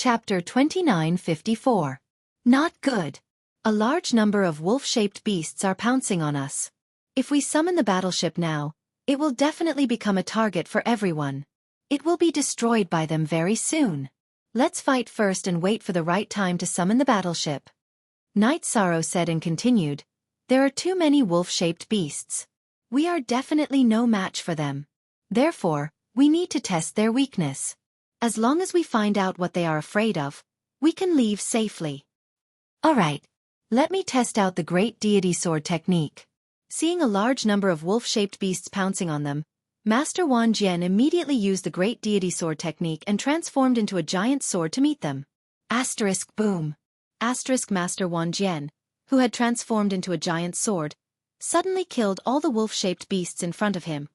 Chapter 2954. Not good. A large number of wolf-shaped beasts are pouncing on us. If we summon the battleship now, it will definitely become a target for everyone. It will be destroyed by them very soon. Let's fight first and wait for the right time to summon the battleship. Night Sorrow said and continued, there are too many wolf-shaped beasts. We are definitely no match for them. Therefore, we need to test their weakness. As long as we find out what they are afraid of, we can leave safely. Alright. Let me test out the Great Deity Sword technique. Seeing a large number of wolf-shaped beasts pouncing on them, Master Wan Jian immediately used the Great Deity Sword technique and transformed into a giant sword to meet them. Asterisk boom. Asterisk Master Wan Jian, who had transformed into a giant sword, suddenly killed all the wolf-shaped beasts in front of him.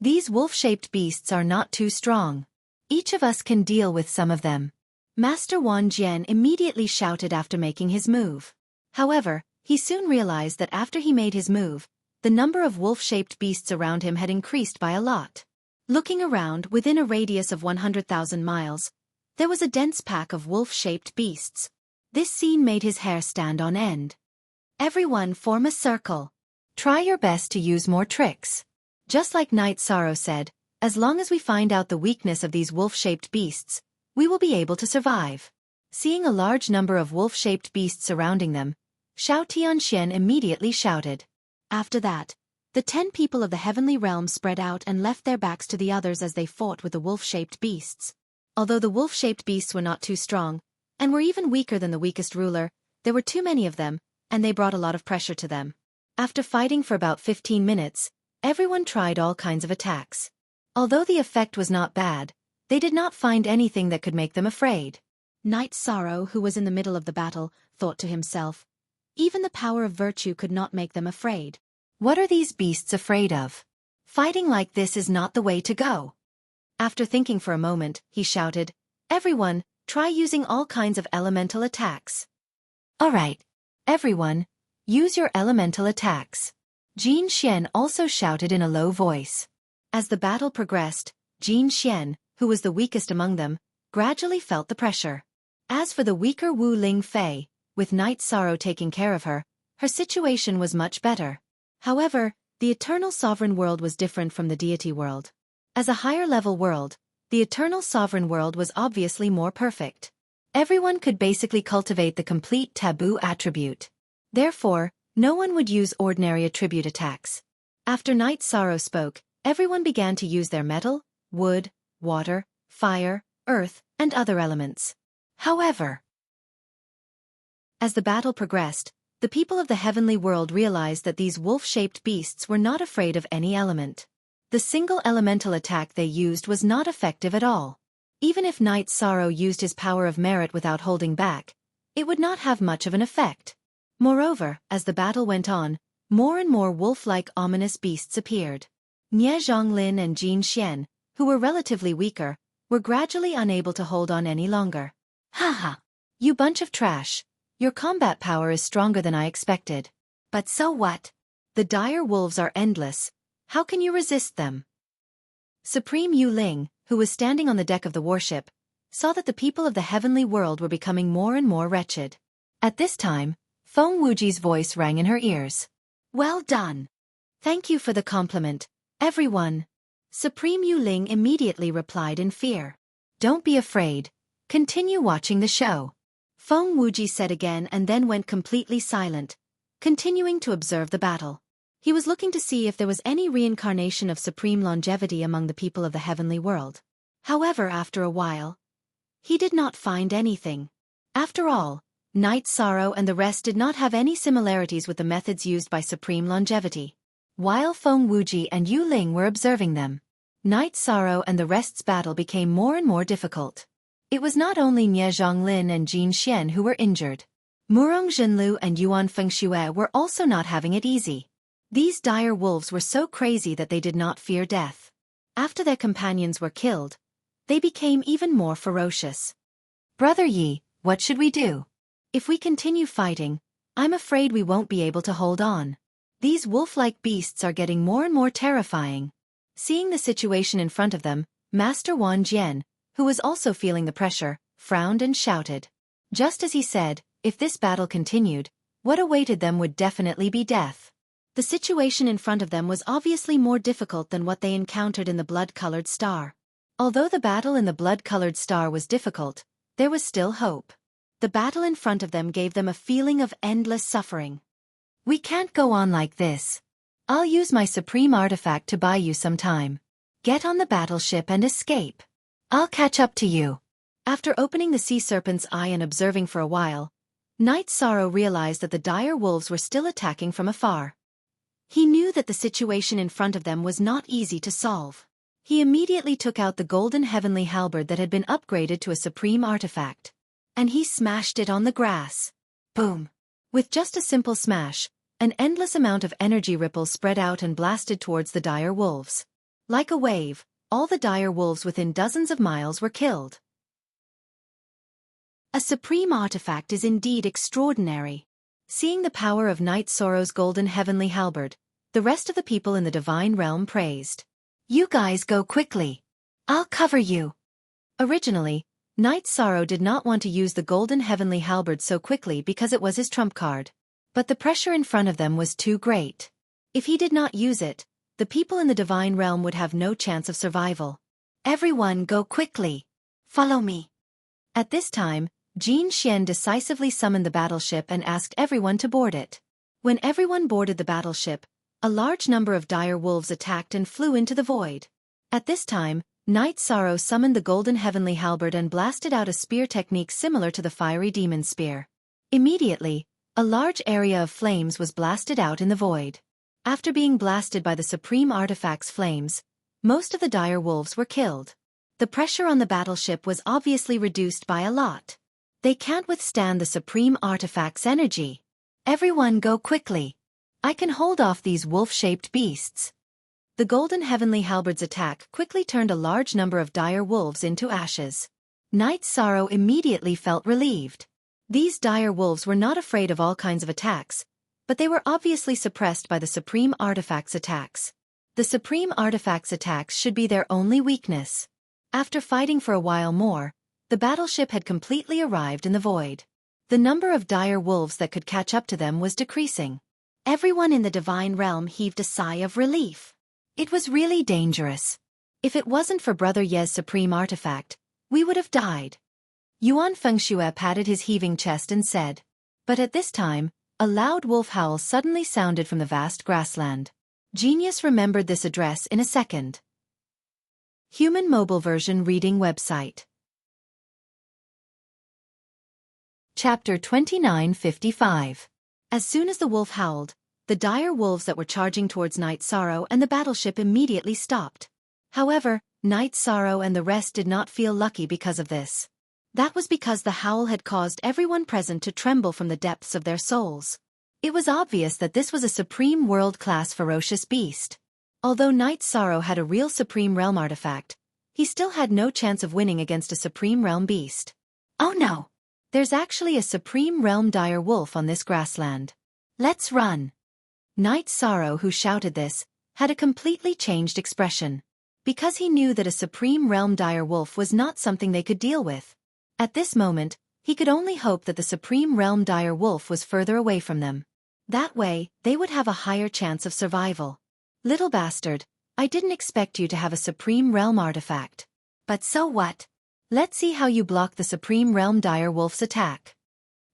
These wolf-shaped beasts are not too strong. Each of us can deal with some of them. Master Wan Jian immediately shouted after making his move. However, he soon realized that after he made his move, the number of wolf-shaped beasts around him had increased by a lot. Looking around within a radius of 100,000 miles, there was a dense pack of wolf-shaped beasts. This scene made his hair stand on end. Everyone form a circle. Try your best to use more tricks. Just like Night Sorrow said, as long as we find out the weakness of these wolf-shaped beasts, we will be able to survive. Seeing a large number of wolf-shaped beasts surrounding them, Xiao Tianxian immediately shouted. After that, the 10 people of the heavenly realm spread out and left their backs to the others as they fought with the wolf-shaped beasts. Although the wolf-shaped beasts were not too strong, and were even weaker than the weakest ruler, there were too many of them, and they brought a lot of pressure to them. After fighting for about 15 minutes, everyone tried all kinds of attacks. Although the effect was not bad, they did not find anything that could make them afraid. Night Sorrow, who was in the middle of the battle, thought to himself, even the power of virtue could not make them afraid. What are these beasts afraid of? Fighting like this is not the way to go. After thinking for a moment, he shouted, everyone, try using all kinds of elemental attacks. Alright. Everyone, use your elemental attacks. Jin Xian also shouted in a low voice. As the battle progressed, Jin Xian, who was the weakest among them, gradually felt the pressure. As for the weaker Wu Ling Fei, with Night Sorrow taking care of her, her situation was much better. However, the Eternal Sovereign World was different from the Deity World. As a higher-level world, the Eternal Sovereign World was obviously more perfect. Everyone could basically cultivate the complete taboo attribute. Therefore, no one would use ordinary attribute attacks. After Night Sorrow spoke, everyone began to use their metal, wood, water, fire, earth, and other elements. However, as the battle progressed, the people of the heavenly world realized that these wolf-shaped beasts were not afraid of any element. The single elemental attack they used was not effective at all. Even if Night Sorrow used his power of merit without holding back, it would not have much of an effect. Moreover, as the battle went on, more and more wolf-like ominous beasts appeared. Nie Zhonglin and Jin Xian, who were relatively weaker, were gradually unable to hold on any longer. Haha! You bunch of trash. Your combat power is stronger than I expected. But so what? The dire wolves are endless. How can you resist them? Supreme Yu Ling, who was standing on the deck of the warship, saw that the people of the heavenly world were becoming more and more wretched. At this time, Feng Wuji's voice rang in her ears. Well done! Thank you for the compliment, everyone. Supreme Yu Ling immediately replied in fear. Don't be afraid. Continue watching the show. Feng Wuji said again and then went completely silent, continuing to observe the battle. He was looking to see if there was any reincarnation of supreme longevity among the people of the heavenly world. However, after a while, he did not find anything. After all, Night Sorrow and the rest did not have any similarities with the methods used by supreme longevity. While Feng Wuji and Yu Ling were observing them, Night Sorrow and the rest's battle became more and more difficult. It was not only Nie Zhonglin and Jin Xian who were injured. Murong Zhenlu and Yuan Fengxue were also not having it easy. These dire wolves were so crazy that they did not fear death. After their companions were killed, they became even more ferocious. Brother Yi, what should we do? If we continue fighting, I'm afraid we won't be able to hold on. These wolf-like beasts are getting more and more terrifying. Seeing the situation in front of them, Master Wan Jian, who was also feeling the pressure, frowned and shouted. Just as he said, if this battle continued, what awaited them would definitely be death. The situation in front of them was obviously more difficult than what they encountered in the blood-colored star. Although the battle in the blood-colored star was difficult, there was still hope. The battle in front of them gave them a feeling of endless suffering. We can't go on like this. I'll use my supreme artifact to buy you some time. Get on the battleship and escape. I'll catch up to you. After opening the sea serpent's eye and observing for a while, Knight Sorrow realized that the dire wolves were still attacking from afar. He knew that the situation in front of them was not easy to solve. He immediately took out the golden heavenly halberd that had been upgraded to a supreme artifact. And he smashed it on the grass. Boom! With just a simple smash, an endless amount of energy ripples spread out and blasted towards the dire wolves. Like a wave, all the dire wolves within dozens of miles were killed. A supreme artifact is indeed extraordinary. Seeing the power of Knight Sorrow's golden heavenly halberd, the rest of the people in the divine realm praised. You guys go quickly. I'll cover you. Originally, Knight Sorrow did not want to use the golden heavenly halberd so quickly because it was his trump card. But the pressure in front of them was too great. If he did not use it, the people in the divine realm would have no chance of survival. Everyone go quickly. Follow me. At this time, Jin Xian decisively summoned the battleship and asked everyone to board it. When everyone boarded the battleship, a large number of dire wolves attacked and flew into the void. At this time, Knight Sorrow summoned the golden heavenly halberd and blasted out a spear technique similar to the fiery demon spear. Immediately, a large area of flames was blasted out in the void. After being blasted by the supreme artifact's flames, most of the dire wolves were killed. The pressure on the battleship was obviously reduced by a lot. They can't withstand the supreme artifact's energy. Everyone go quickly. I can hold off these wolf-shaped beasts. The golden heavenly halberd's attack quickly turned a large number of dire wolves into ashes. Knight Sorrow immediately felt relieved. These dire wolves were not afraid of all kinds of attacks, but they were obviously suppressed by the supreme artifact's attacks. The supreme artifact's attacks should be their only weakness. After fighting for a while more, the battleship had completely arrived in the void. The number of dire wolves that could catch up to them was decreasing. Everyone in the divine realm heaved a sigh of relief. It was really dangerous. If it wasn't for Brother Ye's supreme artifact, we would have died. Yuan Fengxue patted his heaving chest and said. But at this time, a loud wolf howl suddenly sounded from the vast grassland. Genius remembered this address in a second. Human Mobile Version Reading Website. Chapter 2955. As soon as the wolf howled, the dire wolves that were charging towards Knight Sorrow and the battleship immediately stopped. However, Knight Sorrow and the rest did not feel lucky because of this. That was because the howl had caused everyone present to tremble from the depths of their souls. It was obvious that this was a supreme world-class ferocious beast. Although Knight Sorrow had a real supreme realm artifact, he still had no chance of winning against a supreme realm beast. Oh no! There's actually a supreme realm dire wolf on this grassland. Let's run! Knight Sorrow, who shouted this, had a completely changed expression. Because he knew that a supreme realm dire wolf was not something they could deal with. At this moment, he could only hope that the supreme realm dire wolf was further away from them. That way, they would have a higher chance of survival. Little bastard, I didn't expect you to have a supreme realm artifact. But so what? Let's see how you block the supreme realm dire wolf's attack.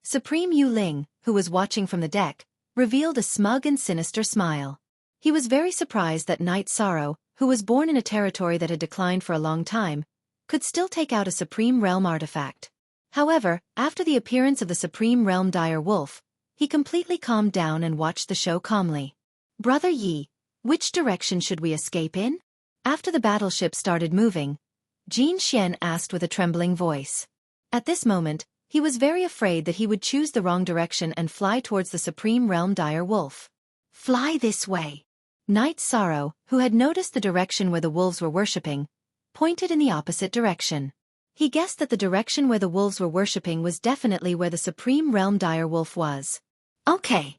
Supreme Yu Ling, who was watching from the deck, revealed a smug and sinister smile. He was very surprised that Knight Sorrow, who was born in a territory that had declined for a long time, could still take out a supreme realm artifact. However, after the appearance of the supreme realm dire wolf, he completely calmed down and watched the show calmly. Brother Yi, which direction should we escape in? After the battleship started moving, Jin Xian asked with a trembling voice. At this moment, he was very afraid that he would choose the wrong direction and fly towards the supreme realm dire wolf. Fly this way. Knight Sorrow, who had noticed the direction where the wolves were worshipping, pointed in the opposite direction. He guessed that the direction where the wolves were worshipping was definitely where the supreme realm dire wolf was. Okay.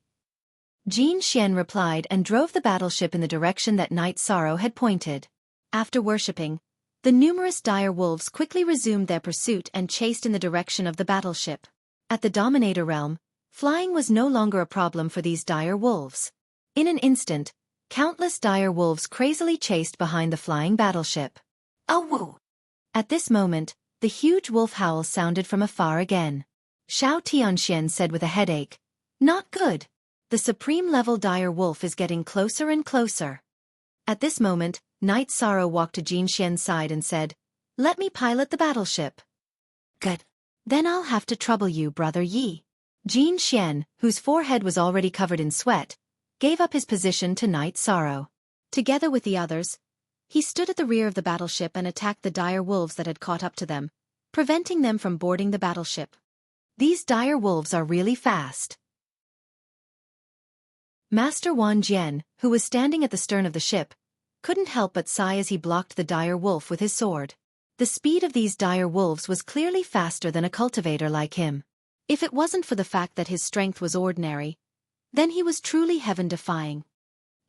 Jin Xian replied and drove the battleship in the direction that Knight Sorrow had pointed. After worshipping, The numerous dire wolves quickly resumed their pursuit and chased in the direction of the battleship. At the Dominator realm, flying was no longer a problem for these dire wolves. In an instant, countless dire wolves crazily chased behind the flying battleship. Oh woo! At this moment, the huge wolf howl sounded from afar again. Xiao Tianxian said with a headache, "Not good. The supreme-level dire wolf is getting closer and closer." At this moment, Knight Sorrow walked to Jin Xian's side and said, "Let me pilot the battleship." "Good. Then I'll have to trouble you, Brother Yi." Jin Xian, whose forehead was already covered in sweat, gave up his position to Knight Sorrow. Together with the others, he stood at the rear of the battleship and attacked the dire wolves that had caught up to them, preventing them from boarding the battleship. These dire wolves are really fast. Master Wan Jian, who was standing at the stern of the ship, couldn't help but sigh as he blocked the dire wolf with his sword. The speed of these dire wolves was clearly faster than a cultivator like him. If it wasn't for the fact that his strength was ordinary, then he was truly heaven-defying.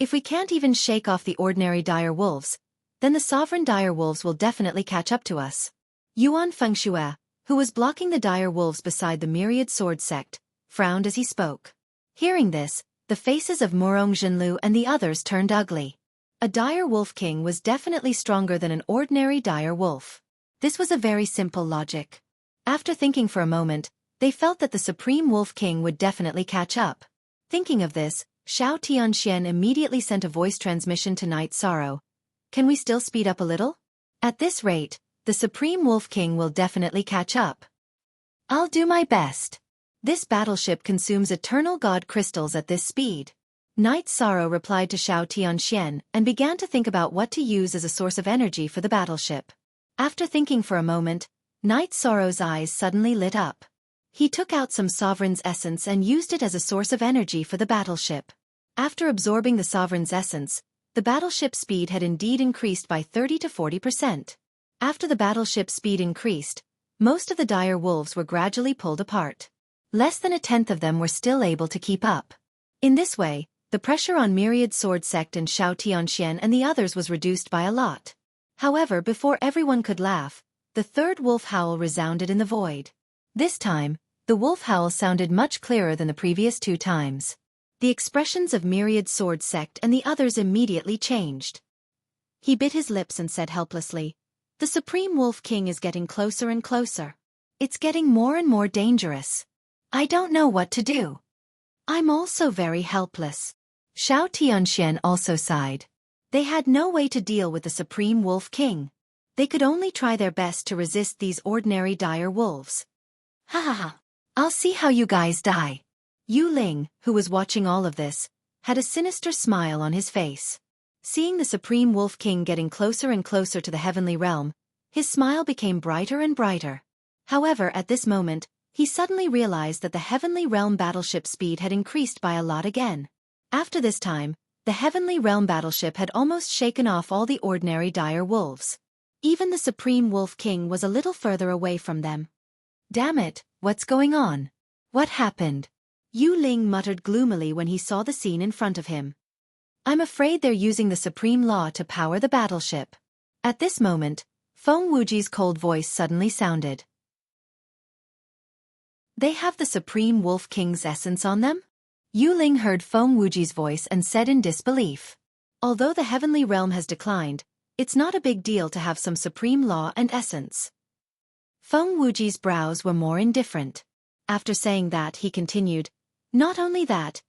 If we can't even shake off the ordinary dire wolves, then the sovereign dire wolves will definitely catch up to us. Yuan Fengxue, who was blocking the dire wolves beside the myriad sword sect, frowned as he spoke. Hearing this, the faces of Murong Zhenlu and the others turned ugly. A dire wolf king was definitely stronger than an ordinary dire wolf. This was a very simple logic. After thinking for a moment, they felt that the supreme wolf king would definitely catch up. Thinking of this, Xiao Tianxian immediately sent a voice transmission to Knight Sorrow. "Can we still speed up a little? At this rate, the supreme wolf king will definitely catch up." "I'll do my best." This battleship consumes eternal god crystals at this speed. Knight Sorrow replied to Xiao Tianxian and began to think about what to use as a source of energy for the battleship. After thinking for a moment, Knight Sorrow's eyes suddenly lit up. He took out some Sovereign's essence and used it as a source of energy for the battleship. After absorbing the Sovereign's essence, the battleship's speed had indeed increased by 30 to 40%. After the battleship's speed increased, most of the dire wolves were gradually pulled apart. Less than a tenth of them were still able to keep up. In this way, the pressure on Myriad Sword Sect and Xiao Tianxian and the others was reduced by a lot. However, before everyone could laugh, the third wolf howl resounded in the void. This time, the wolf howl sounded much clearer than the previous 2 times. The expressions of Myriad Sword Sect and the others immediately changed. He bit his lips and said helplessly, "The Supreme Wolf King is getting closer and closer. It's getting more and more dangerous. I don't know what to do. I'm also very helpless." Xiao Tianxian also sighed. They had no way to deal with the Supreme Wolf King. They could only try their best to resist these ordinary dire wolves. "Ha ha ha. I'll see how you guys die." Yu Ling, who was watching all of this, had a sinister smile on his face. Seeing the Supreme Wolf King getting closer and closer to the heavenly realm, his smile became brighter and brighter. However, at this moment, he suddenly realized that the heavenly realm battleship speed had increased by a lot again. After this time, the heavenly realm battleship had almost shaken off all the ordinary dire wolves. Even the Supreme Wolf King was a little further away from them. "Damn it, what's going on? What happened?" Yu Ling muttered gloomily when he saw the scene in front of him. "I'm afraid they're using the Supreme Law to power the battleship." At this moment, Feng Wuji's cold voice suddenly sounded. "They have the Supreme Wolf King's essence on them?" Yu Ling heard Feng Wuji's voice and said in disbelief. Although the heavenly realm has declined, it's not a big deal to have some supreme law and essence. Feng Wuji's brows were more indifferent. After saying that, he continued, "Not only that,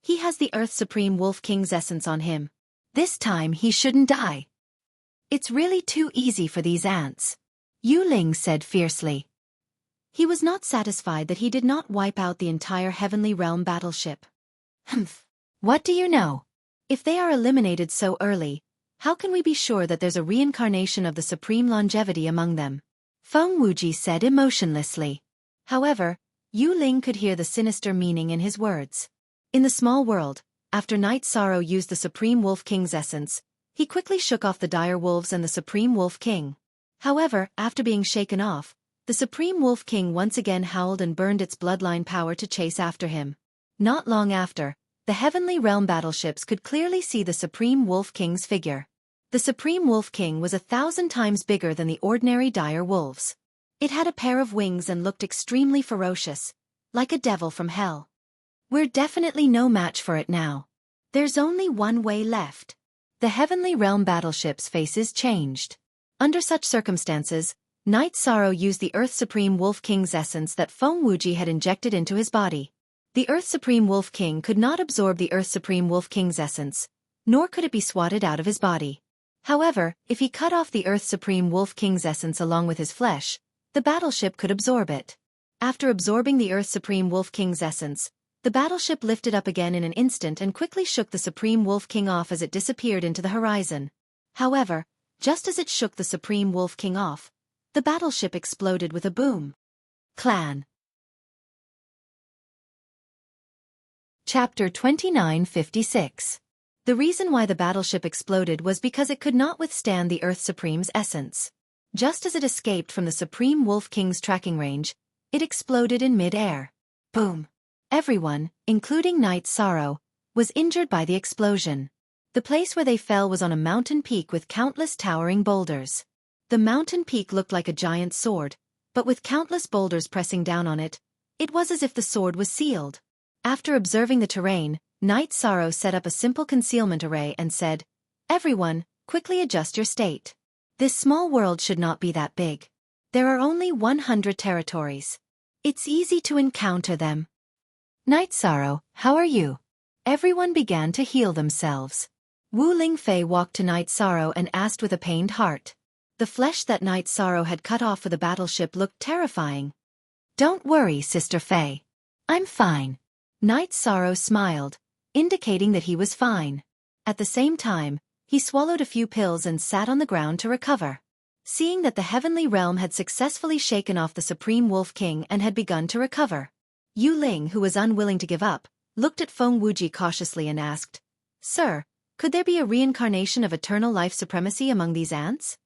he has the Earth Supreme Wolf King's essence on him. This time he shouldn't die. It's really too easy for these ants," Yu Ling said fiercely. He was not satisfied that he did not wipe out the entire Heavenly Realm battleship. "Humph. What do you know? If they are eliminated so early, how can we be sure that there's a reincarnation of the supreme longevity among them?" Feng Wuji said emotionlessly. However, Yu Ling could hear the sinister meaning in his words. In the small world, after Knight Sorrow used the Supreme Wolf King's essence, he quickly shook off the dire wolves and the Supreme Wolf King. However, after being shaken off, the Supreme Wolf King once again howled and burned its bloodline power to chase after him. Not long after, the Heavenly Realm battleships could clearly see the Supreme Wolf King's figure. The Supreme Wolf King was 1,000 times bigger than the ordinary dire wolves. It had a pair of wings and looked extremely ferocious, like a devil from hell. We're definitely no match for it now. There's only one way left. The Heavenly Realm battleship's faces changed. Under such circumstances, Knight Sorrow used the Earth Supreme Wolf King's essence that Feng Wuji had injected into his body. The Earth Supreme Wolf King could not absorb the Earth Supreme Wolf King's essence, nor could it be swatted out of his body. However, if he cut off the Earth Supreme Wolf King's essence along with his flesh, the battleship could absorb it. After absorbing the Earth Supreme Wolf King's essence, the battleship lifted up again in an instant and quickly shook the Supreme Wolf King off as it disappeared into the horizon. However, just as it shook the Supreme Wolf King off, the battleship exploded with a boom. Clan. Chapter 2956. The reason why the battleship exploded was because it could not withstand the Earth Supreme's essence. Just as it escaped from the Supreme Wolf King's tracking range, it exploded in mid-air. Boom! Everyone, including Knight Sorrow, was injured by the explosion. The place where they fell was on a mountain peak with countless towering boulders. The mountain peak looked like a giant sword, but with countless boulders pressing down on it, it was as if the sword was sealed. After observing the terrain, Knight Sorrow set up a simple concealment array and said, "Everyone, quickly adjust your state. This small world should not be that big. There are only 100 territories. It's easy to encounter them." "Knight Sorrow, how are you?" Everyone began to heal themselves. Wu Lingfei walked to Knight Sorrow and asked with a pained heart. The flesh that Knight Sorrow had cut off for the battleship looked terrifying. "Don't worry, Sister Fei. I'm fine." Knight Sorrow smiled, indicating that he was fine. At the same time, he swallowed a few pills and sat on the ground to recover. Seeing that the Heavenly Realm had successfully shaken off the Supreme Wolf King and had begun to recover, Yu Ling, who was unwilling to give up, looked at Feng Wuji cautiously and asked, "Sir, could there be a reincarnation of eternal life supremacy among these ants?"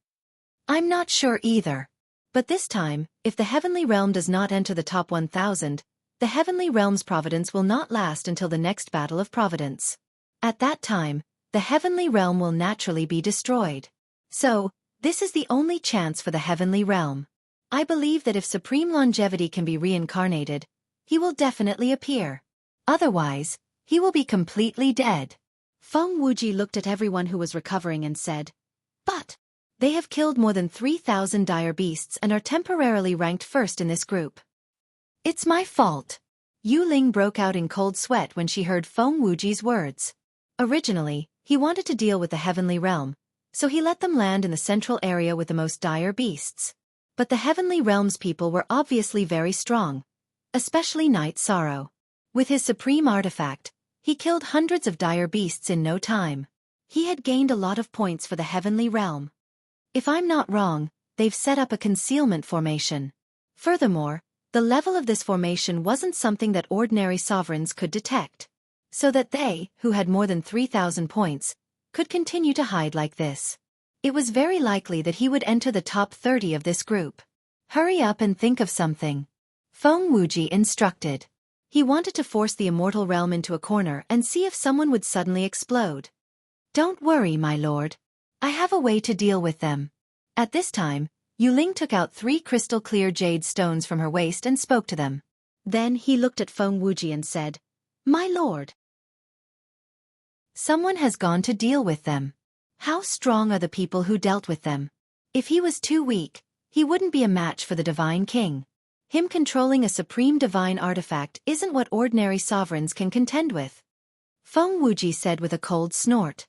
"I'm not sure either. But this time, if the Heavenly Realm does not enter the top 1,000, the Heavenly Realm's providence will not last until the next Battle of Providence. At that time, the Heavenly Realm will naturally be destroyed. So, this is the only chance for the Heavenly Realm. I believe that if Supreme Longevity can be reincarnated, he will definitely appear. Otherwise, he will be completely dead." Feng Wuji looked at everyone who was recovering and said, "But they have killed more than 3,000 dire beasts and are temporarily ranked first in this group." "It's my fault." Yu Ling broke out in cold sweat when she heard Feng Wuji's words. Originally, he wanted to deal with the Heavenly Realm, so he let them land in the central area with the most dire beasts. But the Heavenly Realm's people were obviously very strong, especially Knight Sorrow. With his supreme artifact, he killed hundreds of dire beasts in no time. He had gained a lot of points for the Heavenly Realm. If I'm not wrong, they've set up a concealment formation. Furthermore, the level of this formation wasn't something that ordinary sovereigns could detect. So that they, who had more than 3,000 points, could continue to hide like this. It was very likely that he would enter the top 30 of this group. "Hurry up and think of something," Feng Wuji instructed. He wanted to force the immortal realm into a corner and see if someone would suddenly explode. "Don't worry, my lord. I have a way to deal with them." At this time, Yu Ling took out 3 crystal-clear jade stones from her waist and spoke to them. Then he looked at Feng Wuji and said, "My lord, someone has gone to deal with them. How strong are the people who dealt with them? If he was too weak, he wouldn't be a match for the Divine King. Him controlling a supreme divine artifact isn't what ordinary sovereigns can contend with." Feng Wuji said with a cold snort.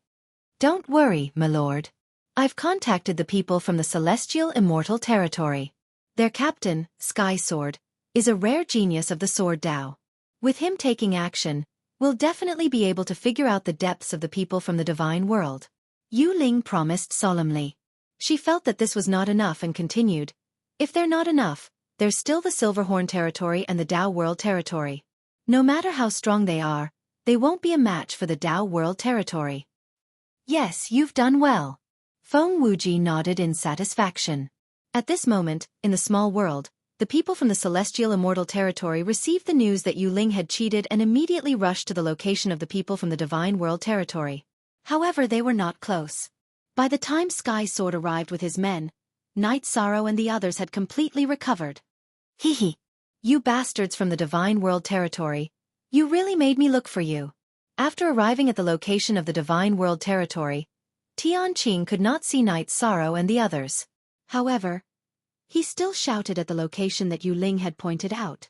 "Don't worry, my lord. I've contacted the people from the Celestial Immortal Territory. Their captain, Sky Sword, is a rare genius of the Sword Dao. With him taking action, we'll definitely be able to figure out the depths of the people from the divine world," Yu Ling promised solemnly. She felt that this was not enough and continued, "If they're not enough, there's still the Silverhorn Territory and the Dao World Territory. No matter how strong they are, they won't be a match for the Dao World Territory." "Yes, you've done well." Feng Wuji nodded in satisfaction. At this moment, in the small world, the people from the Celestial Immortal Territory received the news that Yu Ling had cheated and immediately rushed to the location of the people from the Divine World Territory. However, they were not close. By the time Sky Sword arrived with his men, Night Sorrow and the others had completely recovered. Hee hee. You bastards from the Divine World territory, you really made me look for you. After arriving at the location of the Divine World territory, Tianqing could not see Night Sorrow and the others. However, he still shouted at the location that Yu Ling had pointed out.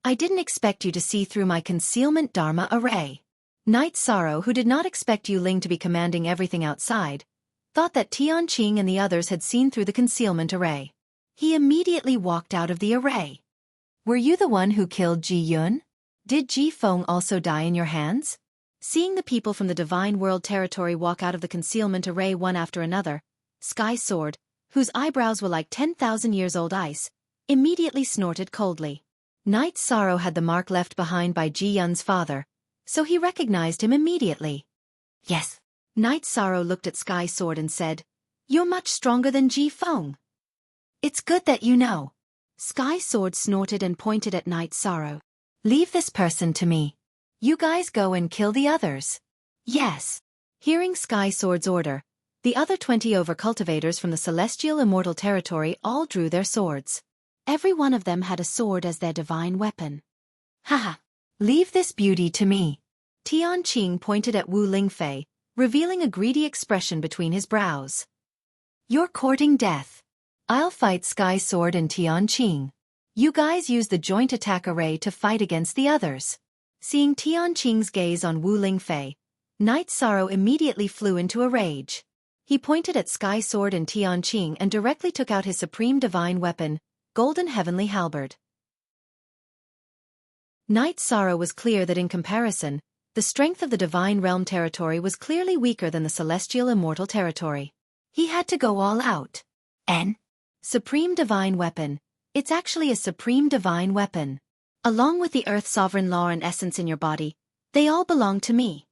I didn't expect you to see through my concealment Dharma array. Night Sorrow, who did not expect Yu Ling to be commanding everything outside, thought that Tianqing and the others had seen through the concealment array. He immediately walked out of the array. Were you the one who killed Ji Yun? Did Ji Feng also die in your hands? Seeing the people from the Divine World territory walk out of the concealment array one after another, Sky Sword, whose eyebrows were like 10,000 years old ice, immediately snorted coldly. Night Sorrow had the mark left behind by Ji Yun's father, so he recognized him immediately. Yes. Night Sorrow looked at Sky Sword and said, You're much stronger than Ji Feng. It's good that you know. Sky Sword snorted and pointed at Night Sorrow. Leave this person to me. You guys go and kill the others. Yes. Hearing Sky Sword's order, the other 20 overcultivators from the Celestial Immortal Territory all drew their swords. Every one of them had a sword as their divine weapon. Haha. Leave this beauty to me. Tianqing pointed at Wu Lingfei, revealing a greedy expression between his brows. You're courting death. I'll fight Sky Sword and Tianqing. You guys use the joint attack array to fight against the others. Seeing Tianqing's gaze on Wu Lingfei, Night Sorrow immediately flew into a rage. He pointed at Sky Sword and Tianqing and directly took out his supreme divine weapon, Golden Heavenly Halberd. Night Sorrow was clear that in comparison, the strength of the Divine Realm territory was clearly weaker than the Celestial Immortal territory. He had to go all out. Supreme Divine Weapon. It's actually a Supreme Divine Weapon. Along with the Earth Sovereign Law and Essence in your body, they all belong to me.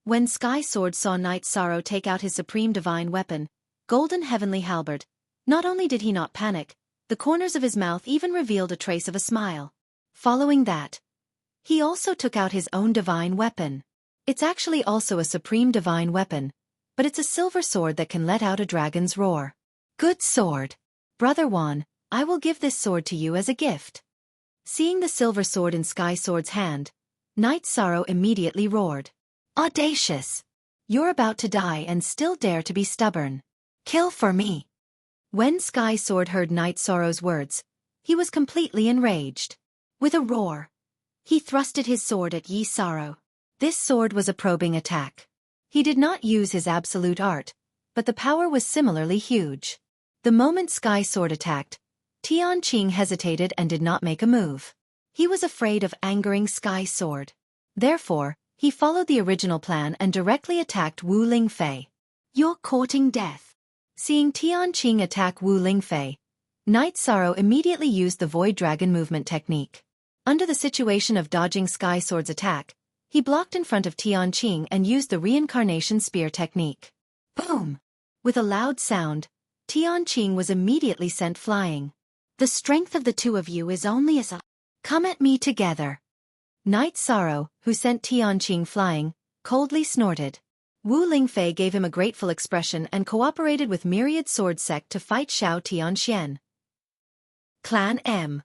When Sky Sword saw Night Sorrow take out his Supreme Divine Weapon, Golden Heavenly Halberd, not only did he not panic, the corners of his mouth even revealed a trace of a smile. Following that, he also took out his own divine weapon. It's actually also a supreme divine weapon, but it's a silver sword that can let out a dragon's roar. Good sword. Brother Wan, I will give this sword to you as a gift. Seeing the silver sword in Sky Sword's hand, Night Sorrow immediately roared. Audacious! You're about to die and still dare to be stubborn. Kill for me. When Sky Sword heard Night Sorrow's words, he was completely enraged. With a roar, he thrusted his sword at Yi Sorrow. This sword was a probing attack. He did not use his absolute art, but the power was similarly huge. The moment Sky Sword attacked, Tianqing hesitated and did not make a move. He was afraid of angering Sky Sword. Therefore, he followed the original plan and directly attacked Wu Lingfei. You're courting death. Seeing Tianqing attack Wu Lingfei, Night Sorrow immediately used the Void Dragon movement technique. Under the situation of dodging Sky Sword's attack, he blocked in front of Tianqing and used the Reincarnation Spear technique. Boom! With a loud sound, Tianqing was immediately sent flying. The strength of the two of you is only as a... Come at me together. Night Sorrow, who sent Tianqing flying, coldly snorted. Wu Lingfei gave him a grateful expression and cooperated with Myriad Sword Sect to fight Xiao Tianxian. Clan M.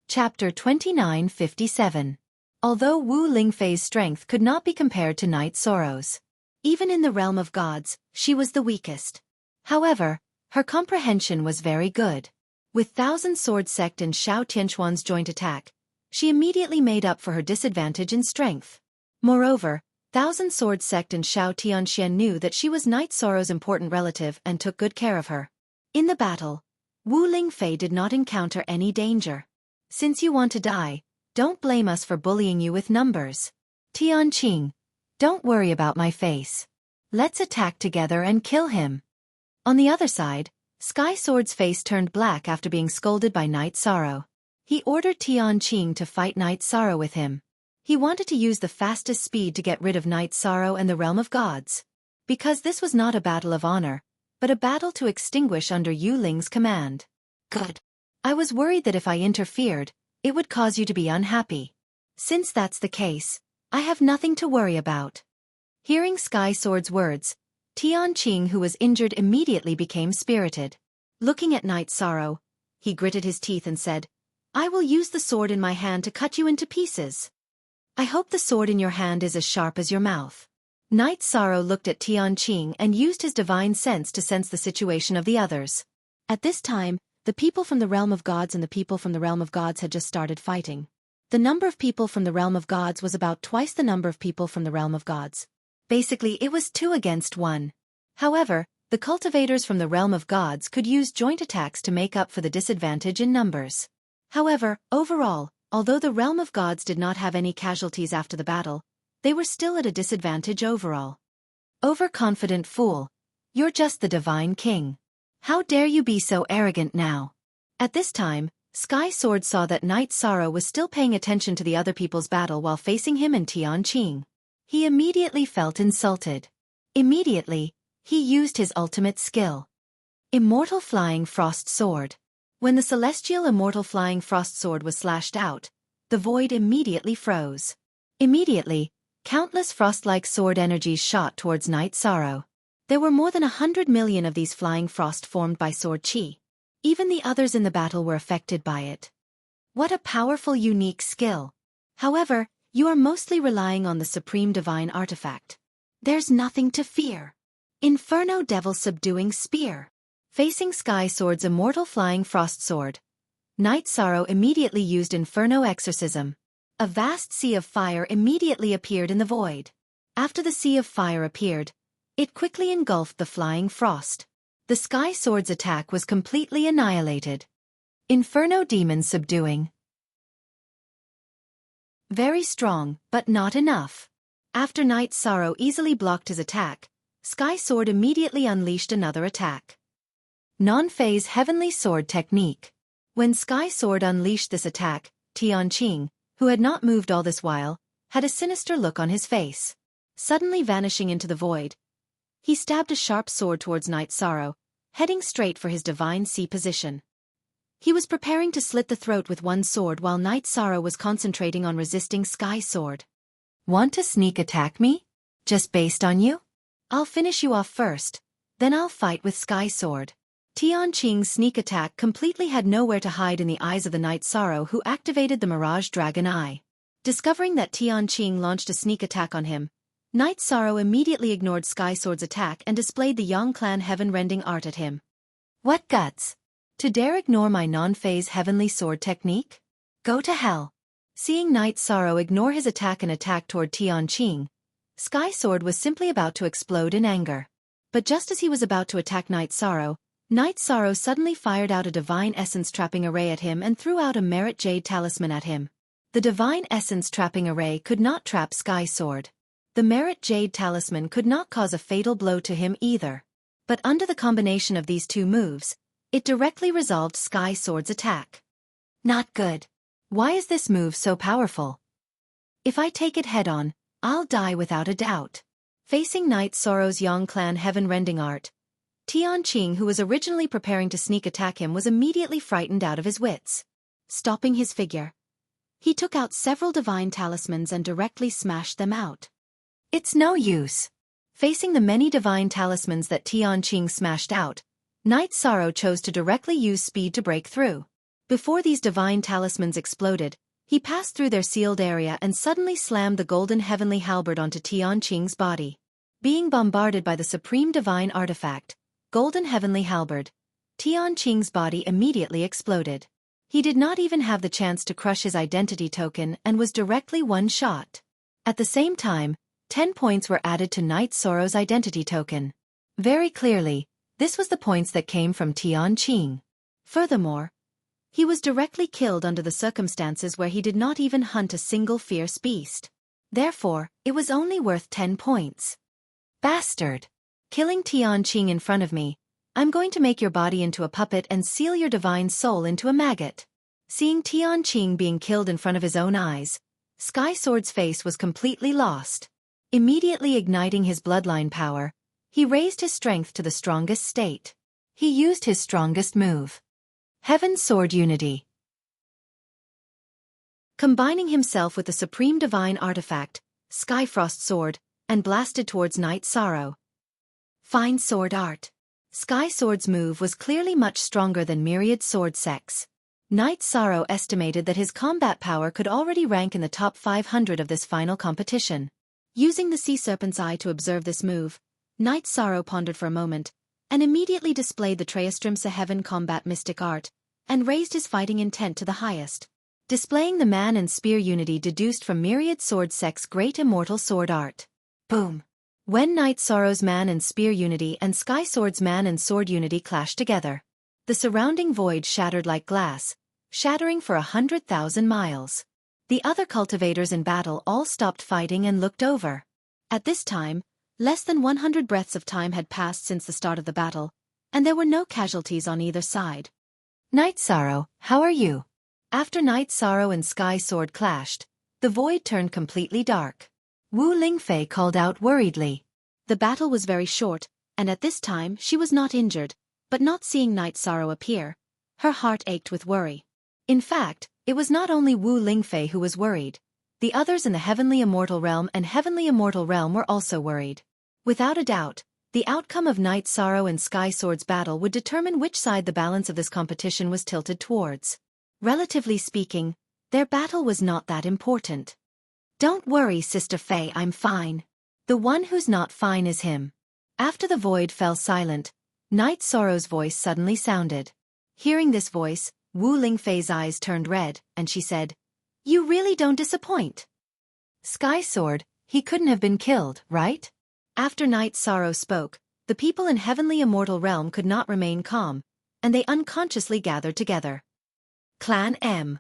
Chapter 2957. Although Wu Lingfei's strength could not be compared to Night Sorrow's, even in the realm of gods, she was the weakest. However, her comprehension was very good. With Thousand Sword Sect and Xiao Tianxuan's joint attack, she immediately made up for her disadvantage in strength. Moreover, Thousand Sword Sect and Xiao Tianxian knew that she was Night Sorrow's important relative and took good care of her. In the battle, Wu Lingfei did not encounter any danger. Since you want to die, don't blame us for bullying you with numbers. Tianqing, don't worry about my face. Let's attack together and kill him. On the other side, Sky Sword's face turned black after being scolded by Night Sorrow. He ordered Tianqing to fight Night Sorrow with him. He wanted to use the fastest speed to get rid of Night Sorrow and the realm of gods. Because this was not a battle of honor, but a battle to extinguish under Yu Ling's command. Good. I was worried that if I interfered, it would cause you to be unhappy. Since that's the case, I have nothing to worry about. Hearing Sky Sword's words, Tianqing, who was injured, immediately became spirited. Looking at Night Sorrow, he gritted his teeth and said, "I will use the sword in my hand to cut you into pieces. I hope the sword in your hand is as sharp as your mouth." Night Sorrow looked at Tianqing and used his divine sense to sense the situation of the others. At this time, the people from the realm of gods and the people from the realm of gods had just started fighting. The number of people from the realm of gods was about twice the number of people from the realm of gods. Basically, it was 2 against 1. However, the cultivators from the realm of gods could use joint attacks to make up for the disadvantage in numbers. However, overall, although the realm of gods did not have any casualties after the battle, they were still at a disadvantage overall. Overconfident fool. You're just the divine king. How dare you be so arrogant now? At this time, Sky Sword saw that Night Sorrow was still paying attention to the other people's battle while facing him and Tianqing. He immediately felt insulted. Immediately, he used his ultimate skill. Immortal Flying Frost Sword. When the celestial immortal flying frost sword was slashed out, the void immediately froze. Immediately, countless frost-like sword energies shot towards Night Sorrow. There were more than 100 million of these flying frost formed by sword chi. Even the others in the battle were affected by it. What a powerful, unique skill. However, you are mostly relying on the supreme divine artifact. There's nothing to fear. Inferno Devil Subduing Spear. Facing Sky Sword's immortal flying frost sword, Night Sorrow immediately used Inferno Exorcism. A vast sea of fire immediately appeared in the void. After the sea of fire appeared, it quickly engulfed the flying frost. The Sky Sword's attack was completely annihilated. Inferno Demon Subduing. Very strong, but not enough. After Night Sorrow easily blocked his attack, Sky Sword immediately unleashed another attack. Non-phase Heavenly Sword Technique. When Sky Sword unleashed this attack, Tianqing, who had not moved all this while, had a sinister look on his face. Suddenly vanishing into the void, he stabbed a sharp sword towards Night Sorrow, heading straight for his divine C position. He was preparing to slit the throat with one sword while Night Sorrow was concentrating on resisting Sky Sword. Want to sneak attack me? Just based on you? I'll finish you off first, then I'll fight with Sky Sword. Tianqing's sneak attack completely had nowhere to hide in the eyes of the Night Sorrow, who activated the Mirage Dragon Eye. Discovering that Tianqing launched a sneak attack on him, Night Sorrow immediately ignored Sky Sword's attack and displayed the Yang Clan Heaven-Rending Art at him. What guts! To dare ignore my non-phase Heavenly Sword technique? Go to hell! Seeing Night Sorrow ignore his attack and attack toward Tianqing, Sky Sword was simply about to explode in anger. But just as he was about to attack Night Sorrow suddenly fired out a Divine Essence Trapping Array at him and threw out a Merit Jade Talisman at him. The Divine Essence Trapping Array could not trap Sky Sword. The Merit Jade Talisman could not cause a fatal blow to him either. But under the combination of these two moves, it directly resolved Sky Sword's attack. Not good. Why is this move so powerful? If I take it head-on, I'll die without a doubt. Facing Night Sorrow's Yang Clan Heaven-Rending Art, Tianqing, who was originally preparing to sneak attack him, was immediately frightened out of his wits. Stopping his figure, he took out several divine talismans and directly smashed them out. It's no use. Facing the many divine talismans that Tianqing smashed out, Night Sorrow chose to directly use speed to break through. Before these divine talismans exploded, he passed through their sealed area and suddenly slammed the golden heavenly halberd onto Tianqing's body. Being bombarded by the supreme divine artifact, Golden Heavenly Halberd, Tianqing's body immediately exploded. He did not even have the chance to crush his identity token and was directly one-shot. At the same time, 10 points were added to Night Sorrow's identity token. Very clearly, this was the points that came from Tianqing. Furthermore, he was directly killed under the circumstances where he did not even hunt a single fierce beast. Therefore, it was only worth 10 points. Bastard! Killing Tianqing in front of me, I'm going to make your body into a puppet and seal your divine soul into a maggot. Seeing Tianqing being killed in front of his own eyes, Sky Sword's face was completely lost. Immediately igniting his bloodline power, he raised his strength to the strongest state. He used his strongest move. Heaven Sword Unity. Combining himself with the supreme divine artifact, Skyfrost Sword, and blasted towards Night Sorrow. Fine sword art. Sky Sword's move was clearly much stronger than Myriad Sword Sec's. Night Sorrow estimated that his combat power could already rank in the top 500 of this final competition. Using the Sea Serpent's Eye to observe this move, Night Sorrow pondered for a moment, and immediately displayed the Treastrimsa Heaven combat mystic art, and raised his fighting intent to the highest, displaying the man and spear unity deduced from Myriad Sword Sec's great immortal sword art. Boom! When Night Sorrow's man and spear unity and Sky Sword's man and sword unity clashed together, the surrounding void shattered like glass, shattering for 100,000 miles. The other cultivators in battle all stopped fighting and looked over. At this time, less than 100 breaths of time had passed since the start of the battle, and there were no casualties on either side. Night Sorrow, how are you? After Night Sorrow and Sky Sword clashed, the void turned completely dark. Wu Lingfei called out worriedly. The battle was very short, and at this time she was not injured, but not seeing Night Sorrow appear, her heart ached with worry. In fact, it was not only Wu Lingfei who was worried. The others in the Heavenly Immortal Realm and Heavenly Immortal Realm were also worried. Without a doubt, the outcome of Night Sorrow and Sky Sword's battle would determine which side the balance of this competition was tilted towards. Relatively speaking, their battle was not that important. Don't worry, Sister Fei, I'm fine. The one who's not fine is him. After the void fell silent, Night Sorrow's voice suddenly sounded. Hearing this voice, Wu Lingfei's eyes turned red, and she said, "You really don't disappoint." Sky Sword, he couldn't have been killed, right? After Night Sorrow spoke, the people in Heavenly Immortal Realm could not remain calm, and they unconsciously gathered together. Clan M.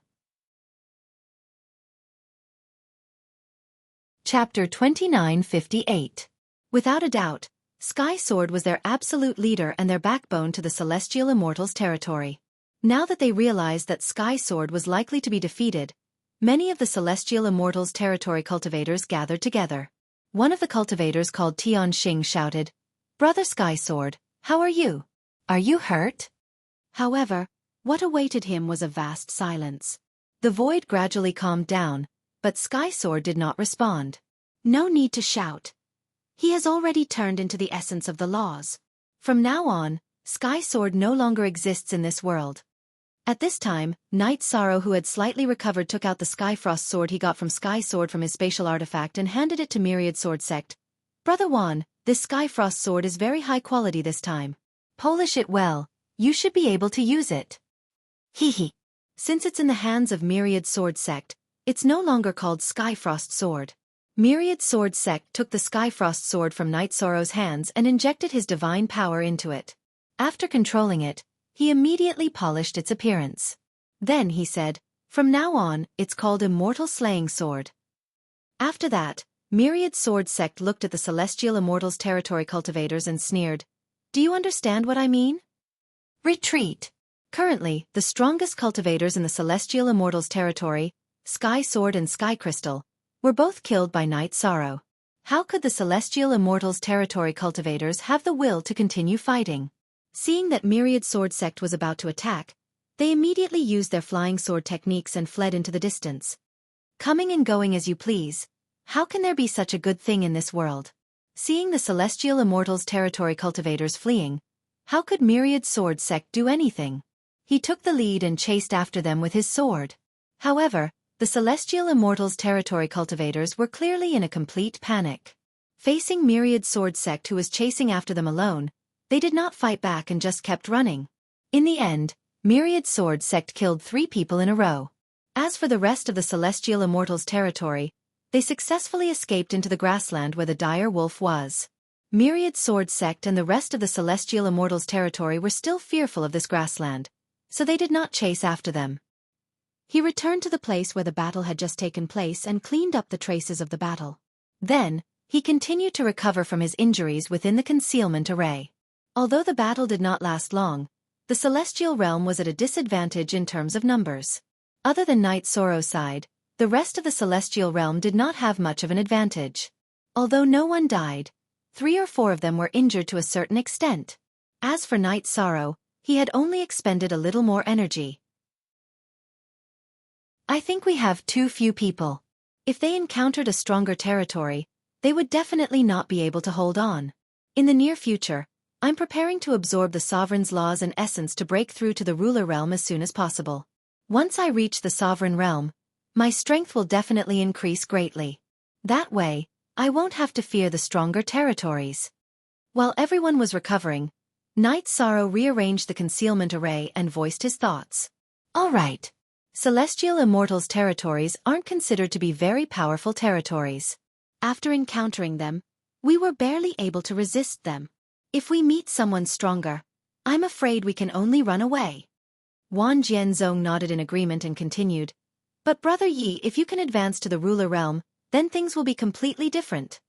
Chapter 2958. Without a doubt, Sky Sword was their absolute leader and their backbone to the Celestial Immortals' territory. Now that they realized that Sky Sword was likely to be defeated, many of the Celestial Immortals' territory cultivators gathered together. One of the cultivators called Tian Xing shouted, "Brother Sky Sword, how are you? Are you hurt?" However, what awaited him was a vast silence. The void gradually calmed down, but Sky Sword did not respond. No need to shout. He has already turned into the essence of the laws. From now on, Sky Sword no longer exists in this world. At this time, Night Sorrow, who had slightly recovered, took out the Skyfrost sword he got from Sky Sword from his spatial artifact and handed it to Myriad Sword Sect. "Brother Wan, this Skyfrost sword is very high quality this time. Polish it well, you should be able to use it." Hee. Since it's in the hands of Myriad Sword Sect, it's no longer called Skyfrost Sword. Myriad Sword Sect took the Skyfrost sword from Night Sorrow's hands and injected his divine power into it. After controlling it, he immediately polished its appearance. Then he said, "From now on, it's called Immortal Slaying Sword." After that, Myriad Sword Sect looked at the Celestial Immortals territory cultivators and sneered, "Do you understand what I mean? Retreat." Currently, the strongest cultivators in the Celestial Immortals territory, Sky Sword and Sky Crystal, were both killed by Night Sorrow. How could the Celestial Immortals territory cultivators have the will to continue fighting? Seeing that Myriad Sword Sect was about to attack, they immediately used their flying sword techniques and fled into the distance. Coming and going as you please, how can there be such a good thing in this world? Seeing the Celestial Immortals territory cultivators fleeing, how could Myriad Sword Sect do anything? He took the lead and chased after them with his sword. However, the Celestial Immortals territory cultivators were clearly in a complete panic. Facing Myriad Sword Sect, who was chasing after them alone, they did not fight back and just kept running. In the end, Myriad Sword Sect killed 3 people in a row. As for the rest of the Celestial Immortals territory, they successfully escaped into the grassland where the dire wolf was. Myriad Sword Sect and the rest of the Celestial Immortals territory were still fearful of this grassland, so they did not chase after them. He returned to the place where the battle had just taken place and cleaned up the traces of the battle. Then, he continued to recover from his injuries within the concealment array. Although the battle did not last long, the Celestial Realm was at a disadvantage in terms of numbers. Other than Night Sorrow's side, the rest of the Celestial Realm did not have much of an advantage. Although no one died, 3 or 4 of them were injured to a certain extent. As for Night Sorrow, he had only expended a little more energy. "I think we have too few people. If they encountered a stronger territory, they would definitely not be able to hold on. In the near future, I'm preparing to absorb the sovereign's laws and essence to break through to the ruler realm as soon as possible. Once I reach the sovereign realm, my strength will definitely increase greatly. That way, I won't have to fear the stronger territories. While everyone was recovering, Knight Sorrow rearranged the concealment array and voiced his thoughts. All right. Celestial Immortals territories aren't considered to be very powerful territories. After encountering them, we were barely able to resist them. If we meet someone stronger, I'm afraid we can only run away. Wan Jianzong nodded in agreement and continued, but Brother Yi, if you can advance to the ruler realm, then things will be completely different.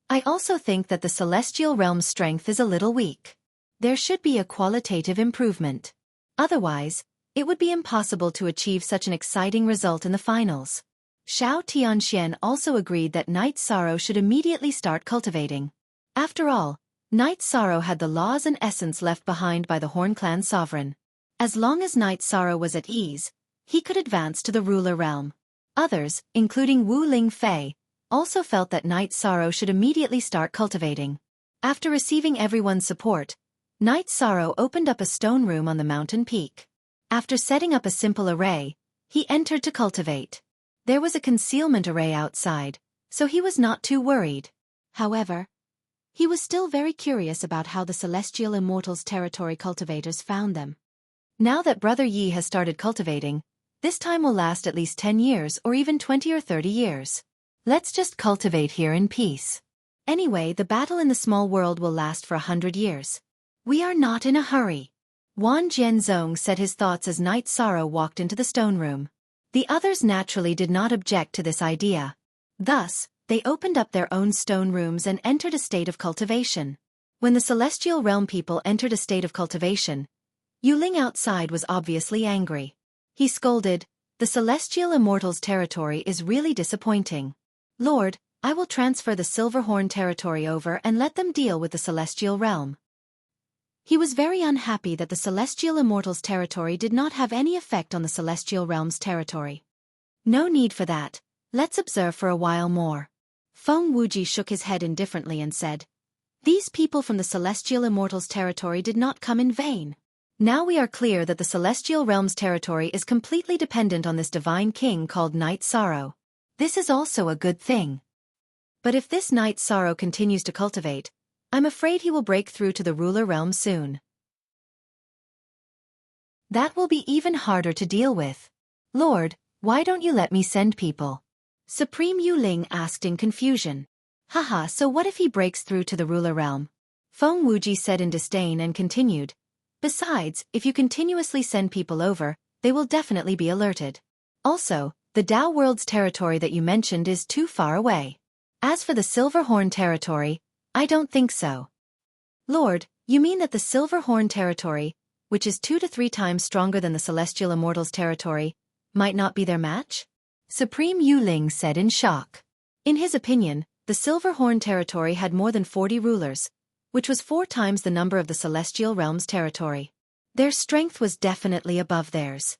I also think that the celestial realm's strength is a little weak. There should be a qualitative improvement. Otherwise, it would be impossible to achieve such an exciting result in the finals. Xiao Tianxian also agreed that Knight Sorrow should immediately start cultivating. After all, Knight Sorrow had the laws and essence left behind by the Horn Clan sovereign. As long as Knight Sorrow was at ease, he could advance to the ruler realm. Others, including Wu Lingfei, also felt that Knight Sorrow should immediately start cultivating. After receiving everyone's support, Knight Sorrow opened up a stone room on the mountain peak. After setting up a simple array, he entered to cultivate. There was a concealment array outside, so he was not too worried. However, he was still very curious about how the Celestial Immortals territory cultivators found them. Now that Brother Yi has started cultivating, this time will last at least 10 years or even 20 or 30 years. Let's just cultivate here in peace. Anyway, the battle in the small world will last for 100 years. We are not in a hurry. Wan Jianzong said his thoughts as Knight Sorrow walked into the stone room. The others naturally did not object to this idea. Thus, they opened up their own stone rooms and entered a state of cultivation. When the Celestial Realm people entered a state of cultivation, Yuling outside was obviously angry. He scolded, "The Celestial Immortals territory is really disappointing. Lord, I will transfer the Silverhorn territory over and let them deal with the Celestial Realm." He was very unhappy that the Celestial Immortals territory did not have any effect on the Celestial Realm's territory. No need for that, let's observe for a while more. Feng Wuji shook his head indifferently and said, "These people from the Celestial Immortals territory did not come in vain. Now we are clear that the Celestial Realm's territory is completely dependent on this divine king called Knight Sorrow. This is also a good thing. But if this Knight Sorrow continues to cultivate, I'm afraid he will break through to the ruler realm soon. That will be even harder to deal with. Lord, why don't you let me send people?" Supreme Yuling asked in confusion. Haha, so what if he breaks through to the ruler realm? Feng Wuji said in disdain and continued, "Besides, if you continuously send people over, they will definitely be alerted. Also, the Dao World's territory that you mentioned is too far away. As for the Silverhorn territory, I don't think so." Lord, you mean that the Silverhorn territory, which is 2 to 3 times stronger than the Celestial Immortals territory, might not be their match? Supreme Yuling said in shock. In his opinion, the Silverhorn territory had more than 40 rulers, which was 4 times the number of the Celestial Realm's territory. Their strength was definitely above theirs.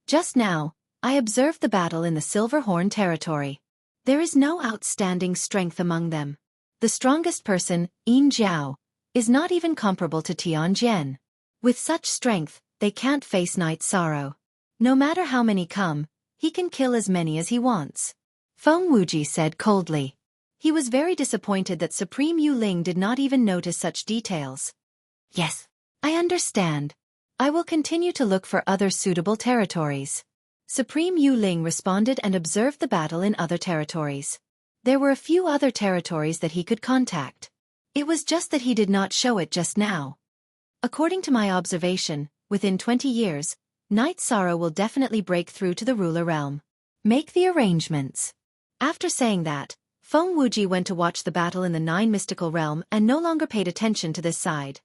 Just now, I observed the battle in the Silverhorn territory. There is no outstanding strength among them. The strongest person, Yin Jiao, is not even comparable to Tian Jian. With such strength, they can't face Knight Sorrow. No matter how many come, he can kill as many as he wants. Feng Wuji said coldly. He was very disappointed that Supreme Yuling did not even notice such details. Yes, I understand. I will continue to look for other suitable territories. Supreme Yuling responded and observed the battle in other territories. There were a few other territories that he could contact. It was just that he did not show it just now. According to my observation, within 20 years, Knight Sorrow will definitely break through to the ruler realm. Make the arrangements. After saying that, Feng Wuji went to watch the battle in the 9 mystical realm and no longer paid attention to this side.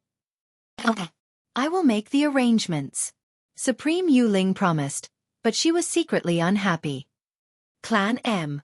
I will make the arrangements. Supreme Yuling promised, but she was secretly unhappy. Clan M.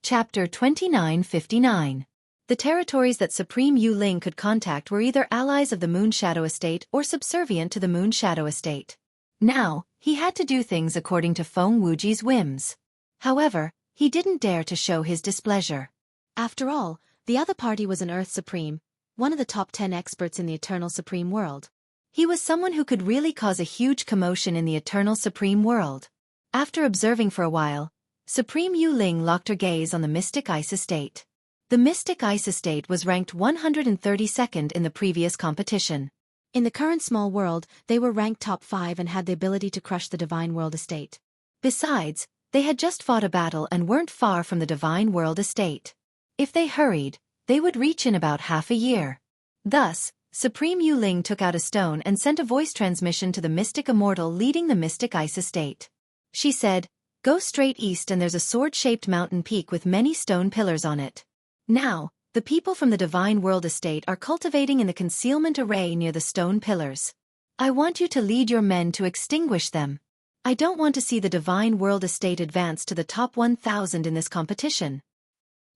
Chapter 2959. The territories that Supreme Yuling could contact were either allies of the Moon Shadow Estate or subservient to the Moon Shadow Estate. Now, he had to do things according to Feng Wuji's whims. However, he didn't dare to show his displeasure. After all, the other party was an Earth Supreme, one of the top 10 experts in the Eternal Supreme World. He was someone who could really cause a huge commotion in the Eternal Supreme World. After observing for a while, Supreme Yu Ling locked her gaze on the Mystic Ice Estate. The Mystic Ice Estate was ranked 132nd in the previous competition. In the current small world, they were ranked top 5 and had the ability to crush the Divine World Estate. Besides, they had just fought a battle and weren't far from the Divine World Estate. If they hurried, they would reach in about half a year. Thus, Supreme Yu Ling took out a stone and sent a voice transmission to the Mystic Immortal leading the Mystic Ice Estate. She said, "Go straight east and there's a sword-shaped mountain peak with many stone pillars on it. Now, the people from the Divine World Estate are cultivating in the concealment array near the stone pillars. I want you to lead your men to extinguish them. I don't want to see the Divine World Estate advance to the top 1,000 in this competition."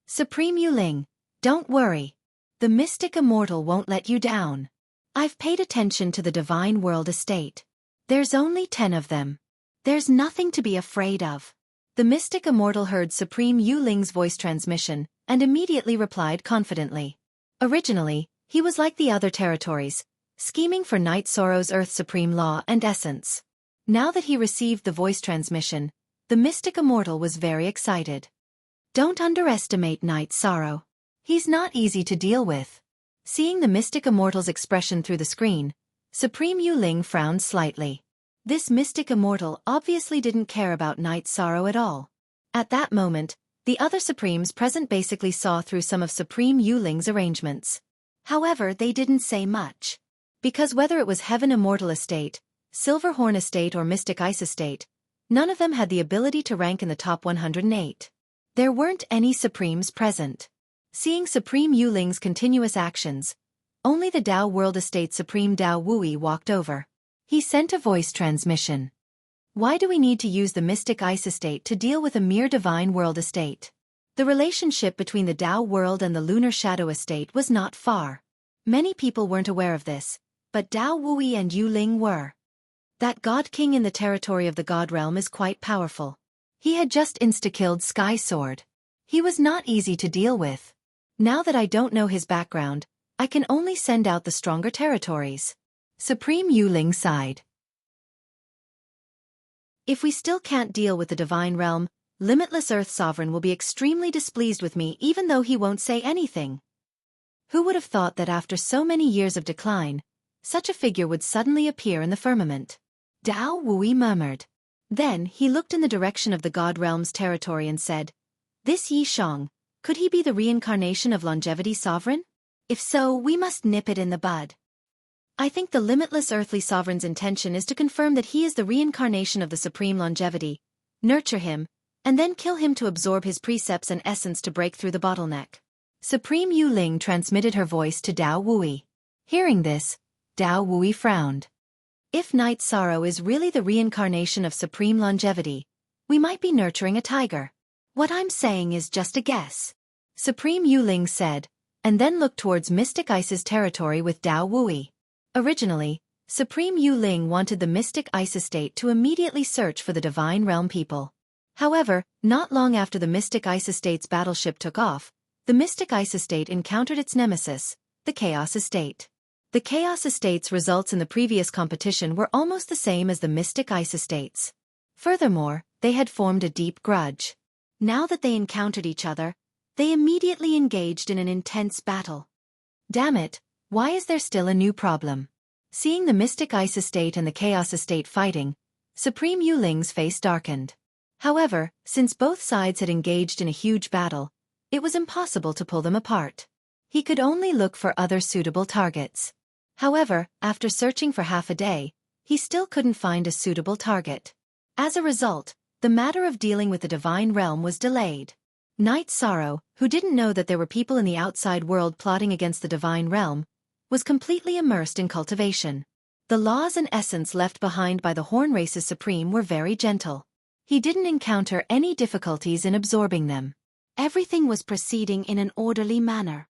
Supreme Yu Ling, don't worry. The Mystic Immortal won't let you down. I've paid attention to the Divine World Estate. There's only 10 of them. There's nothing to be afraid of. The Mystic Immortal heard Supreme Yu Ling's voice transmission, and immediately replied confidently. Originally, he was like the other territories, scheming for Night Sorrow's Earth Supreme Law and Essence. Now that he received the voice transmission, the Mystic Immortal was very excited. Don't underestimate Night Sorrow. He's not easy to deal with. Seeing the Mystic Immortal's expression through the screen, Supreme Yu Ling frowned slightly. This Mystic Immortal obviously didn't care about Night Sorrow at all. At that moment, the other Supremes present basically saw through some of Supreme Yu Ling's arrangements. However, they didn't say much. Because whether it was Heaven Immortal Estate, Silverhorn Estate or Mystic Ice Estate, none of them had the ability to rank in the top 108. There weren't any Supremes present. Seeing Supreme Yu Ling's continuous actions, only the Dao World Estate Supreme Dao Wui walked over. He sent a voice transmission. Why do we need to use the Mystic Ice Estate to deal with a mere Divine World Estate? The relationship between the Dao World and the Lunar Shadow Estate was not far. Many people weren't aware of this, but Dao Wui and Yu Ling were. That God King in the territory of the God Realm is quite powerful. He had just insta-killed Sky Sword. He was not easy to deal with. Now that I don't know his background, I can only send out the stronger territories. Supreme Yu Ling sighed. If we still can't deal with the Divine Realm, Limitless Earth Sovereign will be extremely displeased with me even though he won't say anything. Who would have thought that after so many years of decline, such a figure would suddenly appear in the firmament? Dao Wui murmured. Then he looked in the direction of the God Realm's territory and said, "This Yi Shang, could he be the reincarnation of Longevity Sovereign? If so, we must nip it in the bud. I think the Limitless Earthly Sovereign's intention is to confirm that he is the reincarnation of the Supreme Longevity, nurture him, and then kill him to absorb his precepts and essence to break through the bottleneck." Supreme Yu Ling transmitted her voice to Dao Wui. Hearing this, Dao Wui frowned. If Night Sorrow is really the reincarnation of Supreme Longevity, we might be nurturing a tiger. What I'm saying is just a guess. Supreme Yu Ling said, and then looked towards Mystic Ice's territory with Dao Wui. Originally, Supreme Yu Ling wanted the Mystic Ice Estate to immediately search for the Divine Realm people. However, not long after the Mystic Ice Estate's battleship took off, the Mystic Ice Estate encountered its nemesis, the Chaos Estate. The Chaos Estate's results in the previous competition were almost the same as the Mystic Ice Estate's. Furthermore, they had formed a deep grudge. Now that they encountered each other, they immediately engaged in an intense battle. Damn it! Why is there still a new problem? Seeing the Mystic Ice Estate and the Chaos Estate fighting, Supreme Yu Ling's face darkened. However, since both sides had engaged in a huge battle, it was impossible to pull them apart. He could only look for other suitable targets. However, after searching for half a day, he still couldn't find a suitable target. As a result, the matter of dealing with the Divine Realm was delayed. Night Sorrow, who didn't know that there were people in the outside world plotting against the Divine Realm, was completely immersed in cultivation. The laws and essence left behind by the Horn Race's Supreme were very gentle. He didn't encounter any difficulties in absorbing them. Everything was proceeding in an orderly manner.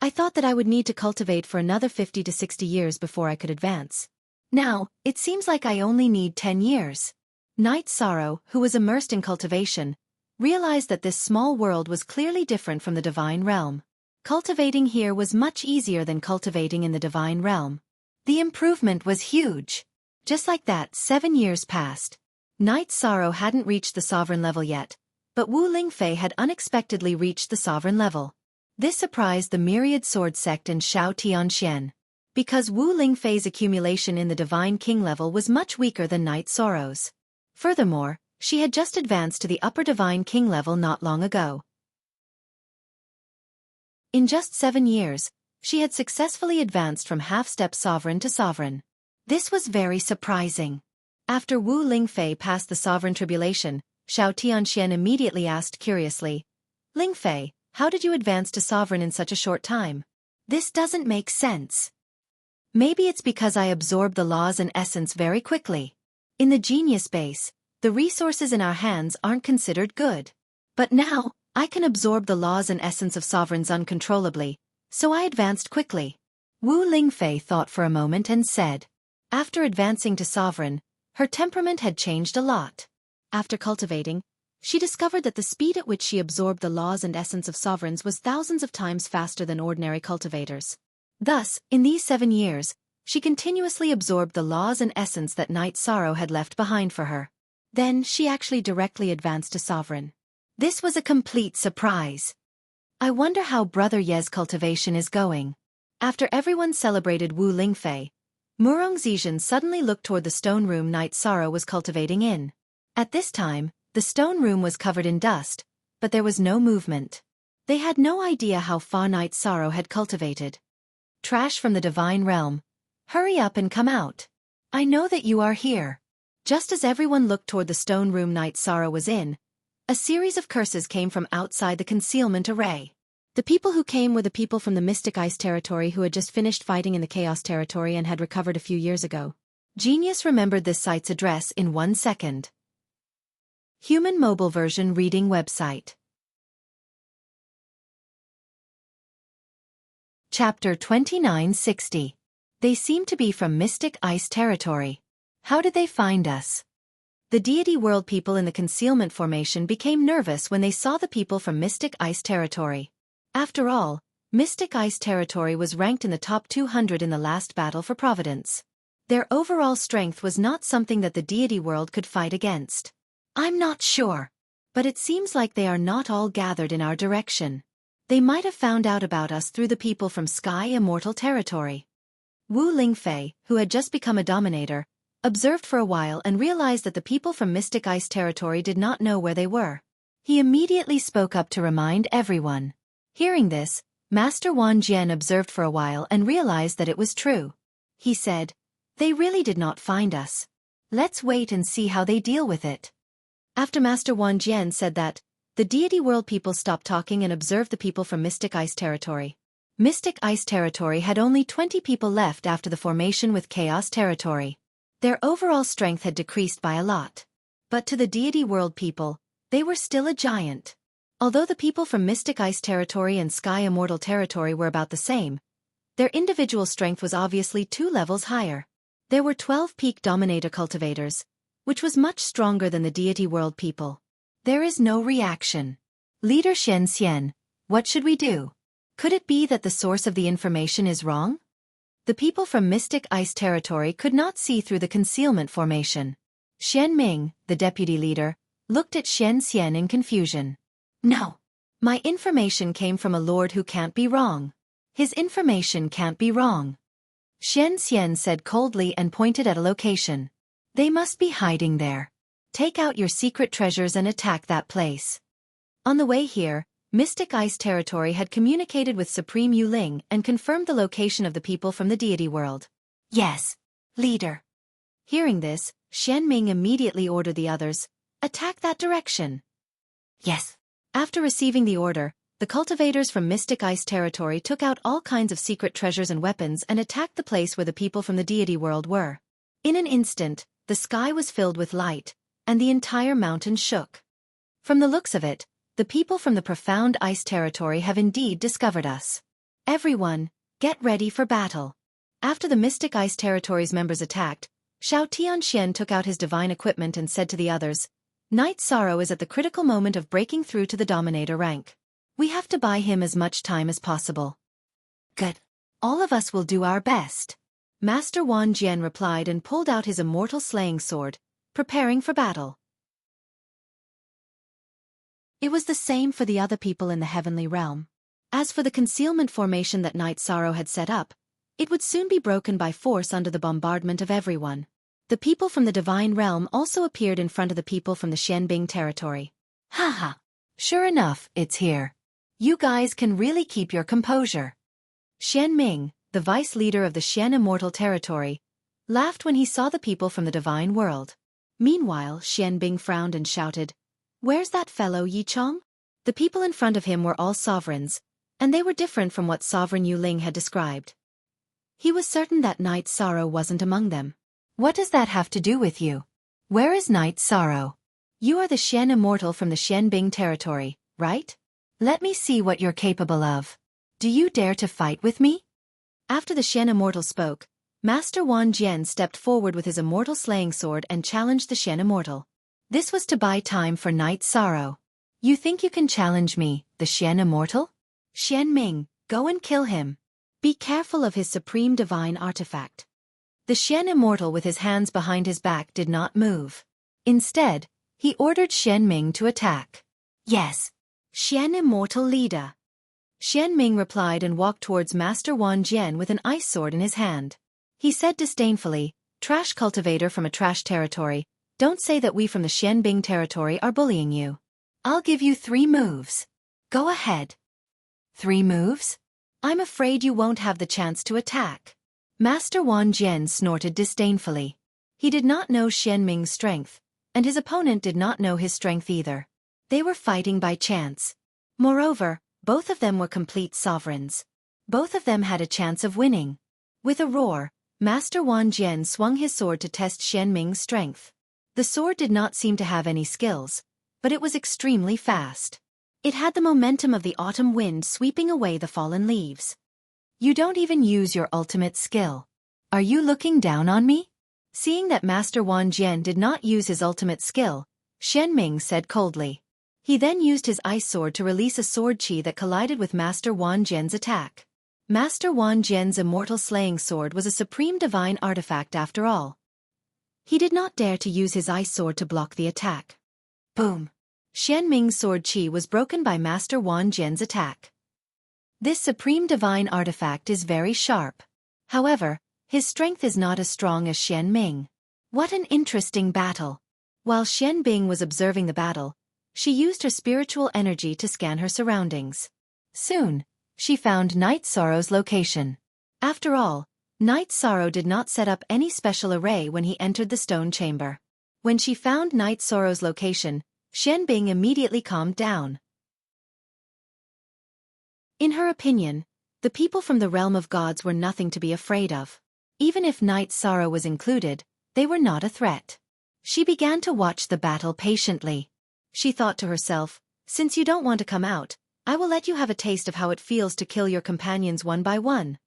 I thought that I would need to cultivate for another 50 to 60 years before I could advance. Now, it seems like I only need 10 years. Night Sorrow, who was immersed in cultivation, realized that this small world was clearly different from the divine realm. Cultivating here was much easier than cultivating in the divine realm. The improvement was huge. Just like that, 7 years passed. Knight Sorrow hadn't reached the sovereign level yet, but Wu Lingfei had unexpectedly reached the sovereign level. This surprised the Myriad Sword Sect and Xiao Tianxian, because Wu Lingfei's accumulation in the Divine King level was much weaker than Knight Sorrow's. Furthermore, she had just advanced to the upper Divine King level not long ago. In just 7 years, she had successfully advanced from half-step sovereign to sovereign. This was very surprising. After Wu Lingfei passed the sovereign tribulation, Xiao Tianxian immediately asked curiously, "Lingfei, how did you advance to sovereign in such a short time? This doesn't make sense." "Maybe it's because I absorbed the laws and essence very quickly. In the genius base, the resources in our hands aren't considered good. But now, I can absorb the laws and essence of sovereigns uncontrollably, so I advanced quickly." Wu Lingfei thought for a moment and said, after advancing to sovereign, her temperament had changed a lot. After cultivating, she discovered that the speed at which she absorbed the laws and essence of sovereigns was thousands of times faster than ordinary cultivators. Thus, in these 7 years, she continuously absorbed the laws and essence that Knight Sorrow had left behind for her. Then she actually directly advanced to sovereign. This was a complete surprise. I wonder how Brother Ye's cultivation is going. After everyone celebrated Wu Lingfei, Murong Zizhen suddenly looked toward the stone room Knight Sorrow was cultivating in. At this time, the stone room was covered in dust, but there was no movement. They had no idea how far Knight Sorrow had cultivated. "Trash from the divine realm. Hurry up and come out. I know that you are here." Just as everyone looked toward the stone room Knight Sorrow was in, a series of curses came from outside the concealment array. The people who came were the people from the Mystic Ice territory who had just finished fighting in the Chaos territory and had recovered a few years ago. Genius remembered this site's address in 1 second. Human mobile version reading website. Chapter 2960. They seem to be from Mystic Ice territory. How did they find us? The Deity World people in the concealment formation became nervous when they saw the people from Mystic Ice territory. After all, Mystic Ice territory was ranked in the top 200 in the last battle for Providence. Their overall strength was not something that the Deity World could fight against. "I'm not sure, but it seems like they are not all gathered in our direction. They might have found out about us through the people from Sky Immortal territory." Wu Lingfei, who had just become a dominator, observed for a while and realized that the people from Mystic Ice territory did not know where they were. He immediately spoke up to remind everyone. Hearing this, Master Wan Jian observed for a while and realized that it was true. He said, "They really did not find us. Let's wait and see how they deal with it." After Master Wan Jian said that, the Deity World people stopped talking and observed the people from Mystic Ice territory. Mystic Ice territory had only 20 people left after the formation with Chaos territory. Their overall strength had decreased by a lot. But to the Deity World people, they were still a giant. Although the people from Mystic Ice territory and Sky Immortal territory were about the same, their individual strength was obviously 2 levels higher. There were 12 peak Dominator cultivators, which was much stronger than the Deity World people. There is no reaction. Leader Shen Xian, what should we do? Could it be that the source of the information is wrong? The people from Mystic Ice territory could not see through the concealment formation. Xian Ming, the deputy leader, looked at Shen Xian in confusion. "No. My information came from a lord who can't be wrong. His information can't be wrong." Shen Xian said coldly and pointed at a location. "They must be hiding there. Take out your secret treasures and attack that place." On the way here, Mystic Ice territory had communicated with Supreme Yu Ling and confirmed the location of the people from the Deity World. "Yes, leader." Hearing this, Shen Ming immediately ordered the others, "Attack that direction." "Yes." After receiving the order, the cultivators from Mystic Ice territory took out all kinds of secret treasures and weapons and attacked the place where the people from the Deity World were. In an instant, the sky was filled with light, and the entire mountain shook. From the looks of it, the people from the profound ice territory have indeed discovered us. Everyone, get ready for battle. After the Mystic Ice territory's members attacked, Xiao Tianxian took out his divine equipment and said to the others, Knight Sorrow is at the critical moment of breaking through to the Dominator rank. We have to buy him as much time as possible. Good. All of us will do our best. Master Wan Jian replied and pulled out his immortal slaying sword, preparing for battle. It was the same for the other people in the heavenly realm. As for the concealment formation that Knight Sorrow had set up, it would soon be broken by force under the bombardment of everyone. The people from the divine realm also appeared in front of the people from the Xianbing territory. Haha. Sure enough, it's here. You guys can really keep your composure. Xianming, the vice leader of the Xian Immortal territory, laughed when he saw the people from the divine world. Meanwhile, Xianbing frowned and shouted, "Where's that fellow Yichong?" The people in front of him were all sovereigns, and they were different from what Sovereign Yu Ling had described. He was certain that Knight Sorrow wasn't among them. What does that have to do with you? Where is Knight Sorrow? You are the Xian Immortal from the Xianbing territory, right? Let me see what you're capable of. Do you dare to fight with me? After the Xian Immortal spoke, Master Wan Jian stepped forward with his immortal slaying sword and challenged the Xian Immortal. This was to buy time for Knight Sorrow. You think you can challenge me, the Xian Immortal? Xianming, go and kill him. Be careful of his supreme divine artifact. The Xian Immortal with his hands behind his back did not move. Instead, he ordered Xianming to attack. Yes. Xian Immortal leader. Xianming replied and walked towards Master Wan Jian with an ice sword in his hand. He said disdainfully, "Trash cultivator from a trash territory, don't say that we from the Xianbing territory are bullying you. I'll give you 3 moves. Go ahead." 3 moves? I'm afraid you won't have the chance to attack. Master Wan Jian snorted disdainfully. He did not know Xianming's strength, and his opponent did not know his strength either. They were fighting by chance. Moreover, both of them were complete sovereigns. Both of them had a chance of winning. With a roar, Master Wan Jian swung his sword to test Xianming's strength. The sword did not seem to have any skills, but it was extremely fast. It had the momentum of the autumn wind sweeping away the fallen leaves. You don't even use your ultimate skill. Are you looking down on me? Seeing that Master Wan Jian did not use his ultimate skill, Xianming said coldly. He then used his ice sword to release a sword chi that collided with Master Wan Jian's attack. Master Wan Jian's immortal slaying sword was a supreme divine artifact after all. He did not dare to use his ice sword to block the attack. Boom! Xianming's sword chi was broken by Master Wan Jian's attack. This supreme divine artifact is very sharp. However, his strength is not as strong as Xianming. What an interesting battle! While Xianbing was observing the battle, she used her spiritual energy to scan her surroundings. Soon, she found Knight Sorrow's location. After all, Knight Sorrow did not set up any special array when he entered the stone chamber. When she found Knight Sorrow's location, Xianbing immediately calmed down. In her opinion, the people from the realm of gods were nothing to be afraid of. Even if Knight Sorrow was included, they were not a threat. She began to watch the battle patiently. She thought to herself, "Since you don't want to come out, I will let you have a taste of how it feels to kill your companions one by one."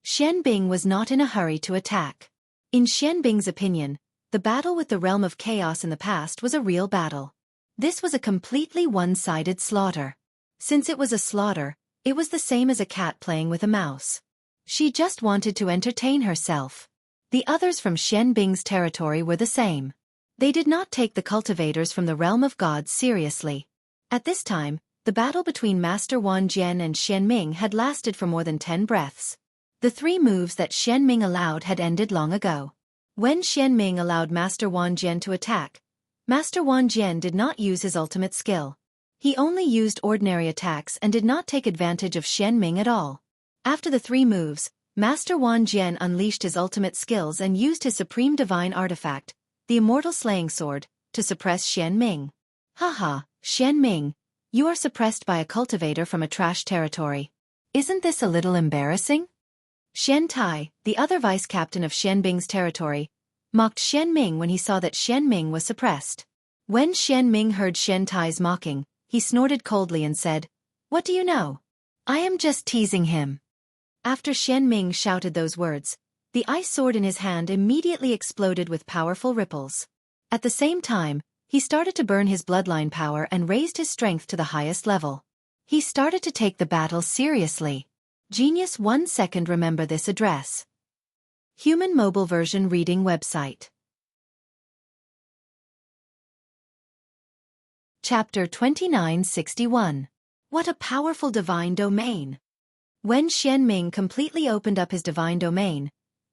Xianbing was not in a hurry to attack. In Xianbing's opinion, the battle with the realm of chaos in the past was a real battle. This was a completely one-sided slaughter. Since it was a slaughter, it was the same as a cat playing with a mouse. She just wanted to entertain herself. The others from Xianbing's territory were the same. They did not take the cultivators from the realm of gods seriously. At this time, the battle between Master Wan Jian and Xianming had lasted for more than 10 breaths. The 3 moves that Xianming allowed had ended long ago. When Xianming allowed Master Wan Jian to attack, Master Wan Jian did not use his ultimate skill. He only used ordinary attacks and did not take advantage of Xianming at all. After the 3 moves, Master Wan Jian unleashed his ultimate skills and used his supreme divine artifact, the immortal slaying sword, to suppress Xianming. Haha, Xianming, you are suppressed by a cultivator from a trash territory. Isn't this a little embarrassing? Xian Tai, the other vice-captain of Xianbing's territory, mocked Xianming when he saw that Xianming was suppressed. When Xianming heard Xian Tai's mocking, he snorted coldly and said, "What do you know? I am just teasing him." After Xianming shouted those words, the ice sword in his hand immediately exploded with powerful ripples. At the same time, He started to burn his bloodline power and raised his strength to the highest level. He started to take the battle seriously. Genius 1 second. Remember this address. Human mobile version reading website. Chapter 2961. What a powerful divine domain! When Xianming completely opened up his divine domain,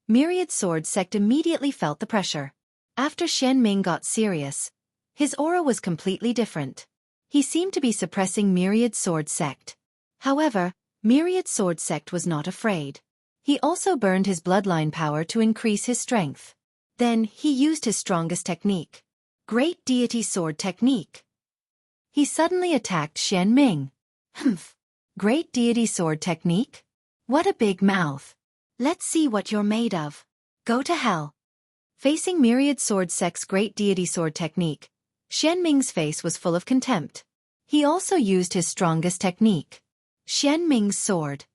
Myriad Sword Sect immediately felt the pressure. After Xianming got serious, his aura was completely different. He seemed to be suppressing Myriad Sword Sect. However, Myriad Sword Sect was not afraid. He also burned his bloodline power to increase his strength. Then, he used his strongest technique. Great Deity Sword Technique. He suddenly attacked Xianming. Humph! Great Deity Sword Technique? What a big mouth! Let's see what you're made of. Go to hell. Facing Myriad Sword Sect's Great Deity Sword Technique, Xianming's face was full of contempt. He also used his strongest technique. Xianming's sword.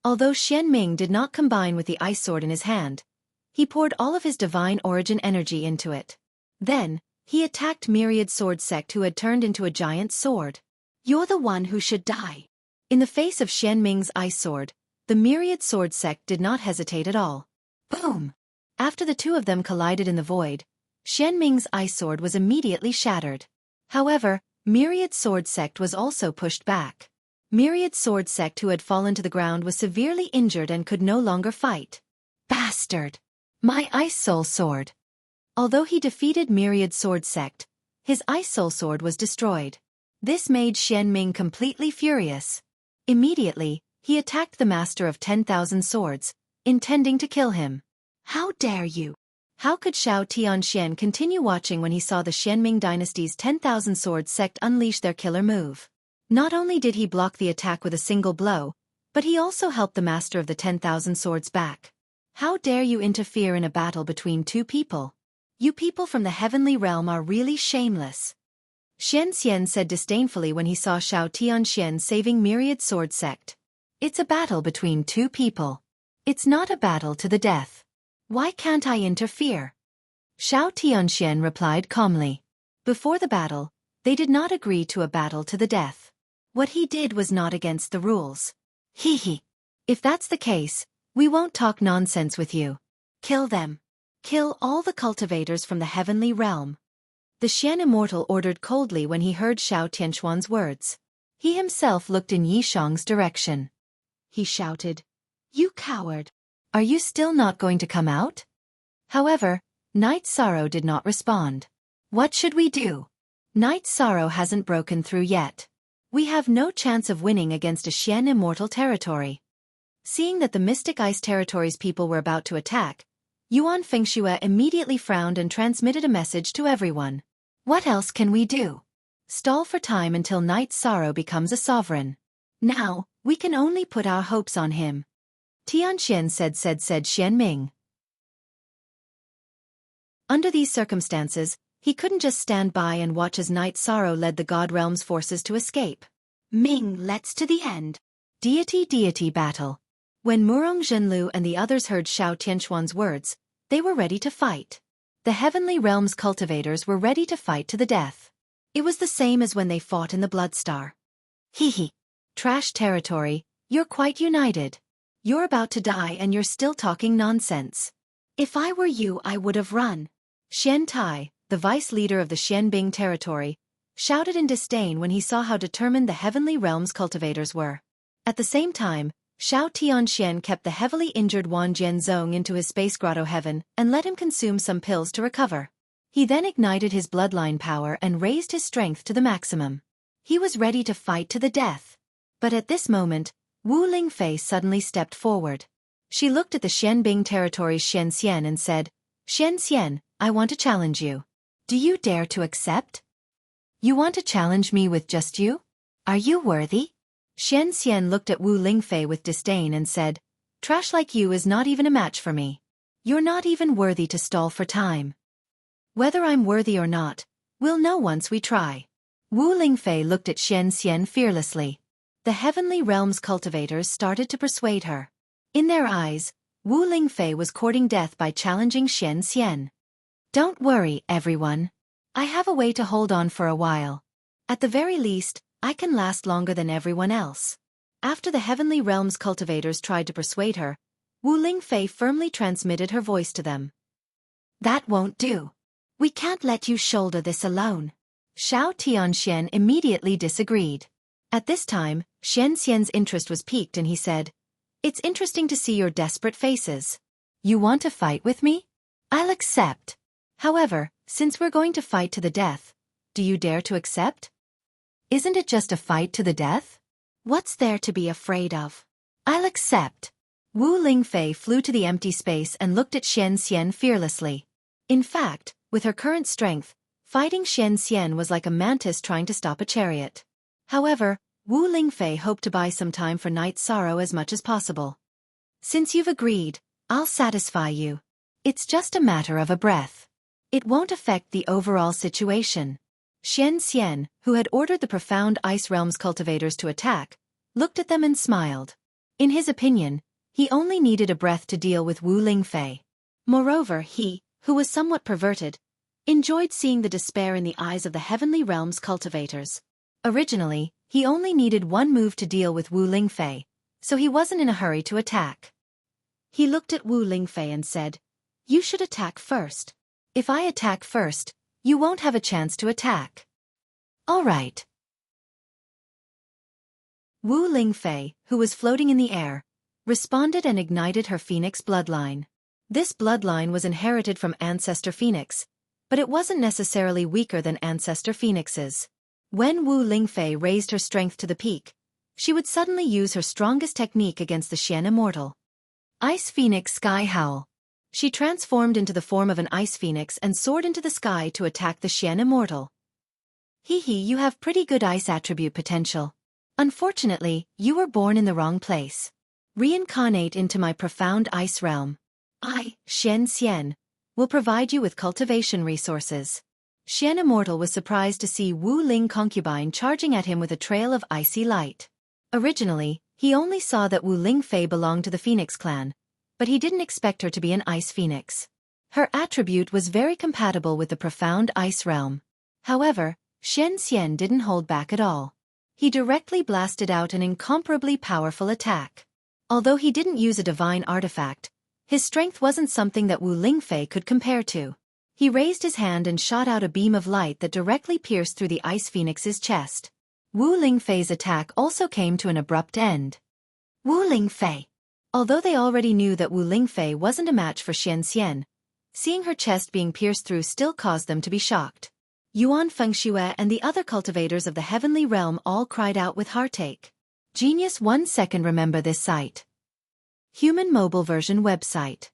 Although Xianming did not combine with the ice sword in his hand, he poured all of his divine origin energy into it. Then, he attacked Myriad Sword Sect, who had turned into a giant sword. You're the one who should die. In the face of Xianming's ice sword, the Myriad Sword Sect did not hesitate at all. Boom! After the two of them collided in the void, Xianming's ice sword was immediately shattered. However, Myriad Sword Sect was also pushed back. Myriad Sword Sect, who had fallen to the ground, was severely injured and could no longer fight. Bastard! My Ice Soul Sword! Although he defeated Myriad Sword Sect, his Ice Soul Sword was destroyed. This made Xianming completely furious. Immediately, he attacked the Master of 10,000 Swords, intending to kill him. How dare you! How could Xiao Tianxian continue watching when he saw the Xianming dynasty's 10,000 Swords sect unleash their killer move? Not only did he block the attack with a single blow, but he also helped the Master of the 10,000 Swords back. How dare you interfere in a battle between two people? You people from the heavenly realm are really shameless. Xian Xian said disdainfully when he saw Xiao Tianxian saving Myriad Sword Sect. It's a battle between two people. It's not a battle to the death. Why can't I interfere? Xiao Tianxian replied calmly. Before the battle, they did not agree to a battle to the death. What he did was not against the rules. Hee hee. If that's the case, we won't talk nonsense with you. Kill them. Kill all the cultivators from the heavenly realm. The Xian Immortal ordered coldly when he heard Xiao Tianxuan's words. He himself looked in Yishang's direction. He shouted, "You coward! Are you still not going to come out?" However, Night Sorrow did not respond. What should we do? Night Sorrow hasn't broken through yet. We have no chance of winning against a Xian Immortal territory. Seeing that the Mystic Ice Territory's people were about to attack, Yuan Fengxue immediately frowned and transmitted a message to everyone. What else can we do? Stall for time until Night Sorrow becomes a sovereign. Now, we can only put our hopes on him. Tianxian said Xianming. Under these circumstances, he couldn't just stand by and watch as Night Sorrow led the God Realm's forces to escape. Ming, let's to the end. Deity battle. When Murong Zhenlu and the others heard Xiao Tianxuan's words, they were ready to fight. The Heavenly Realm's cultivators were ready to fight to the death. It was the same as when they fought in the Bloodstar. Hee hee. Trash territory, you're quite united. You're about to die and you're still talking nonsense. If I were you, I would have run. Xian Tai, the vice leader of the Xianbing territory, shouted in disdain when he saw how determined the Heavenly Realm's cultivators were. At the same time, Xiao Tianxian kept the heavily injured Wan Jianzong into his space grotto heaven and let him consume some pills to recover. He then ignited his bloodline power and raised his strength to the maximum. He was ready to fight to the death. But at this moment, Wu Lingfei suddenly stepped forward. She looked at the Xianbing territory's Xian Xian and said, "Xian Xian, I want to challenge you. Do you dare to accept? You want to challenge me with just you? Are you worthy?" Xian Xian looked at Wu Lingfei with disdain and said, "Trash like you is not even a match for me. You're not even worthy to stall for time." "Whether I'm worthy or not, we'll know once we try." Wu Lingfei looked at Xian Xian fearlessly. The Heavenly Realm's cultivators started to persuade her. In their eyes, Wu Lingfei was courting death by challenging Xian Xian. "Don't worry, everyone. I have a way to hold on for a while. At the very least, I can last longer than everyone else. After the heavenly realm's cultivators tried to persuade her, Wu Lingfei firmly transmitted her voice to them. That won't do. We can't let you shoulder this alone. Xiao Tianxian immediately disagreed. At this time, Xian Xian's interest was piqued and he said, It's interesting to see your desperate faces. You want to fight with me? I'll accept. However, since we're going to fight to the death, do you dare to accept? Isn't it just a fight to the death? What's there to be afraid of? I'll accept. Wu Lingfei flew to the empty space and looked at Xian Xian fearlessly. In fact, with her current strength, fighting Xian Xian was like a mantis trying to stop a chariot. However, Wu Lingfei hoped to buy some time for Night Sorrow as much as possible. Since you've agreed, I'll satisfy you. It's just a matter of a breath. It won't affect the overall situation. Xian Xian, who had ordered the profound ice realm's cultivators to attack, looked at them and smiled. In his opinion, he only needed a breath to deal with Wu Lingfei. Moreover, he, who was somewhat perverted, enjoyed seeing the despair in the eyes of the heavenly realm's cultivators. Originally, he only needed one move to deal with Wu Lingfei, so he wasn't in a hurry to attack. He looked at Wu Lingfei and said, You should attack first. If I attack first, you won't have a chance to attack. All right. Wu Lingfei, who was floating in the air, responded and ignited her phoenix bloodline. This bloodline was inherited from Ancestor Phoenix, but it wasn't necessarily weaker than Ancestor Phoenix's. When Wu Lingfei raised her strength to the peak, she would suddenly use her strongest technique against the Xian Immortal. Ice Phoenix Sky Howl. She transformed into the form of an ice phoenix and soared into the sky to attack the Xian Immortal. You have pretty good ice attribute potential. Unfortunately, you were born in the wrong place. Reincarnate into my profound ice realm. I, Xian Xian, will provide you with cultivation resources. Xian Immortal was surprised to see Wu Ling concubine charging at him with a trail of icy light. Originally, he only saw that Wu Lingfei belonged to the Phoenix clan, but he didn't expect her to be an ice phoenix. Her attribute was very compatible with the profound ice realm. However, Xian Xian didn't hold back at all. He directly blasted out an incomparably powerful attack. Although he didn't use a divine artifact, his strength wasn't something that Wu Lingfei could compare to. He raised his hand and shot out a beam of light that directly pierced through the ice phoenix's chest. Wu Lingfei's attack also came to an abrupt end. Wu Lingfei. Although they already knew that Wu Lingfei wasn't a match for Xian Xian, seeing her chest being pierced through still caused them to be shocked. Yuan Fengxue and the other cultivators of the heavenly realm all cried out with heartache. Genius 1 second. Remember this site. Human mobile version website.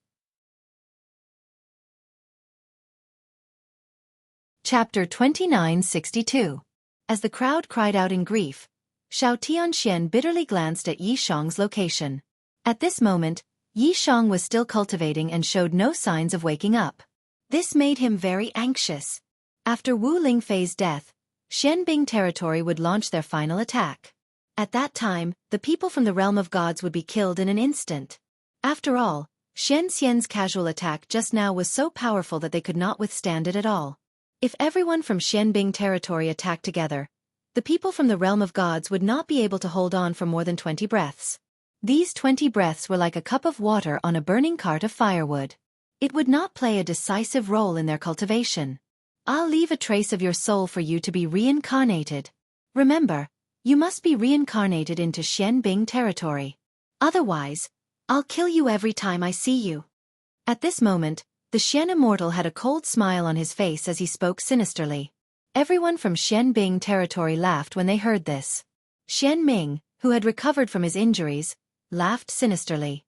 Chapter 2962. As the crowd cried out in grief, Xiao Tianxian bitterly glanced at Yi Shang's location. At this moment, Yi Shang was still cultivating and showed no signs of waking up. This made him very anxious. After Wu Lingfei's death, Xianbing territory would launch their final attack. At that time, the people from the realm of gods would be killed in an instant. After all, Xian Xian's casual attack just now was so powerful that they could not withstand it at all. If everyone from Xianbing territory attacked together, the people from the realm of gods would not be able to hold on for more than 20 breaths. These 20 breaths were like a cup of water on a burning cart of firewood. It would not play a decisive role in their cultivation. I'll leave a trace of your soul for you to be reincarnated. Remember, you must be reincarnated into Xianbing territory. Otherwise, I'll kill you every time I see you. At this moment, the Xian Immortal had a cold smile on his face as he spoke sinisterly. Everyone from Xianbing territory laughed when they heard this. Xian Ming, who had recovered from his injuries, laughed sinisterly.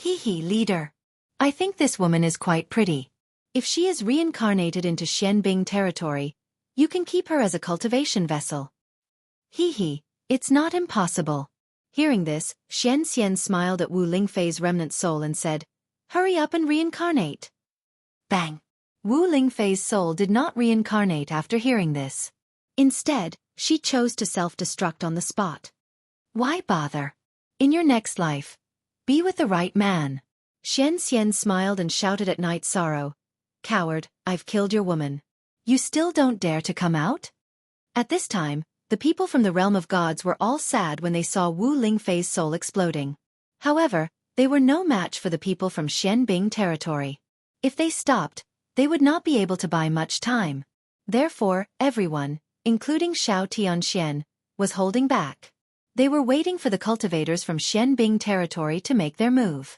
Leader. I think this woman is quite pretty. If she is reincarnated into Xianbing territory, you can keep her as a cultivation vessel. It's not impossible. Hearing this, Xian Xian smiled at Wu Lingfei's remnant soul and said, Hurry up and reincarnate. Bang! Wu Lingfei's soul did not reincarnate after hearing this. Instead, she chose to self-destruct on the spot. Why bother? In your next life, be with the right man. Xian Xian smiled and shouted at Night Sorrow, Coward, I've killed your woman. You still don't dare to come out? At this time, the people from the realm of gods were all sad when they saw Wu Lingfei's soul exploding. However, they were no match for the people from Xianbing territory. If they stopped, they would not be able to buy much time. Therefore, everyone, including Xiao Tianxian, was holding back. They were waiting for the cultivators from Xianbing territory to make their move.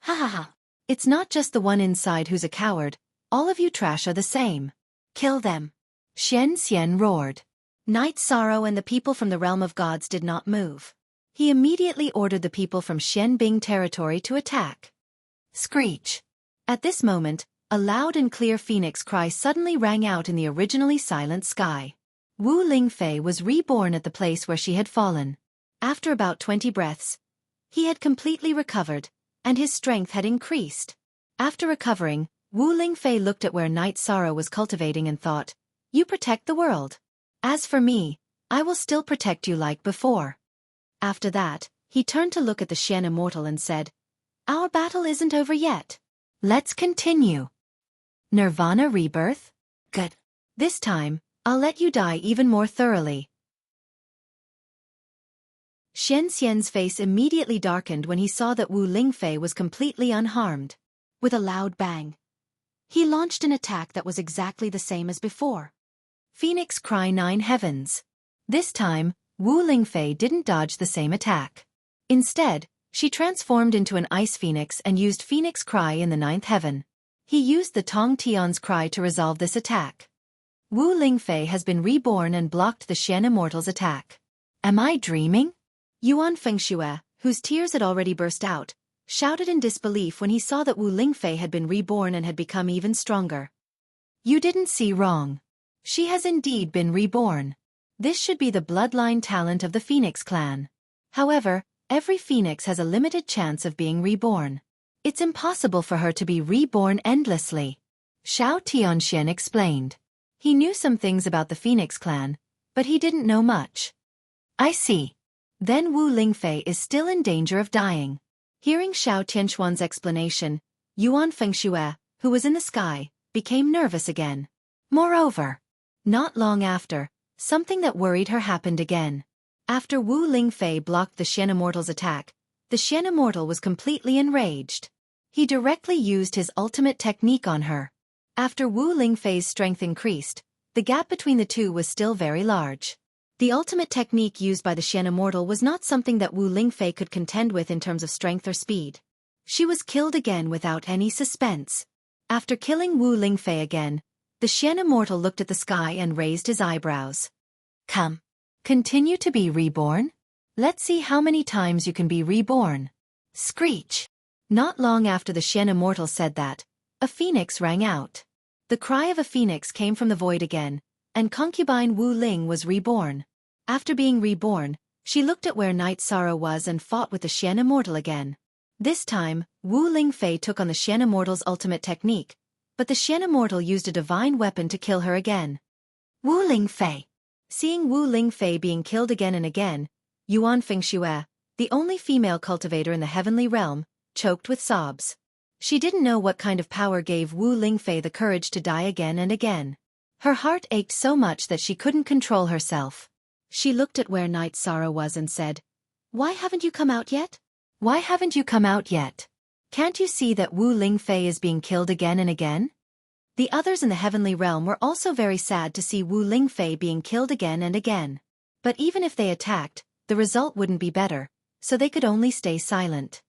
Ha ha ha. It's not just the one inside who's a coward, all of you trash are the same. Kill them. Xian Xian roared. Night Sorrow and the people from the realm of gods did not move. He immediately ordered the people from Xianbing territory to attack. Screech. At this moment, a loud and clear phoenix cry suddenly rang out in the originally silent sky. Wu Lingfei was reborn at the place where she had fallen. After about 20 breaths, he had completely recovered, and his strength had increased. After recovering, Wu Lingfei looked at where Night Sorrow was cultivating and thought, "You protect the world. As for me, I will still protect you like before." After that, he turned to look at the Xian Immortal and said, "Our battle isn't over yet. Let's continue." Nirvana rebirth? Good. This time, I'll let you die even more thoroughly. Xian Xian's face immediately darkened when he saw that Wu Lingfei was completely unharmed. With a loud bang, he launched an attack that was exactly the same as before. Phoenix Cry 9 Heavens. This time, Wu Lingfei didn't dodge the same attack. Instead, she transformed into an ice phoenix and used Phoenix Cry in the 9th heaven. He used the Tong Tian's cry to resolve this attack. Wu Lingfei has been reborn and blocked the Xian Immortal's attack. Am I dreaming? Yuan Fengxue, whose tears had already burst out, shouted in disbelief when he saw that Wu Lingfei had been reborn and had become even stronger. You didn't see wrong. She has indeed been reborn. This should be the bloodline talent of the Phoenix clan. However, every phoenix has a limited chance of being reborn. It's impossible for her to be reborn endlessly. Xiao Tianxian explained. He knew some things about the Phoenix clan, but he didn't know much. I see. Then Wu Lingfei is still in danger of dying. Hearing Xiao Tianxuan's explanation, Yuan Fengxue, who was in the sky, became nervous again. Moreover, not long after, something that worried her happened again. After Wu Lingfei blocked the Xian Immortal's attack, the Xian Immortal was completely enraged. He directly used his ultimate technique on her. After Wu Lingfei's strength increased, the gap between the two was still very large. The ultimate technique used by the Xian Immortal was not something that Wu Lingfei could contend with in terms of strength or speed. She was killed again without any suspense. After killing Wu Lingfei again, the Xian Immortal looked at the sky and raised his eyebrows. Come. Continue to be reborn? Let's see how many times you can be reborn. Screech. Not long after the Xian Immortal said that, a phoenix rang out. The cry of a phoenix came from the void again, and concubine Wu Ling was reborn. After being reborn, she looked at where Night Sorrow was and fought with the Xian Immortal again. This time, Wu Lingfei took on the Xian Immortal's ultimate technique, but the Xian Immortal used a divine weapon to kill her again. Wu Lingfei. Seeing Wu Lingfei being killed again and again, Yuan Fengxue, the only female cultivator in the heavenly realm, choked with sobs. She didn't know what kind of power gave Wu Lingfei the courage to die again and again. Her heart ached so much that she couldn't control herself. She looked at where Night Sorrow was and said, "Why haven't you come out yet? Why haven't you come out yet? Can't you see that Wu Lingfei is being killed again and again?" The others in the heavenly realm were also very sad to see Wu Lingfei being killed again and again. But even if they attacked, the result wouldn't be better, so they could only stay silent.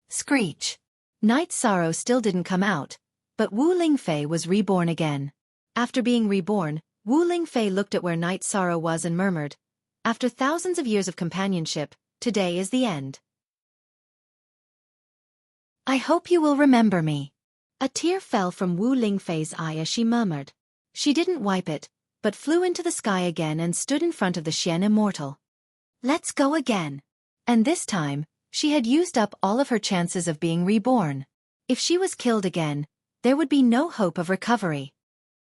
Screech. Night Sorrow still didn't come out, but Wu Lingfei was reborn again. After being reborn, Wu Lingfei looked at where Night Sorrow was and murmured, "After thousands of years of companionship, today is the end. I hope you will remember me." A tear fell from Wu Lingfei's eye as she murmured. She didn't wipe it, but flew into the sky again and stood in front of the Xian Immortal. Let's go again. And this time, she had used up all of her chances of being reborn. If she was killed again, there would be no hope of recovery.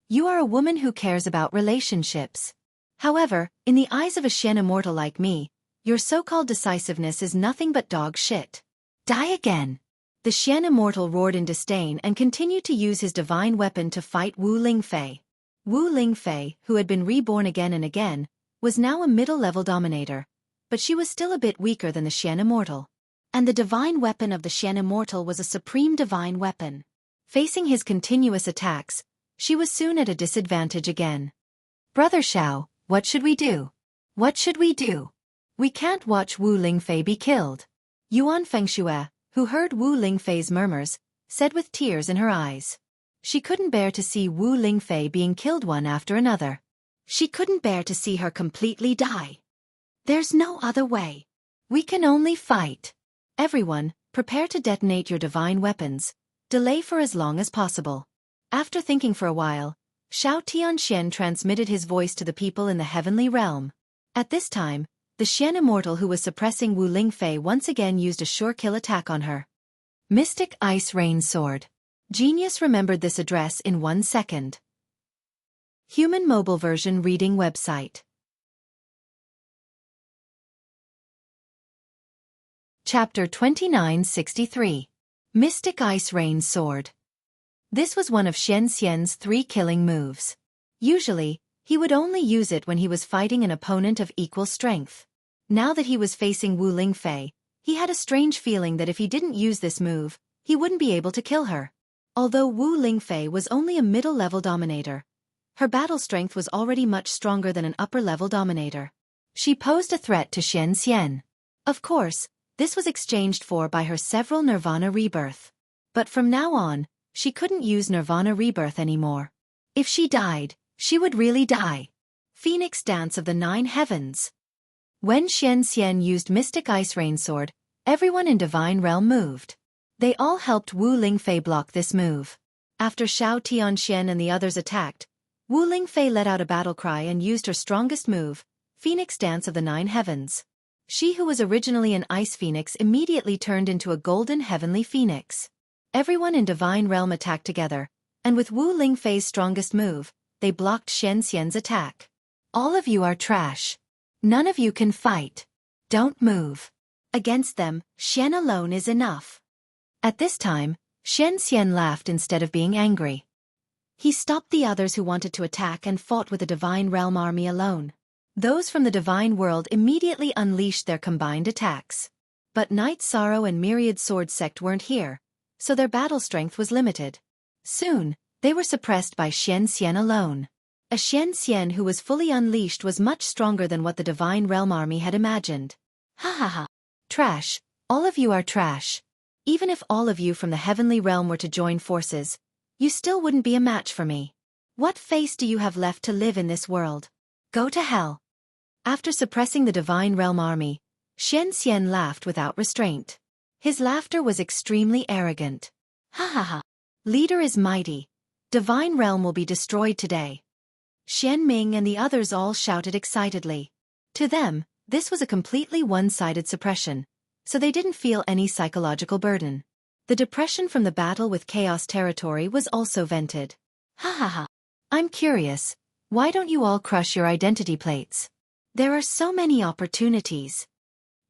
You are a woman who cares about relationships. However, in the eyes of a Xian Immortal like me, your so-called decisiveness is nothing but dog shit. Die again. The Xian Immortal roared in disdain and continued to use his divine weapon to fight Wu Lingfei. Wu Lingfei, who had been reborn again and again, was now a middle-level dominator, but she was still a bit weaker than the Xian Immortal. And the divine weapon of the Xian Immortal was a supreme divine weapon. Facing his continuous attacks, she was soon at a disadvantage again. Brother Xiao, what should we do? What should we do? We can't watch Wu Lingfei be killed. Yuan Fengxue, who heard Wu Lingfei's murmurs, said with tears in her eyes. She couldn't bear to see Wu Lingfei being killed one after another. She couldn't bear to see her completely die. There's no other way. We can only fight. Everyone, prepare to detonate your divine weapons. Delay for as long as possible. After thinking for a while, Xiao Tianxian transmitted his voice to the people in the heavenly realm. At this time, the Xian Immortal who was suppressing Wu Lingfei once again used a sure-kill attack on her. Mystic Ice Rain Sword. Genius remembered this address in 1 second. Human Mobile Version Reading Website. Chapter 2963. Mystic Ice Rain Sword. This was one of Xian Xian's 3 killing moves. Usually, he would only use it when he was fighting an opponent of equal strength. Now that he was facing Wu Lingfei, he had a strange feeling that if he didn't use this move, he wouldn't be able to kill her. Although Wu Lingfei was only a middle-level dominator, her battle strength was already much stronger than an upper-level dominator. She posed a threat to Xian Xian. Of course, this was exchanged for by her several Nirvana rebirth. But from now on, she couldn't use Nirvana rebirth anymore. If she died, she would really die. Phoenix Dance of the 9 Heavens. When Xian Xian used Mystic Ice Rain Sword, everyone in Divine Realm moved. They all helped Wu Lingfei block this move. After Xiao Tianxian and the others attacked, Wu Lingfei let out a battle cry and used her strongest move, Phoenix Dance of the 9 Heavens. She who was originally an ice phoenix immediately turned into a golden heavenly phoenix. Everyone in Divine Realm attacked together, and with Wu Lingfei's strongest move, they blocked Xian Xian's attack. All of you are trash. None of you can fight. Don't move. Against them, Xian alone is enough. At this time, Xian Xian laughed instead of being angry. He stopped the others who wanted to attack and fought with the Divine Realm army alone. Those from the Divine World immediately unleashed their combined attacks. But Night Sorrow and Myriad Sword Sect weren't here, so their battle strength was limited. Soon, they were suppressed by Xian Xian alone. A Xian Xian who was fully unleashed was much stronger than what the Divine Realm army had imagined. Ha ha ha. Trash. All of you are trash. Even if all of you from the Heavenly Realm were to join forces, you still wouldn't be a match for me. What face do you have left to live in this world? Go to hell. After suppressing the Divine Realm army, Xian Xian laughed without restraint. His laughter was extremely arrogant. Ha ha ha. Leader is mighty. Divine Realm will be destroyed today. Xian Ming and the others all shouted excitedly. To them, this was a completely one-sided suppression, so they didn't feel any psychological burden. The depression from the battle with Chaos Territory was also vented. Ha ha ha. I'm curious, why don't you all crush your identity plates? There are so many opportunities.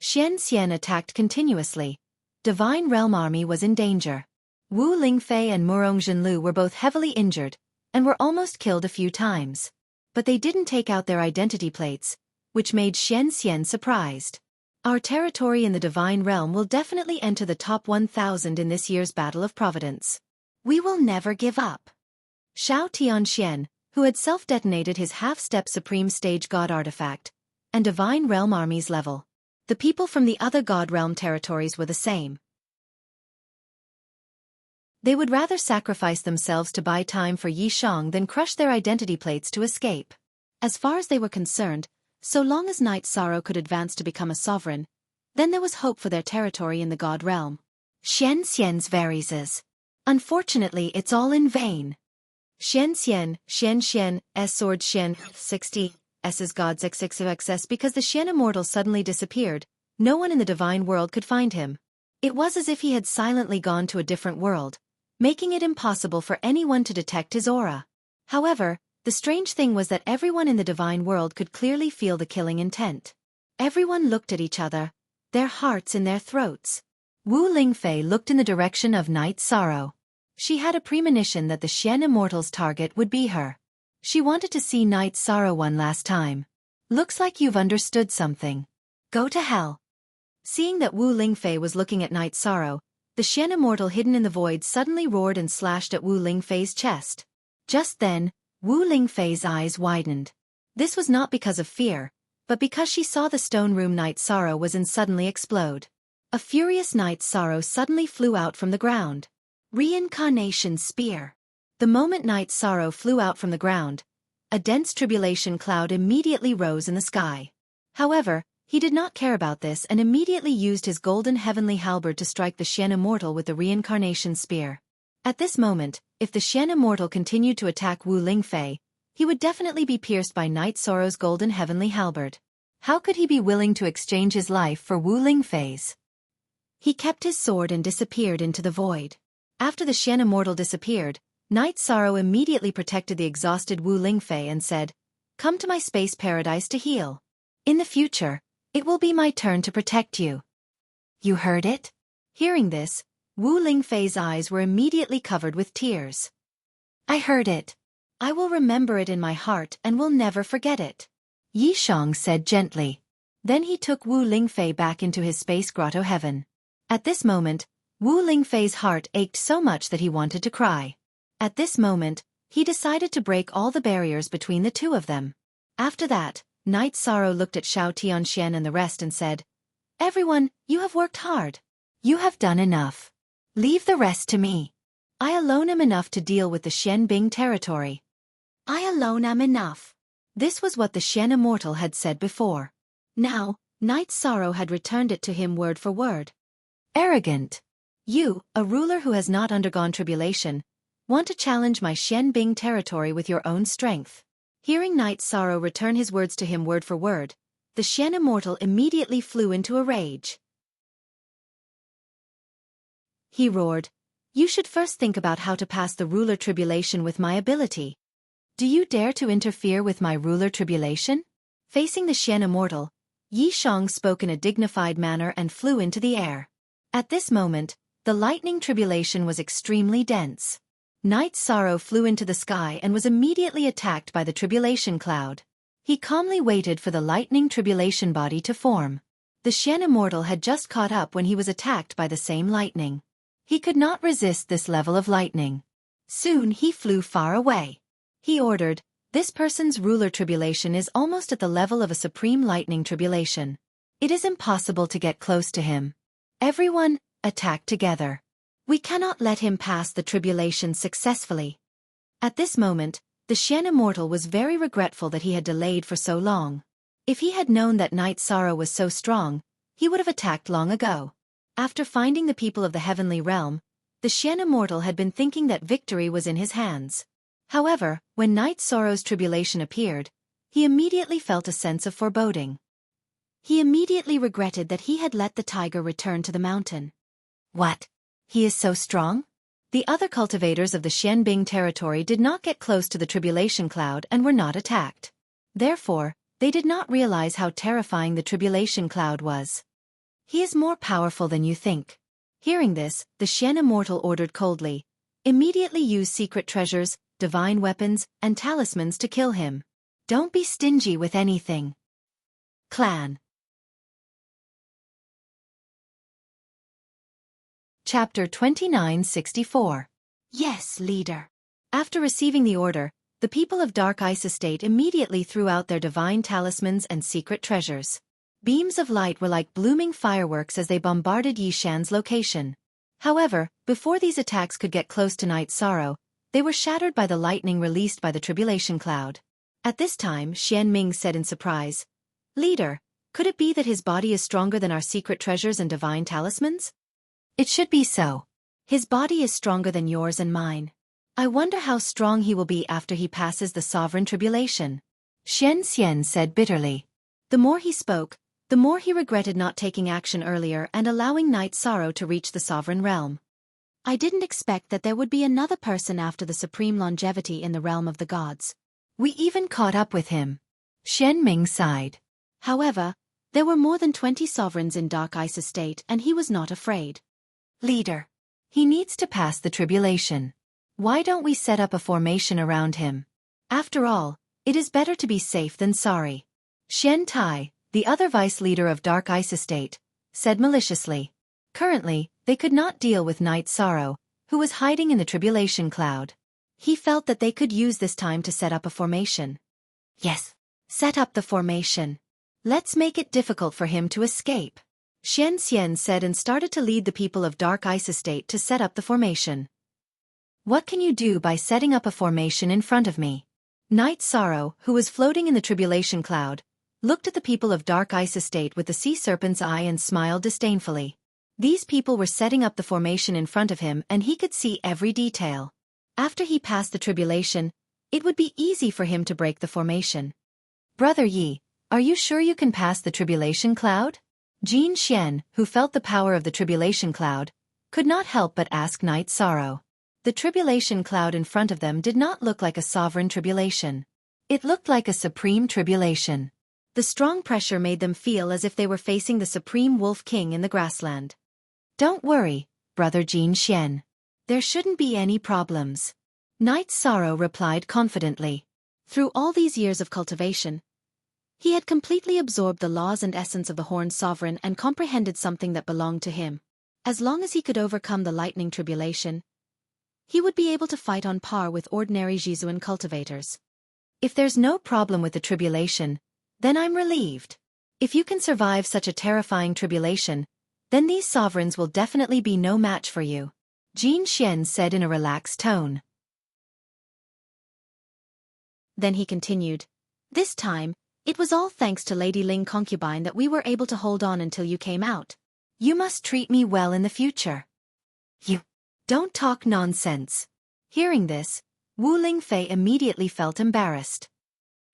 Xian Xian attacked continuously. Divine Realm army was in danger. Wu Lingfei and Murong Zhenlu were both heavily injured, and were almost killed a few times. But they didn't take out their identity plates, which made Xian Xian surprised. Our territory in the Divine Realm will definitely enter the top 1,000 in this year's Battle of Providence. We will never give up. Xiao Tianxian, who had self-detonated his half-step Supreme Stage God artifact, and Divine Realm armies level. The people from the other God Realm territories were the same. They would rather sacrifice themselves to buy time for Yi Shang than crush their identity plates to escape. As far as they were concerned, so long as Night Sorrow could advance to become a sovereign, then there was hope for their territory in the God Realm. Xian Xian's varises. Unfortunately, it's all in vain. Xian Xian, S Sword Xian, 60, S's God's XXXS because the Xian Immortal suddenly disappeared, no one in the Divine World could find him. It was as if he had silently gone to a different world, making it impossible for anyone to detect his aura. However, the strange thing was that everyone in the Divine World could clearly feel the killing intent. Everyone looked at each other, their hearts in their throats. Wu Lingfei looked in the direction of Night Sorrow. She had a premonition that the Xian Immortal's target would be her. She wanted to see Night Sorrow one last time. Looks like you've understood something. Go to hell. Seeing that Wu Lingfei was looking at Night Sorrow, the Xian immortal hidden in the void suddenly roared and slashed at Wu Lingfei's chest. Just then, Wu Lingfei's eyes widened. This was not because of fear, but because she saw the stone room Night Sorrow was in suddenly explode. A furious Night Sorrow suddenly flew out from the ground. Reincarnation Spear. The moment Night Sorrow flew out from the ground, a dense tribulation cloud immediately rose in the sky. However, he did not care about this and immediately used his golden heavenly halberd to strike the Xian immortal with the reincarnation spear. At this moment, if the Xian immortal continued to attack Wu Lingfei, he would definitely be pierced by Night Sorrow's golden heavenly halberd. How could he be willing to exchange his life for Wu Lingfei's? He kept his sword and disappeared into the void. After the Xian immortal disappeared, Night Sorrow immediately protected the exhausted Wu Lingfei and said, "Come to my space paradise to heal. In the future, it will be my turn to protect you." You heard it? Hearing this, Wu Lingfei's eyes were immediately covered with tears. I heard it. I will remember it in my heart and will never forget it. Yi Shang said gently. Then he took Wu Lingfei back into his space grotto heaven. At this moment, Wu Lingfei's heart ached so much that he wanted to cry. At this moment, he decided to break all the barriers between the two of them. After that, Night Sorrow looked at Xiao Tianxian and the rest and said, "Everyone, you have worked hard. You have done enough. Leave the rest to me. I alone am enough to deal with the Xianbing territory. I alone am enough." This was what the Xian immortal had said before. Now, Night Sorrow had returned it to him word for word. Arrogant. You, a ruler who has not undergone tribulation, want to challenge my Xianbing territory with your own strength. Hearing Night Sorrow return his words to him word for word, the Xian immortal immediately flew into a rage. He roared, "You should first think about how to pass the ruler tribulation with my ability. Do you dare to interfere with my ruler tribulation?" Facing the Xian immortal, Yi Shang spoke in a dignified manner and flew into the air. At this moment, the lightning tribulation was extremely dense. Night Sorrow flew into the sky and was immediately attacked by the tribulation cloud. He calmly waited for the lightning tribulation body to form. The Xian immortal had just caught up when he was attacked by the same lightning. He could not resist this level of lightning. Soon he flew far away. He ordered, "This person's ruler tribulation is almost at the level of a supreme lightning tribulation. It is impossible to get close to him. Everyone, attack together. We cannot let him pass the tribulation successfully." At this moment, the Xian immortal was very regretful that he had delayed for so long. If he had known that Night Sorrow was so strong, he would have attacked long ago. After finding the people of the heavenly realm, the Xian immortal had been thinking that victory was in his hands. However, when Night Sorrow's tribulation appeared, he immediately felt a sense of foreboding. He immediately regretted that he had let the tiger return to the mountain. What? He is so strong? The other cultivators of the Xianbing territory did not get close to the tribulation cloud and were not attacked. Therefore, they did not realize how terrifying the tribulation cloud was. He is more powerful than you think. Hearing this, the Xian immortal ordered coldly, "Immediately use secret treasures, divine weapons, and talismans to kill him. Don't be stingy with anything." Clan. Chapter 2964. Yes, leader. After receiving the order, the people of Dark Ice Estate immediately threw out their divine talismans and secret treasures. Beams of light were like blooming fireworks as they bombarded Yishan's location. However, before these attacks could get close to Night Sorrow, they were shattered by the lightning released by the tribulation cloud. At this time, Xian Ming said in surprise, "Leader, could it be that his body is stronger than our secret treasures and divine talismans?" "It should be so. His body is stronger than yours and mine. I wonder how strong he will be after he passes the sovereign tribulation," Xian Xian said bitterly. The more he spoke, the more he regretted not taking action earlier and allowing Night Sorrow to reach the sovereign realm. "I didn't expect that there would be another person after the supreme longevity in the realm of the gods. We even caught up with him." Xian Ming sighed. However, there were more than 20 sovereigns in Dark Ice Estate and he was not afraid. "Leader. He needs to pass the tribulation. Why don't we set up a formation around him?" After all, it is better to be safe than sorry. Xian Tai, the other vice leader of Dark Ice Estate, said maliciously. Currently, they could not deal with Night Sorrow, who was hiding in the tribulation cloud. He felt that they could use this time to set up a formation. Yes, set up the formation. Let's make it difficult for him to escape. Xian Xian said and started to lead the people of Dark Ice Estate to set up the formation. What can you do by setting up a formation in front of me? Night Sorrow, who was floating in the tribulation cloud, looked at the people of Dark Ice Estate with the sea serpent's eye and smiled disdainfully. These people were setting up the formation in front of him and he could see every detail. After he passed the tribulation, it would be easy for him to break the formation. Brother Yi, are you sure you can pass the tribulation cloud? Jin Xian, who felt the power of the tribulation cloud, could not help but ask Night Sorrow. The tribulation cloud in front of them did not look like a sovereign tribulation. It looked like a supreme tribulation. The strong pressure made them feel as if they were facing the supreme wolf king in the grassland. Don't worry, Brother Jin Xian. There shouldn't be any problems. Night Sorrow replied confidently. Through all these years of cultivation, he had completely absorbed the laws and essence of the Horned Sovereign and comprehended something that belonged to him. As long as he could overcome the lightning tribulation, he would be able to fight on par with ordinary Jizuan cultivators. If there's no problem with the tribulation, then I'm relieved. If you can survive such a terrifying tribulation, then these sovereigns will definitely be no match for you, Jin Xian said in a relaxed tone. Then he continued, this time, it was all thanks to Lady Ling concubine that we were able to hold on until you came out. You must treat me well in the future. You don't talk nonsense. Hearing this, Wu Lingfei immediately felt embarrassed.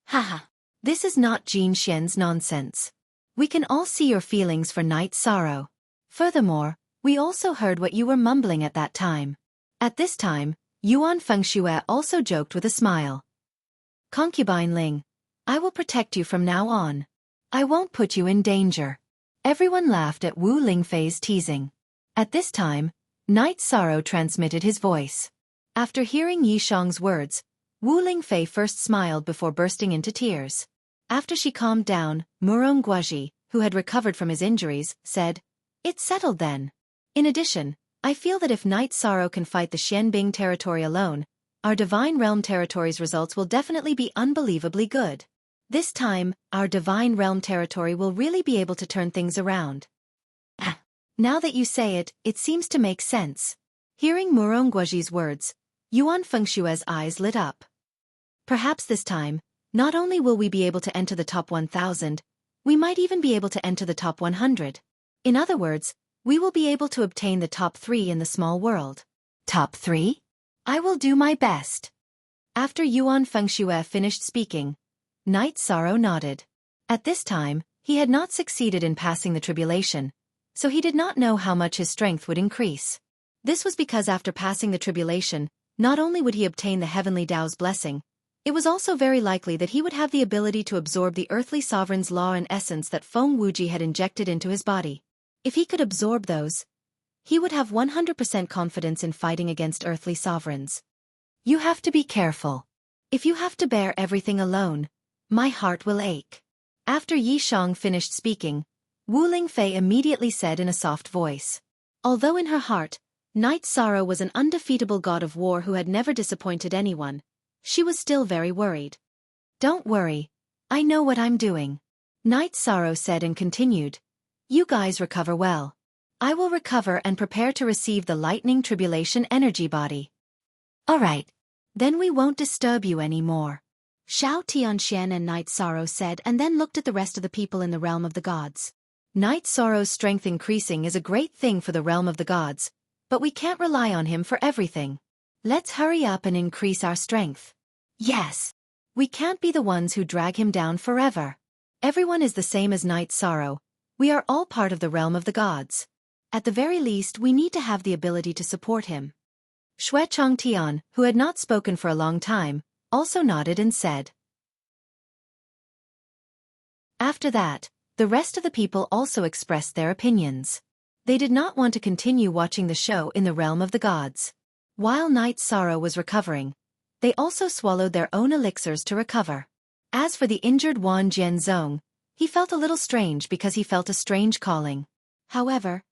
Haha, this is not Jin Xian's nonsense. We can all see your feelings for Night Sorrow. Furthermore, we also heard what you were mumbling at that time. At this time, Yuan Fengxue also joked with a smile. Concubine Ling, I will protect you from now on. I won't put you in danger. Everyone laughed at Wu Lingfei's teasing. At this time, Night Sorrow transmitted his voice. After hearing Yi Shang's words, Wu Lingfei first smiled before bursting into tears. After she calmed down, Murong Guaji, who had recovered from his injuries, said, It's settled then. In addition, I feel that if Night Sorrow can fight the Xianbing territory alone, our Divine Realm territory's results will definitely be unbelievably good. This time, our Divine Realm territory will really be able to turn things around. Now that you say it, it seems to make sense. Hearing Murong Guaji's words, Yuan Fengshue's eyes lit up. Perhaps this time, not only will we be able to enter the top 1,000, we might even be able to enter the top 100. In other words, we will be able to obtain the top 3 in the small world. Top 3? I will do my best. After Yuan Fengxue finished speaking, Night Sorrow nodded. At this time, he had not succeeded in passing the tribulation, so he did not know how much his strength would increase. This was because after passing the tribulation, not only would he obtain the Heavenly Tao's blessing, it was also very likely that he would have the ability to absorb the earthly sovereign's law and essence that Feng Wuji had injected into his body. If he could absorb those, he would have 100% confidence in fighting against earthly sovereigns. You have to be careful. If you have to bear everything alone, my heart will ache. After Yi Shang finished speaking, Wu Lingfei immediately said in a soft voice. Although in her heart, Night Sorrow was an undefeatable god of war who had never disappointed anyone, she was still very worried. Don't worry, I know what I'm doing. Night Sorrow said and continued. You guys recover well. I will recover and prepare to receive the lightning tribulation energy body. Alright. Then we won't disturb you anymore. Xiao Tianxian and Night Sorrow said and then looked at the rest of the people in the realm of the gods. Night Sorrow's strength increasing is a great thing for the realm of the gods, but we can't rely on him for everything. Let's hurry up and increase our strength. Yes. We can't be the ones who drag him down forever. Everyone is the same as Night Sorrow. We are all part of the realm of the gods. At the very least, we need to have the ability to support him. Xue Changtian, who had not spoken for a long time, also nodded and said. After that, the rest of the people also expressed their opinions. They did not want to continue watching the show in the realm of the gods. While Night Sorrow was recovering, They also swallowed their own elixirs to recover. As for the injured Wan Jianzong, he felt a little strange because he felt a strange calling. However,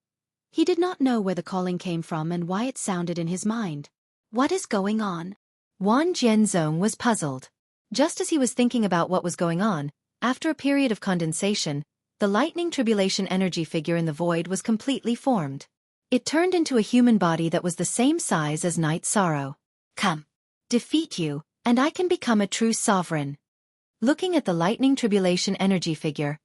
he did not know where the calling came from and why it sounded in his mind. What is going on? Wan Jianzong was puzzled. Just as he was thinking about what was going on, after a period of condensation, the lightning tribulation energy figure in the void was completely formed. It turned into a human body that was the same size as Night Sorrow. Come. Defeat you, and I can become a true sovereign. Looking at the lightning tribulation energy figure,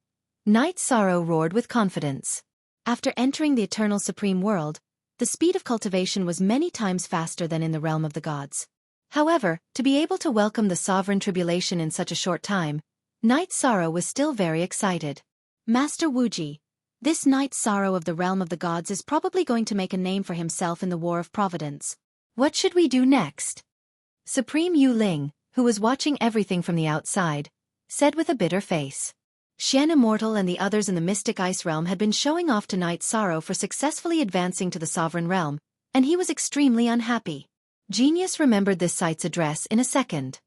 Night Sorrow roared with confidence. After entering the eternal supreme world, the speed of cultivation was many times faster than in the realm of the gods. However, to be able to welcome the sovereign tribulation in such a short time, Night Sorrow was still very excited. Master Wuji, this Night Sorrow of the realm of the gods is probably going to make a name for himself in the War of Providence. What should we do next? Supreme Yu Ling, who was watching everything from the outside, said with a bitter face. Xian Immortal and the others in the Mystic Ice realm had been showing off to Night Sorrow for successfully advancing to the sovereign realm, and he was extremely unhappy. Genius remembered this site's address in a second.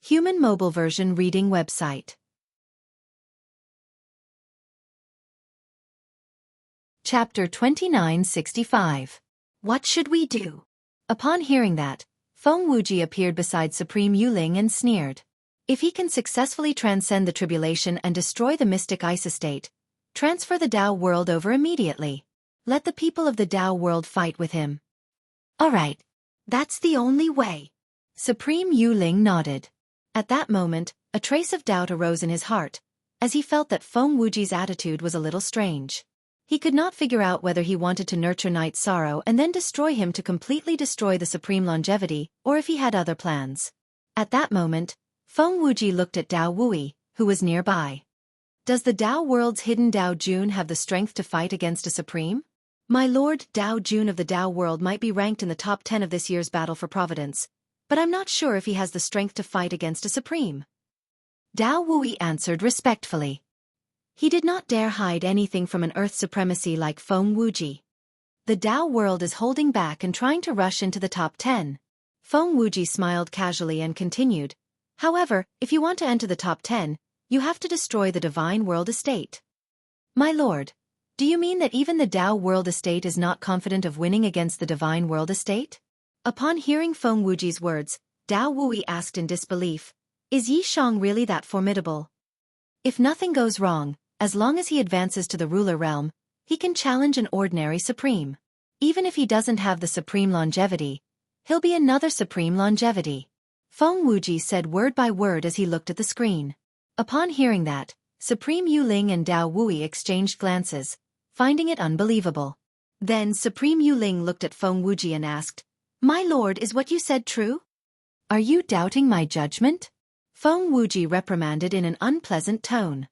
Human mobile version reading website. Chapter 2965. What should we do? Upon hearing that, Feng Wuji appeared beside Supreme Yu Ling and sneered. If he can successfully transcend the tribulation and destroy the Mystic Ice Estate, transfer the Dao world over immediately. Let the people of the Dao world fight with him. Alright. That's the only way. Supreme Yu Ling nodded. At that moment, a trace of doubt arose in his heart, as he felt that Feng Wuji's attitude was a little strange. He could not figure out whether he wanted to nurture Night Sorrow and then destroy him to completely destroy the supreme longevity, or if he had other plans. At that moment, Feng Wuji looked at Dao Wui, who was nearby. Does the Dao world's hidden Dao Jun have the strength to fight against a supreme? My lord, Dao Jun of the Dao world might be ranked in the top 10 of this year's Battle for Providence, but I'm not sure if he has the strength to fight against a supreme. Dao Wui answered respectfully. He did not dare hide anything from an earth supremacy like Feng Wuji. The Dao world is holding back and trying to rush into the top 10. Feng Wuji smiled casually and continued. However, if you want to enter the top 10, you have to destroy the Divine World Estate. My lord, do you mean that even the Dao World Estate is not confident of winning against the Divine World Estate? Upon hearing Feng Wuji's words, Dao Wui asked in disbelief, is Yi Shang really that formidable? If nothing goes wrong, as long as he advances to the ruler realm, he can challenge an ordinary supreme. Even if he doesn't have the supreme longevity, he'll be another supreme longevity. Feng Wuji said word by word as he looked at the screen. Upon hearing that, Supreme Yu Ling and Dao Wui exchanged glances, finding it unbelievable. Then Supreme Yu Ling looked at Feng Wuji and asked, My lord, is what you said true? Are you doubting my judgment? Feng Wuji reprimanded in an unpleasant tone.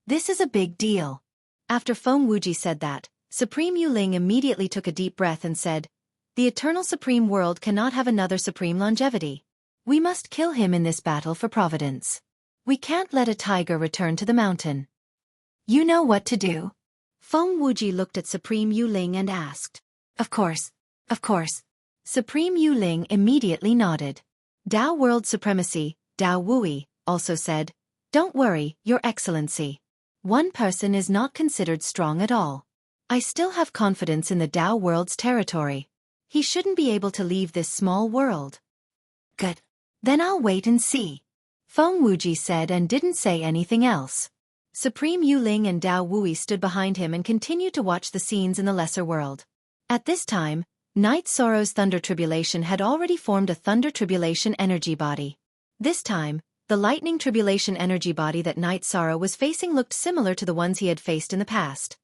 This is a big deal. After Feng Wuji said that, Supreme Yu Ling immediately took a deep breath and said, The eternal supreme world cannot have another supreme longevity. We must kill him in this battle for Providence. We can't let a tiger return to the mountain. You know what to do. Feng Wuji looked at Supreme Yu Ling and asked. Of course. Of course. Supreme Yu Ling immediately nodded. Dao World Supremacy, Dao Wui, also said, Don't worry, Your Excellency. One person is not considered strong at all. I still have confidence in the Dao World's territory. He shouldn't be able to leave this small world. Good. Then I'll wait and see. Feng Wuji said and didn't say anything else. Supreme Yu Ling and Dao Wui stood behind him and continued to watch the scenes in the lesser world. At this time, Night Sorrow's Thunder Tribulation had already formed a Thunder Tribulation energy body. This time, the Lightning Tribulation energy body that Night Sorrow was facing looked similar to the ones he had faced in the past.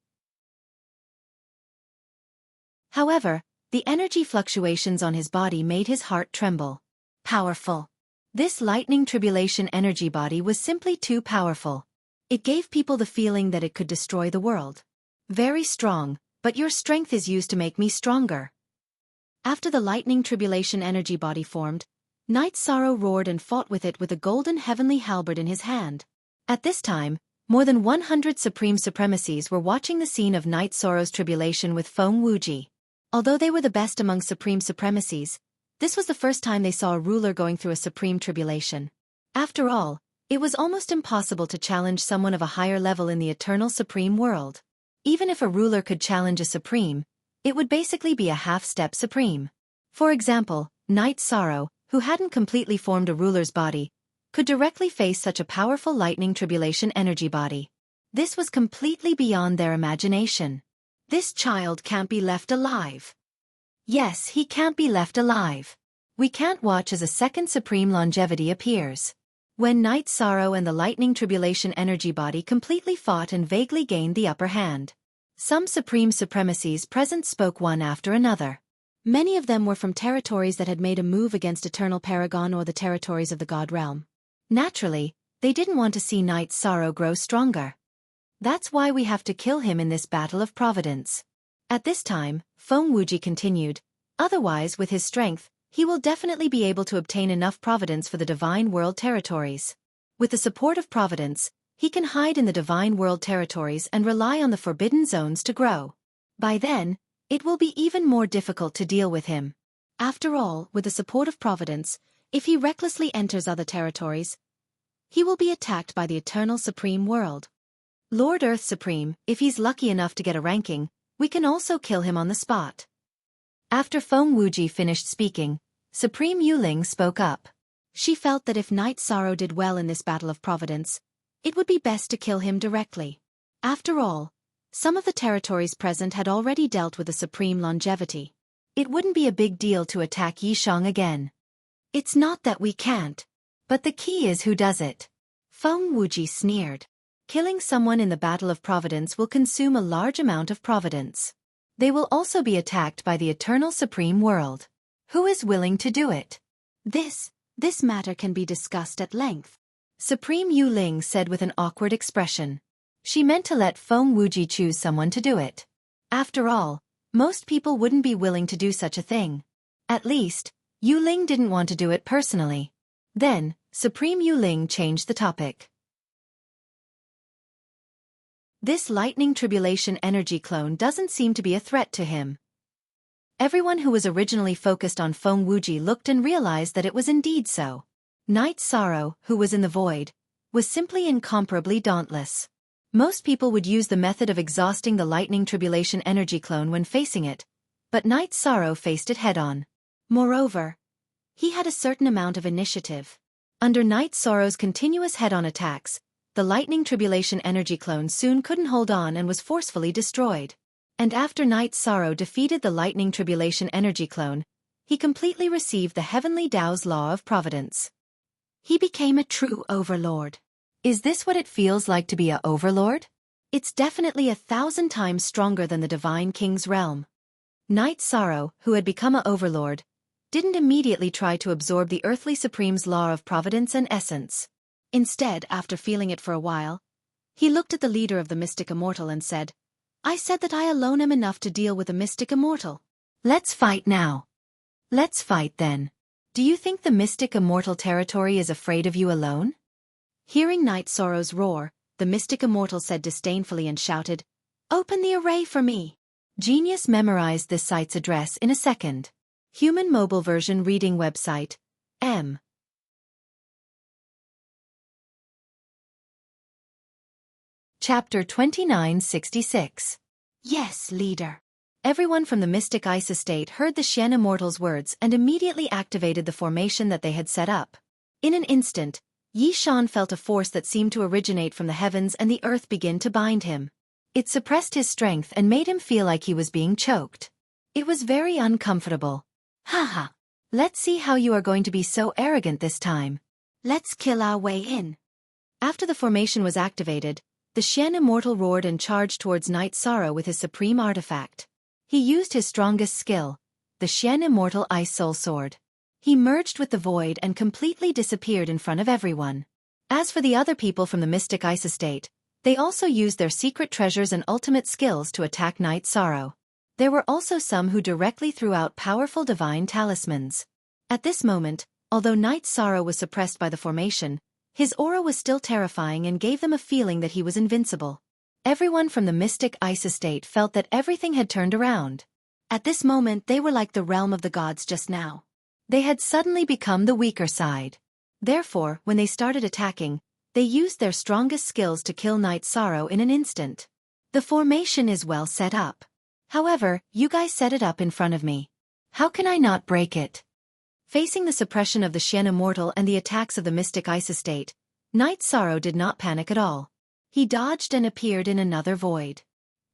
However, the energy fluctuations on his body made his heart tremble. Powerful. This Lightning Tribulation energy body was simply too powerful. It gave people the feeling that it could destroy the world. Very strong, but your strength is used to make me stronger. After the Lightning Tribulation energy body formed, Night Sorrow roared and fought with it with a golden heavenly halberd in his hand. At this time, more than 100 supreme supremacies were watching the scene of Night Sorrow's tribulation with Feng Wuji. Although they were the best among supreme supremacies, This was the first time they saw a ruler going through a supreme tribulation. After all, it was almost impossible to challenge someone of a higher level in the eternal supreme world. Even if a ruler could challenge a supreme, it would basically be a half-step supreme. For example, Knight Sorrow, who hadn't completely formed a ruler's body, could directly face such a powerful lightning tribulation energy body. This was completely beyond their imagination. This child can't be left alive. Yes, he can't be left alive. We can't watch as a second supreme longevity appears. When Knight Sorrow and the lightning tribulation energy body completely fought and vaguely gained the upper hand, some supreme supremacies present spoke one after another. Many of them were from territories that had made a move against Eternal Paragon or the territories of the God Realm. Naturally, they didn't want to see Knight Sorrow grow stronger. That's why we have to kill him in this battle of providence. At this time, Feng Wuji continued, otherwise with his strength, he will definitely be able to obtain enough providence for the Divine World territories. With the support of providence, he can hide in the Divine World territories and rely on the forbidden zones to grow. By then, it will be even more difficult to deal with him. After all, with the support of providence, if he recklessly enters other territories, he will be attacked by the Eternal Supreme World. Lord Earth Supreme, if he's lucky enough to get a ranking, we can also kill him on the spot. After Feng Wuji finished speaking, Supreme Yuling spoke up. She felt that if Knight Sorrow did well in this battle of providence, it would be best to kill him directly. After all, some of the territories present had already dealt with the supreme longevity. It wouldn't be a big deal to attack Yishang again. It's not that we can't, but the key is who does it. Feng Wuji sneered. Killing someone in the Battle of Providence will consume a large amount of providence. They will also be attacked by the Eternal Supreme World. Who is willing to do it? This matter can be discussed at length, Supreme Yuling said with an awkward expression. She meant to let Feng Wuji choose someone to do it. After all, most people wouldn't be willing to do such a thing. At least, Yuling didn't want to do it personally. Then, Supreme Yuling changed the topic. This lightning tribulation energy clone doesn't seem to be a threat to him. Everyone who was originally focused on Feng Wuji looked and realized that it was indeed so. Knight Sorrow, who was in the void, was simply incomparably dauntless. Most people would use the method of exhausting the lightning tribulation energy clone when facing it, but Knight Sorrow faced it head-on. Moreover, he had a certain amount of initiative. Under Knight Sorrow's continuous head-on attacks, the lightning tribulation energy clone soon couldn't hold on and was forcefully destroyed. And after Knight Sorrow defeated the lightning tribulation energy clone, he completely received the heavenly Tao's law of providence. He became a true overlord. Is this what it feels like to be a overlord? It's definitely 1,000 times stronger than the Divine King's realm. Knight Sorrow, who had become a overlord, didn't immediately try to absorb the earthly supreme's law of providence and essence. Instead, after feeling it for a while, he looked at the leader of the Mystic Immortal and said, I said that I alone am enough to deal with the Mystic Immortal. Let's fight now. Let's fight then. Do you think the Mystic Immortal territory is afraid of you alone? Hearing Knight Sorrow's roar, the Mystic Immortal said disdainfully and shouted, Open the array for me. Genius memorized this site's address in a second. Human mobile version reading website, M. Chapter 2966. Yes, leader. Everyone from the Mystic Ice Estate heard the Xian Immortal's words and immediately activated the formation that they had set up. In an instant, Yi Shan felt a force that seemed to originate from the heavens and the earth begin to bind him. It suppressed his strength and made him feel like he was being choked. It was very uncomfortable. Haha. Let's see how you are going to be so arrogant this time. Let's kill our way in. After the formation was activated, the Xian Immortal roared and charged towards Knight Sorrow with his supreme artifact. He used his strongest skill, the Xian Immortal Ice Soul Sword. He merged with the void and completely disappeared in front of everyone. As for the other people from the Mystic Ice Estate, they also used their secret treasures and ultimate skills to attack Knight Sorrow. There were also some who directly threw out powerful divine talismans. At this moment, although Knight Sorrow was suppressed by the formation, his aura was still terrifying and gave them a feeling that he was invincible. Everyone from the Mystic Ice Estate felt that everything had turned around. At this moment they were like the realm of the gods just now. They had suddenly become the weaker side. Therefore, when they started attacking, they used their strongest skills to kill Night Sorrow in an instant. The formation is well set up. However, you guys set it up in front of me. How can I not break it? Facing the suppression of the Xian Immortal and the attacks of the Mystic Ice Estate, Night Sorrow did not panic at all. He dodged and appeared in another void.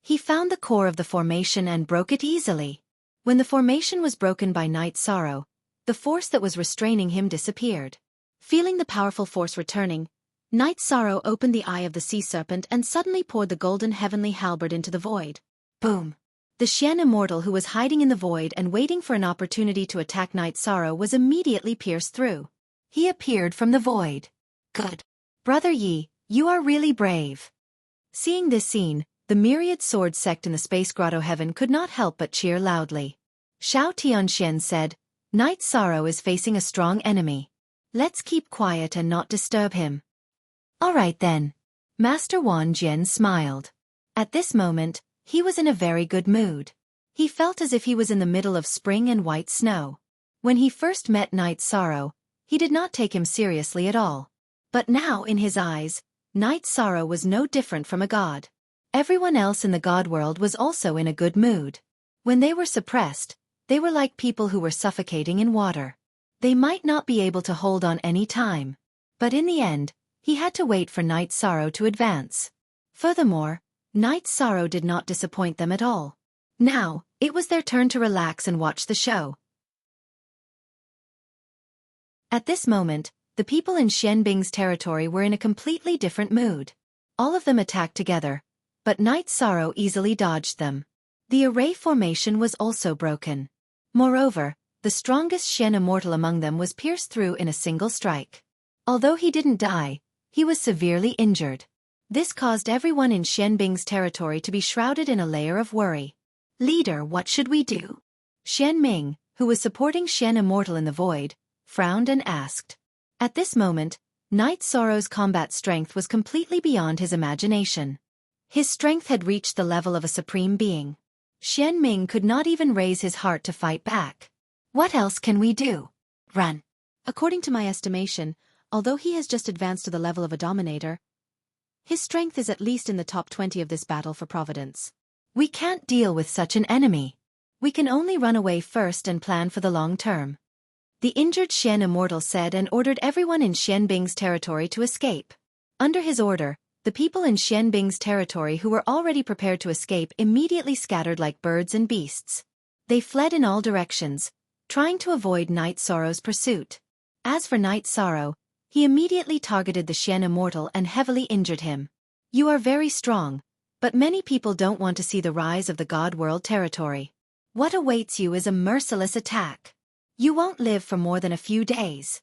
He found the core of the formation and broke it easily. When the formation was broken by Night Sorrow, the force that was restraining him disappeared. Feeling the powerful force returning, Night Sorrow opened the eye of the sea serpent and suddenly poured the golden heavenly halberd into the void. Boom! The Xian Immortal, who was hiding in the void and waiting for an opportunity to attack Night Sorrow, was immediately pierced through. He appeared from the void. Good. Brother Yi, you are really brave. Seeing this scene, the myriad sword sect in the space grotto heaven could not help but cheer loudly. Xiao Tianxian said, Night Sorrow is facing a strong enemy. Let's keep quiet and not disturb him. Alright then. Master Wan Jian smiled. At this moment, he was in a very good mood. He felt as if he was in the middle of spring and white snow. When he first met Night Sorrow, he did not take him seriously at all. But now in his eyes, Night Sorrow was no different from a god. Everyone else in the god world was also in a good mood. When they were suppressed, they were like people who were suffocating in water. They might not be able to hold on any time. But in the end, he had to wait for Night Sorrow to advance. Furthermore, Night Sorrow did not disappoint them at all. Now, it was their turn to relax and watch the show. At this moment, the people in Xianbing's territory were in a completely different mood. All of them attacked together, but Night Sorrow easily dodged them. The array formation was also broken. Moreover, the strongest Xian Immortal among them was pierced through in a single strike. Although he didn't die, he was severely injured. This caused everyone in Xianbing's territory to be shrouded in a layer of worry. Leader, what should we do? Xian Ming, who was supporting Xian Immortal in the void, frowned and asked. At this moment, Night Sorrow's combat strength was completely beyond his imagination. His strength had reached the level of a supreme being. Xian Ming could not even raise his heart to fight back. What else can we do? Run. According to my estimation, although he has just advanced to the level of a dominator, his strength is at least in the top 20 of this battle for Providence. We can't deal with such an enemy. We can only run away first and plan for the long term. The injured Xian Immortal said and ordered everyone in Xianbing's territory to escape. Under his order, the people in Xianbing's territory who were already prepared to escape immediately scattered like birds and beasts. They fled in all directions, trying to avoid Night Sorrow's pursuit. As for Night Sorrow, he immediately targeted the Xian Immortal and heavily injured him. You are very strong, but many people don't want to see the rise of the God World territory. What awaits you is a merciless attack. You won't live for more than a few days.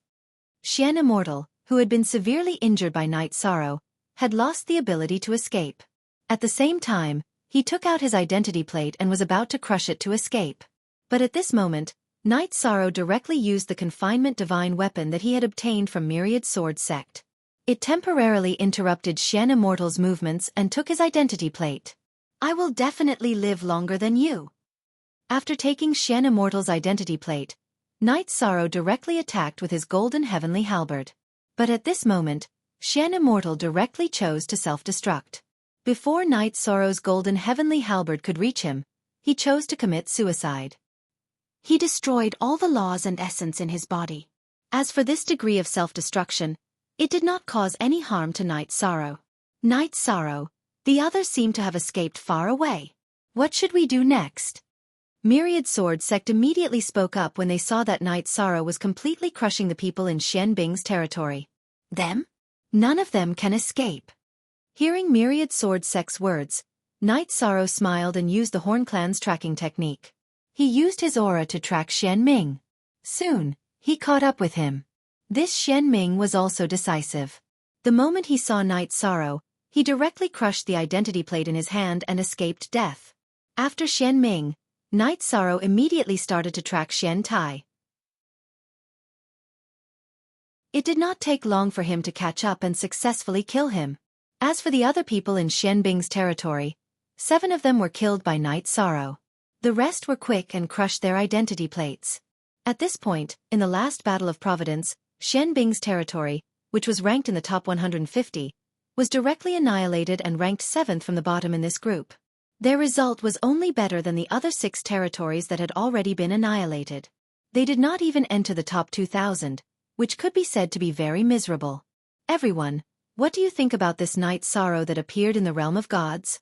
Xian Immortal, who had been severely injured by Night Sorrow, had lost the ability to escape. At the same time, he took out his identity plate and was about to crush it to escape. But at this moment, Night Sorrow directly used the confinement divine weapon that he had obtained from Myriad Sword Sect. It temporarily interrupted Xian Immortal's movements and took his identity plate. I will definitely live longer than you. After taking Xian Immortal's identity plate, Night Sorrow directly attacked with his golden heavenly halberd. But at this moment, Xian Immortal directly chose to self-destruct. Before Night Sorrow's golden heavenly halberd could reach him, he chose to commit suicide. He destroyed all the laws and essence in his body. As for this degree of self-destruction, it did not cause any harm to Night Sorrow. Night Sorrow, the others seem to have escaped far away. What should we do next? Myriad Sword Sect immediately spoke up when they saw that Night Sorrow was completely crushing the people in Xianbing's territory. Them? None of them can escape. Hearing Myriad Sword Sect's words, Night Sorrow smiled and used the Horn Clan's tracking technique. He used his aura to track Xian Ming. Soon, he caught up with him. This Xian Ming was also decisive. The moment he saw Night Sorrow, he directly crushed the identity plate in his hand and escaped death. After Xian Ming, Night Sorrow immediately started to track Xian Tai. It did not take long for him to catch up and successfully kill him. As for the other people in Xianbing's territory, 7 of them were killed by Night Sorrow. The rest were quick and crushed their identity plates. At this point, in the last Battle of Providence, Xianbing's territory, which was ranked in the top 150, was directly annihilated and ranked 7th from the bottom in this group. Their result was only better than the other 6 territories that had already been annihilated. They did not even enter the top 2,000, which could be said to be very miserable. Everyone, what do you think about this Night Sorrow that appeared in the realm of gods?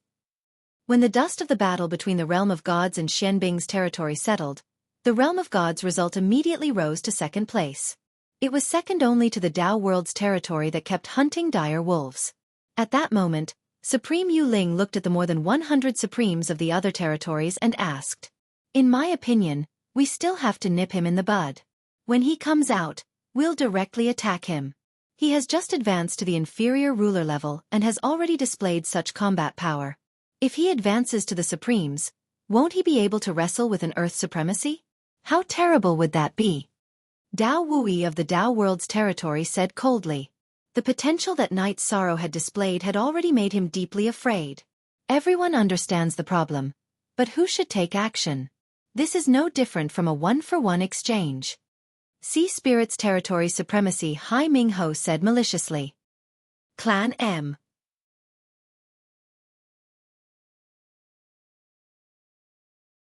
When the dust of the battle between the realm of gods and Xianbing's territory settled, the realm of gods' result immediately rose to 2nd place. It was second only to the Dao world's territory that kept hunting dire wolves. At that moment, Supreme Yu Ling looked at the more than 100 supremes of the other territories and asked, "In my opinion, we still have to nip him in the bud. When he comes out, we'll directly attack him. He has just advanced to the inferior ruler level and has already displayed such combat power. If he advances to the supremes, won't he be able to wrestle with an earth supremacy? How terrible would that be?" Dao Wui of the Dao world's territory said coldly. The potential that Night Sorrow had displayed had already made him deeply afraid. Everyone understands the problem, but who should take action? This is no different from a one-for-one exchange. Sea Spirit's territory supremacy Hai Mingho said maliciously. Clan M.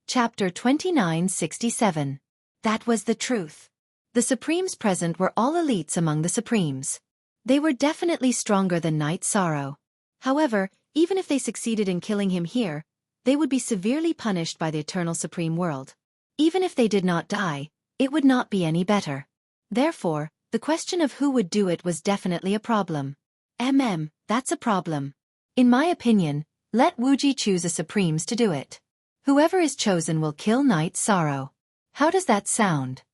Chapter 2967. That was the truth. The Supremes present were all elites among the Supremes. They were definitely stronger than Night Sorrow. However, even if they succeeded in killing him here, they would be severely punished by the Eternal Supreme World. Even if they did not die, it would not be any better. Therefore, the question of who would do it was definitely a problem. That's a problem. In my opinion, let Wuji choose a Supremes to do it. Whoever is chosen will kill Night Sorrow. How does that sound?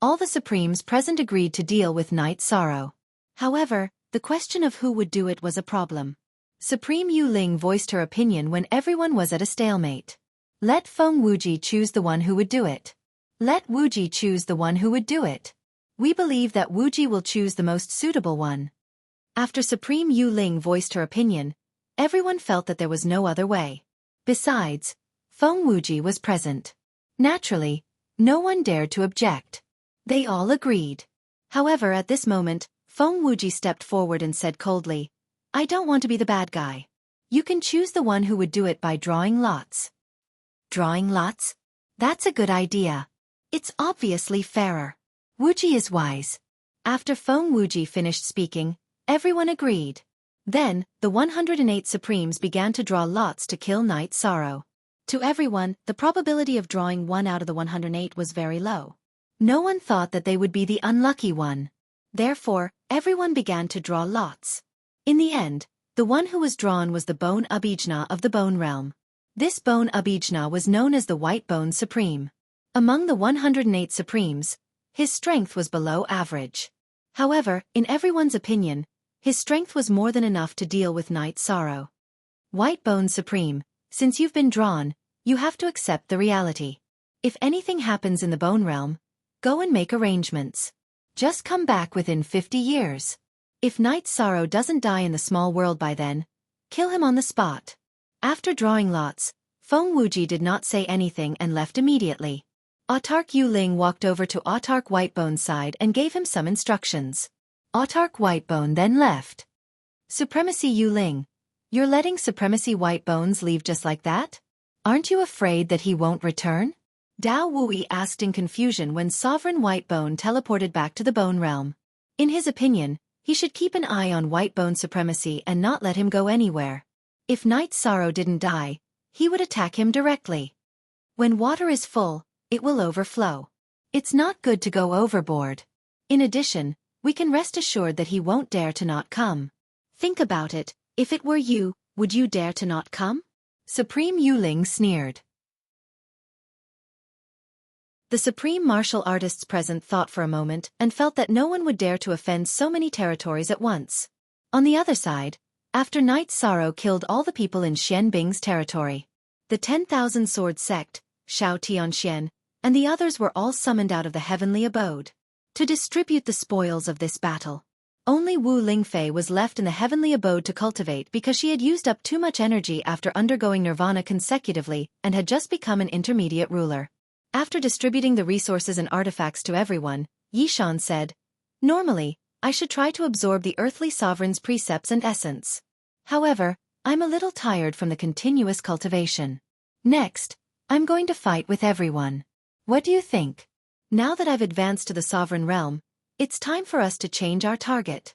All the Supremes present agreed to deal with Night Sorrow. However, the question of who would do it was a problem. Supreme Yu Ling voiced her opinion when everyone was at a stalemate. Let Feng Wuji choose the one who would do it. Let Wuji choose the one who would do it. We believe that Wuji will choose the most suitable one. After Supreme Yu Ling voiced her opinion, everyone felt that there was no other way. Besides, Feng Wuji was present. Naturally, no one dared to object. They all agreed. However, at this moment, Feng Wuji stepped forward and said coldly, "I don't want to be the bad guy. You can choose the one who would do it by drawing lots." Drawing lots? That's a good idea. It's obviously fairer. Wuji is wise. After Feng Wuji finished speaking, everyone agreed. Then, the 108 Supremes began to draw lots to kill Night Sorrow. To everyone, the probability of drawing one out of the 108 was very low. No one thought that they would be the unlucky one. Therefore, everyone began to draw lots. In the end, the one who was drawn was the Bone Abhijna of the Bone Realm. This Bone Abhijna was known as the White Bone Supreme. Among the 108 Supremes, his strength was below average. However, in everyone's opinion, his strength was more than enough to deal with Night Sorrow. White Bone Supreme, since you've been drawn, you have to accept the reality. If anything happens in the Bone Realm, go and make arrangements. Just come back within 50 years. If Night Sorrow doesn't die in the small world by then, kill him on the spot. After drawing lots, Feng Wuji did not say anything and left immediately. Autark Yu Ling walked over to Autark Whitebone's side and gave him some instructions. Autark Whitebone then left. Supremacy Yu Ling, you're letting Supremacy Whitebones leave just like that? Aren't you afraid that he won't return? Dao Wui asked in confusion when Sovereign Whitebone teleported back to the Bone Realm. In his opinion, he should keep an eye on Whitebone supremacy and not let him go anywhere. If Night Sorrow didn't die, he would attack him directly. When water is full, it will overflow. It's not good to go overboard. In addition, we can rest assured that he won't dare to not come. Think about it, if it were you, would you dare to not come? Supreme Yu Ling sneered. The supreme martial artists present thought for a moment and felt that no one would dare to offend so many territories at once. On the other side, after Night Sorrow killed all the people in Xianbing's territory, the 10,000 sword sect, Shao Tianxian, and the others were all summoned out of the heavenly abode to distribute the spoils of this battle. Only Wu Lingfei was left in the heavenly abode to cultivate because she had used up too much energy after undergoing nirvana consecutively and had just become an intermediate ruler. After distributing the resources and artifacts to everyone, Yishan said, "Normally, I should try to absorb the earthly sovereign's precepts and essence. However, I'm a little tired from the continuous cultivation. Next, I'm going to fight with everyone. What do you think? Now that I've advanced to the sovereign realm, it's time for us to change our target."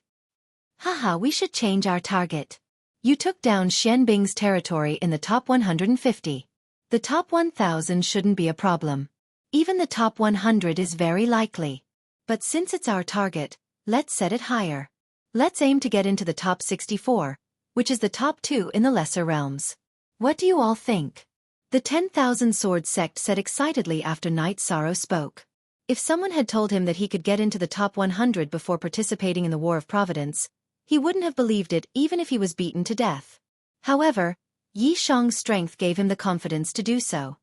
"Haha, we should change our target. You took down Xianbing's territory in the top 150. The top 1,000 shouldn't be a problem. Even the top 100 is very likely. But since it's our target, let's set it higher. Let's aim to get into the top 64, which is the top 2 in the lesser realms. What do you all think?" The 10,000 Sword sect said excitedly after Knight Sorrow spoke. If someone had told him that he could get into the top 100 before participating in the War of Providence, he wouldn't have believed it even if he was beaten to death. However, Yi Shang's strength gave him the confidence to do so.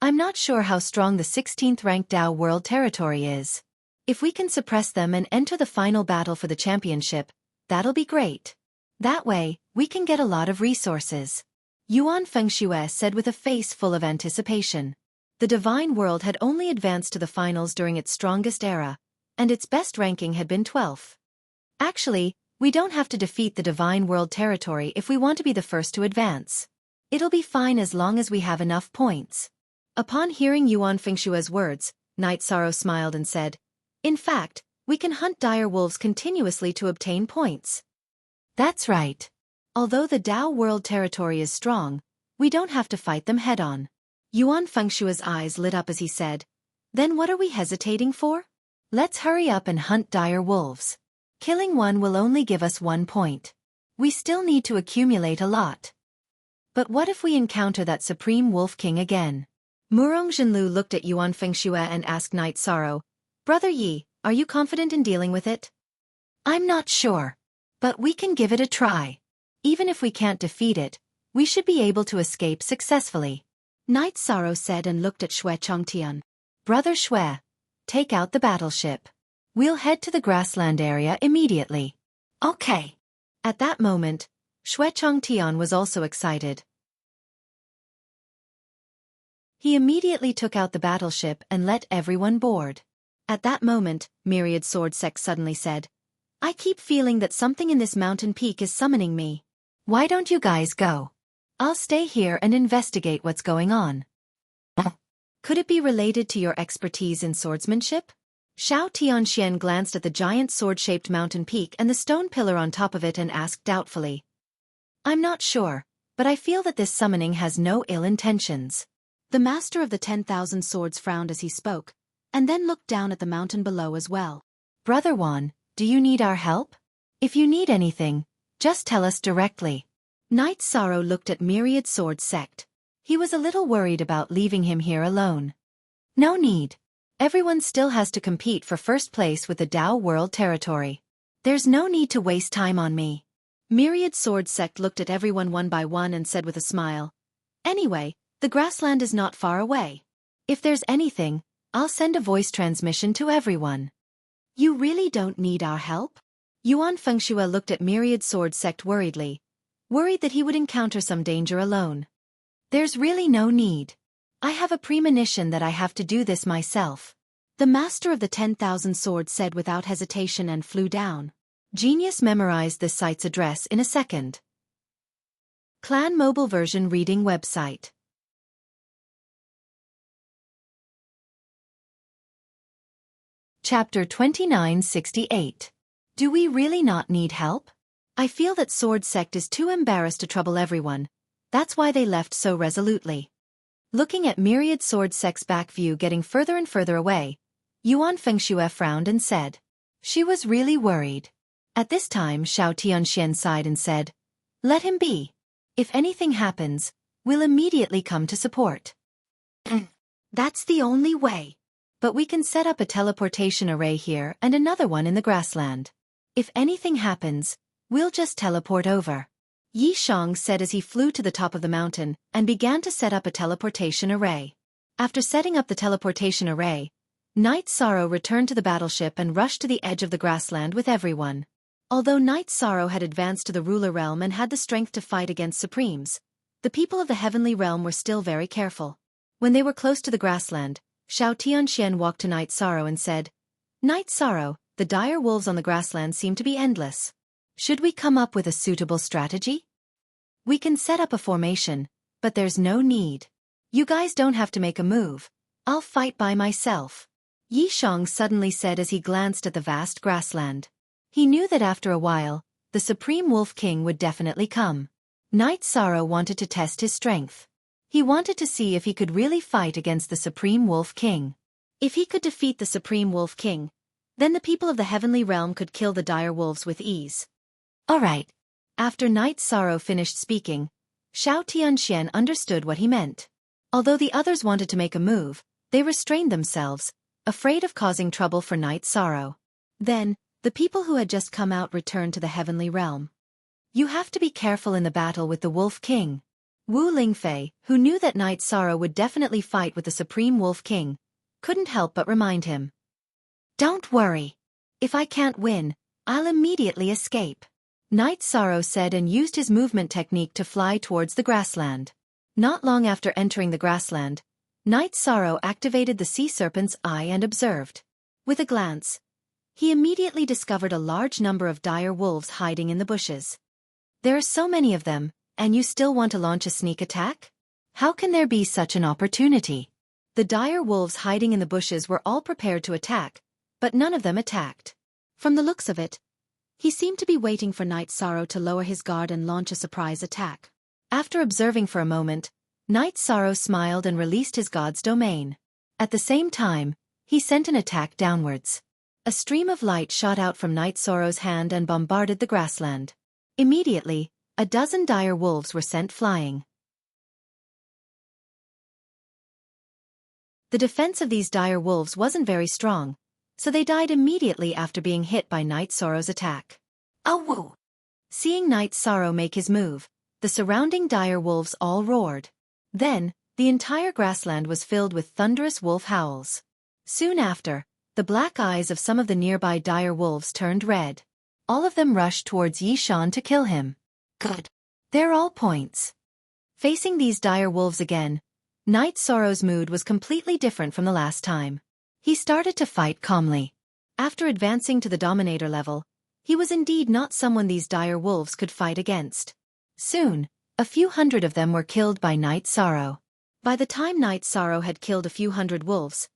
"I'm not sure how strong the 16th ranked Dao World territory is. If we can suppress them and enter the final battle for the championship, that'll be great. That way, we can get a lot of resources." Yuan Fengxue said with a face full of anticipation. The Divine World had only advanced to the finals during its strongest era, and its best ranking had been 12th. "Actually, we don't have to defeat the Divine World territory if we want to be the first to advance. It'll be fine as long as we have enough points." Upon hearing Yuan Fengshue's words, Knight Sorrow smiled and said, "In fact, we can hunt dire wolves continuously to obtain points." "That's right. Although the Dao World territory is strong, we don't have to fight them head-on." Yuan Fengshue's eyes lit up as he said, "Then what are we hesitating for? Let's hurry up and hunt dire wolves. Killing one will only give us 1 point. We still need to accumulate a lot." "But what if we encounter that Supreme Wolf King again?" Murong Zhenlu looked at Yuan Fengxue and asked Knight Sorrow, "Brother Yi, are you confident in dealing with it?" "I'm not sure. But we can give it a try. Even if we can't defeat it, we should be able to escape successfully," Knight Sorrow said and looked at Xue Chongtian. "Brother Xue, take out the battleship. We'll head to the grassland area immediately." "Okay." At that moment, Xue Chongtian was also excited. He immediately took out the battleship and let everyone board. At that moment, Myriad Sword Sect suddenly said, "I keep feeling that something in this mountain peak is summoning me. Why don't you guys go? I'll stay here and investigate what's going on." "Could it be related to your expertise in swordsmanship?" Xiao Tianxian glanced at the giant sword-shaped mountain peak and the stone pillar on top of it and asked doubtfully. "I'm not sure, but I feel that this summoning has no ill intentions." The master of the 10,000 swords frowned as he spoke, and then looked down at the mountain below as well. "Brother Wan, do you need our help? If you need anything, just tell us directly." Knight Sorrow looked at Myriad Sword Sect. He was a little worried about leaving him here alone. "No need. Everyone still has to compete for first place with the Dao World territory. There's no need to waste time on me." Myriad Sword Sect looked at everyone one by one and said with a smile, "Anyway, the grassland is not far away. If there's anything, I'll send a voice transmission to everyone." "You really don't need our help?" Yuan Fengxue looked at Myriad Sword Sect worriedly, worried that he would encounter some danger alone. "There's really no need. I have a premonition that I have to do this myself," the master of the 10,000 swords said without hesitation and flew down. Genius memorized this site's address in a second. Clan Mobile Version Reading Website. Chapter 2968. Do we really not need help? I feel that Sword Sect is too embarrassed to trouble everyone. That's why they left so resolutely. Looking at Myriad Sword Sect's back view getting further and further away, Yuan Fengxue frowned and said. She was really worried. At this time Xiao Tianxian sighed and said, "Let him be. If anything happens, we'll immediately come to support." "That's the only way. But we can set up a teleportation array here and another one in the grassland. If anything happens, we'll just teleport over," Yi Shang said as he flew to the top of the mountain and began to set up a teleportation array. After setting up the teleportation array, Knight Sorrow returned to the battleship and rushed to the edge of the grassland with everyone. Although Knight Sorrow had advanced to the ruler realm and had the strength to fight against Supremes, the people of the heavenly realm were still very careful. When they were close to the grassland, Xiaofan walked to Night Sorrow and said, Night Sorrow, the dire wolves on the grassland seem to be endless. Should we come up with a suitable strategy? We can set up a formation, but there's no need. You guys don't have to make a move. I'll fight by myself. Yi Shang suddenly said as he glanced at the vast grassland. He knew that after a while, the Supreme Wolf King would definitely come. Night Sorrow wanted to test his strength. He wanted to see if he could really fight against the Supreme Wolf King. If he could defeat the Supreme Wolf King, then the people of the Heavenly Realm could kill the dire wolves with ease. Alright. After Night Sorrow finished speaking, Xiaofan understood what he meant. Although the others wanted to make a move, they restrained themselves, afraid of causing trouble for Night Sorrow. Then, the people who had just come out returned to the Heavenly Realm. You have to be careful in the battle with the Wolf King. Wu Lingfei, who knew that Night Sorrow would definitely fight with the Supreme Wolf King, couldn't help but remind him. Don't worry. If I can't win, I'll immediately escape. Night Sorrow said and used his movement technique to fly towards the grassland. Not long after entering the grassland, Night Sorrow activated the sea serpent's eye and observed. With a glance, he immediately discovered a large number of dire wolves hiding in the bushes. There are so many of them, and you still want to launch a sneak attack? How can there be such an opportunity? The dire wolves hiding in the bushes were all prepared to attack, but none of them attacked. From the looks of it, he seemed to be waiting for Night Sorrow to lower his guard and launch a surprise attack. After observing for a moment, Night Sorrow smiled and released his god's domain. At the same time, he sent an attack downwards. A stream of light shot out from Night Sorrow's hand and bombarded the grassland. Immediately, a dozen dire wolves were sent flying. The defense of these dire wolves wasn't very strong, so they died immediately after being hit by Night Sorrow's attack. Oh woo! Seeing Night Sorrow make his move, the surrounding dire wolves all roared. Then, the entire grassland was filled with thunderous wolf howls. Soon after, the black eyes of some of the nearby dire wolves turned red. All of them rushed towards Yi Shan to kill him. Good. They're all points. Facing these dire wolves again, Night Sorrow's mood was completely different from the last time. He started to fight calmly. After advancing to the Dominator level, he was indeed not someone these dire wolves could fight against. Soon, a few hundred of them were killed by Night Sorrow. By the time Night Sorrow had killed a few hundred wolves,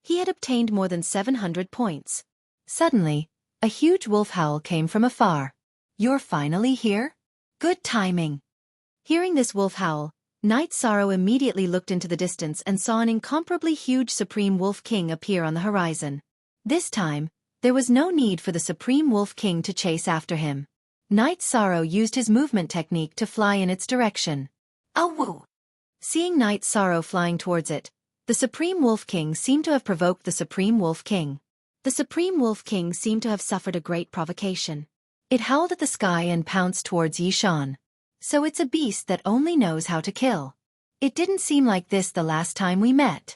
he had obtained more than 700 points. Suddenly, a huge wolf howl came from afar. You're finally here? Good timing. Hearing this wolf howl, Night Sorrow immediately looked into the distance and saw an incomparably huge Supreme Wolf King appear on the horizon. This time, there was no need for the Supreme Wolf King to chase after him. Night Sorrow used his movement technique to fly in its direction. Oh woo! Seeing Night Sorrow flying towards it, the Supreme Wolf King seemed to have provoked the Supreme Wolf King. The Supreme Wolf King seemed to have suffered a great provocation. It howled at the sky and pounced towards Yi Shan. So it's a beast that only knows how to kill. It didn't seem like this the last time we met.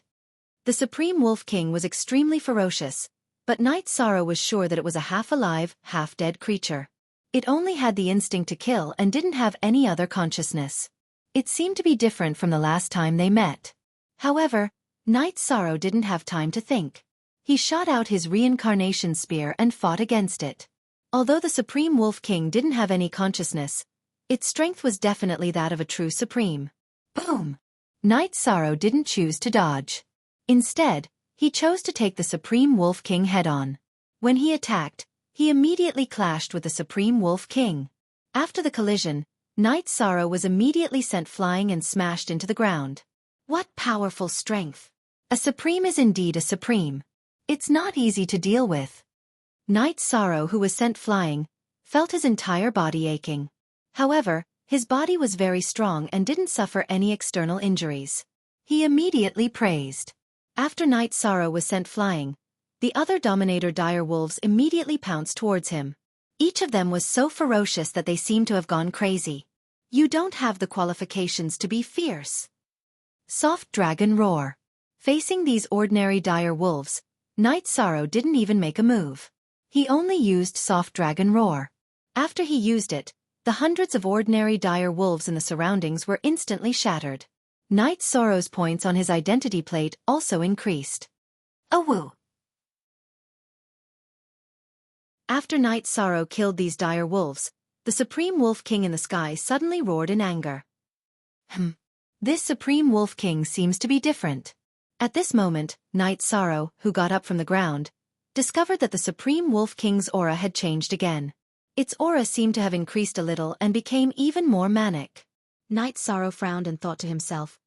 The Supreme Wolf King was extremely ferocious, but Night Sorrow was sure that it was a half-alive, half-dead creature. It only had the instinct to kill and didn't have any other consciousness. It seemed to be different from the last time they met. However, Night Sorrow didn't have time to think. He shot out his reincarnation spear and fought against it. Although the Supreme Wolf King didn't have any consciousness, its strength was definitely that of a true Supreme. Boom! Night Sorrow didn't choose to dodge. Instead, he chose to take the Supreme Wolf King head-on. When he attacked, he immediately clashed with the Supreme Wolf King. After the collision, Night Sorrow was immediately sent flying and smashed into the ground. What powerful strength! A Supreme is indeed a Supreme. It's not easy to deal with. Night Sorrow, who was sent flying, felt his entire body aching. However, his body was very strong and didn't suffer any external injuries. He immediately praised. After Night Sorrow was sent flying, the other Dominator dire wolves immediately pounced towards him. Each of them was so ferocious that they seemed to have gone crazy. You don't have the qualifications to be fierce. Soft Dragon Roar. Facing these ordinary dire wolves, Night Sorrow didn't even make a move. He only used Soft Dragon Roar. After he used it, the hundreds of ordinary dire wolves in the surroundings were instantly shattered. Night Sorrow's points on his identity plate also increased. Oh woo! After Night Sorrow killed these dire wolves, the Supreme Wolf King in the sky suddenly roared in anger. This Supreme Wolf King seems to be different. At this moment, Night Sorrow, who got up from the ground, discovered that the Supreme Wolf King's aura had changed again. Its aura seemed to have increased a little and became even more manic. Night Sorrow frowned and thought to himself,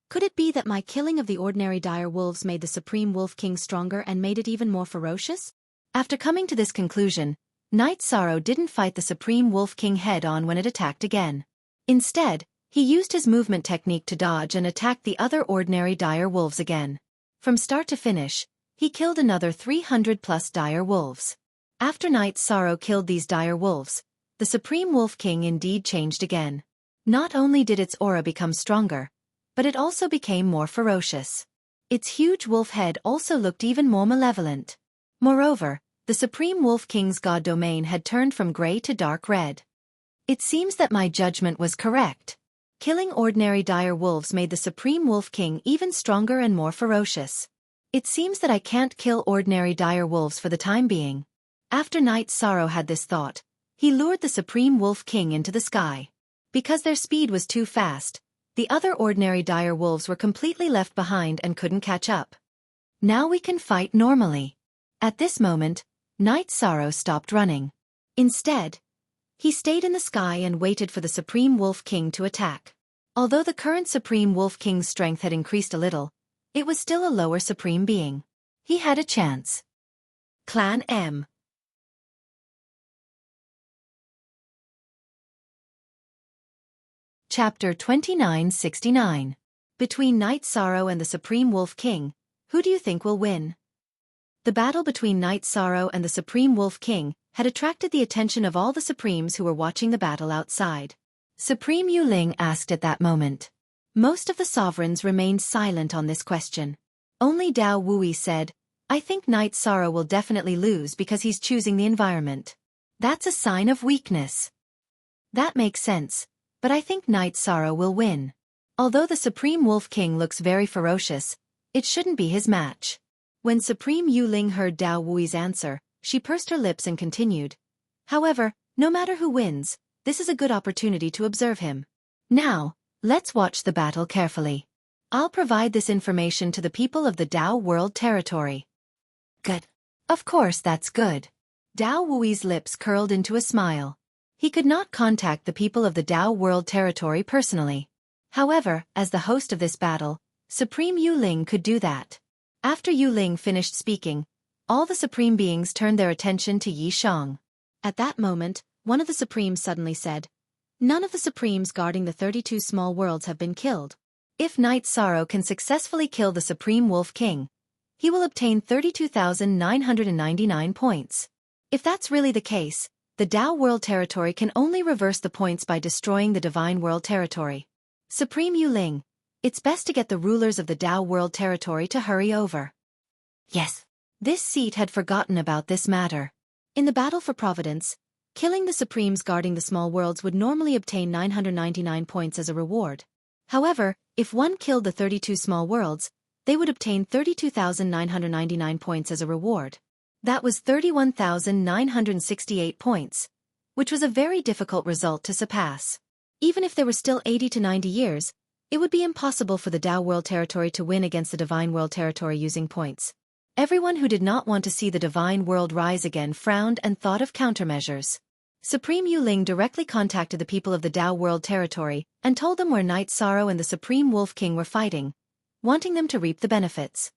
could it be that my killing of the ordinary dire wolves made the Supreme Wolf King stronger and made it even more ferocious? After coming to this conclusion, Night Sorrow didn't fight the Supreme Wolf King head-on when it attacked again. Instead, he used his movement technique to dodge and attack the other ordinary dire wolves again. From start to finish, he killed another 300+ dire wolves. After Night Sorrow killed these dire wolves, the Supreme Wolf King indeed changed again. Not only did its aura become stronger, but it also became more ferocious. Its huge wolf head also looked even more malevolent. Moreover, the Supreme Wolf King's god domain had turned from gray to dark red. It seems that my judgment was correct. Killing ordinary dire wolves made the Supreme Wolf King even stronger and more ferocious. It seems that I can't kill ordinary dire wolves for the time being. After Night Sorrow had this thought, he lured the Supreme Wolf King into the sky. Because their speed was too fast, the other ordinary dire wolves were completely left behind and couldn't catch up. Now we can fight normally. At this moment, Night Sorrow stopped running. Instead, he stayed in the sky and waited for the Supreme Wolf King to attack. Although the current Supreme Wolf King's strength had increased a little, it was still a lower supreme being. He had a chance. Clan M. Chapter 2969. Between Night Sorrow and the Supreme Wolf King, who do you think will win? The battle between Night Sorrow and the Supreme Wolf King had attracted the attention of all the Supremes who were watching the battle outside. Supreme Yu Ling asked at that moment. Most of the sovereigns remained silent on this question. Only Dao Wui said, I think Night Sorrow will definitely lose because he's choosing the environment. That's a sign of weakness. That makes sense. But I think Night Sorrow will win. Although the Supreme Wolf King looks very ferocious, it shouldn't be his match. When Supreme Yu Ling heard Dao Wui's answer, she pursed her lips and continued. However, no matter who wins, this is a good opportunity to observe him. Now, let's watch the battle carefully. I'll provide this information to the people of the Dao World Territory. Good. Of course that's good. Dao Wui's lips curled into a smile. He could not contact the people of the Dao World Territory personally. However, as the host of this battle, Supreme Yu Ling could do that. After Yu Ling finished speaking, all the Supreme Beings turned their attention to Yi Shang. At that moment, one of the Supremes suddenly said, none of the Supremes guarding the 32 small worlds have been killed. If Night Sorrow can successfully kill the Supreme Wolf King, he will obtain 32,999 points. If that's really the case, the Dao World Territory can only reverse the points by destroying the Divine World Territory. Supreme Yu Ling, it's best to get the rulers of the Dao World Territory to hurry over. Yes. This seat had forgotten about this matter. In the battle for Providence, killing the Supremes guarding the small worlds would normally obtain 999 points as a reward. However, if one killed the 32 small worlds, they would obtain 32,999 points as a reward. That was 31,968 points, which was a very difficult result to surpass. Even if there were still 80 to 90 years, it would be impossible for the Dao World Territory to win against the Divine World Territory using points. Everyone who did not want to see the Divine World rise again frowned and thought of countermeasures. Supreme Yu Ling directly contacted the people of the Dao World Territory and told them where Night Sorrow and the Supreme Wolf King were fighting, wanting them to reap the benefits.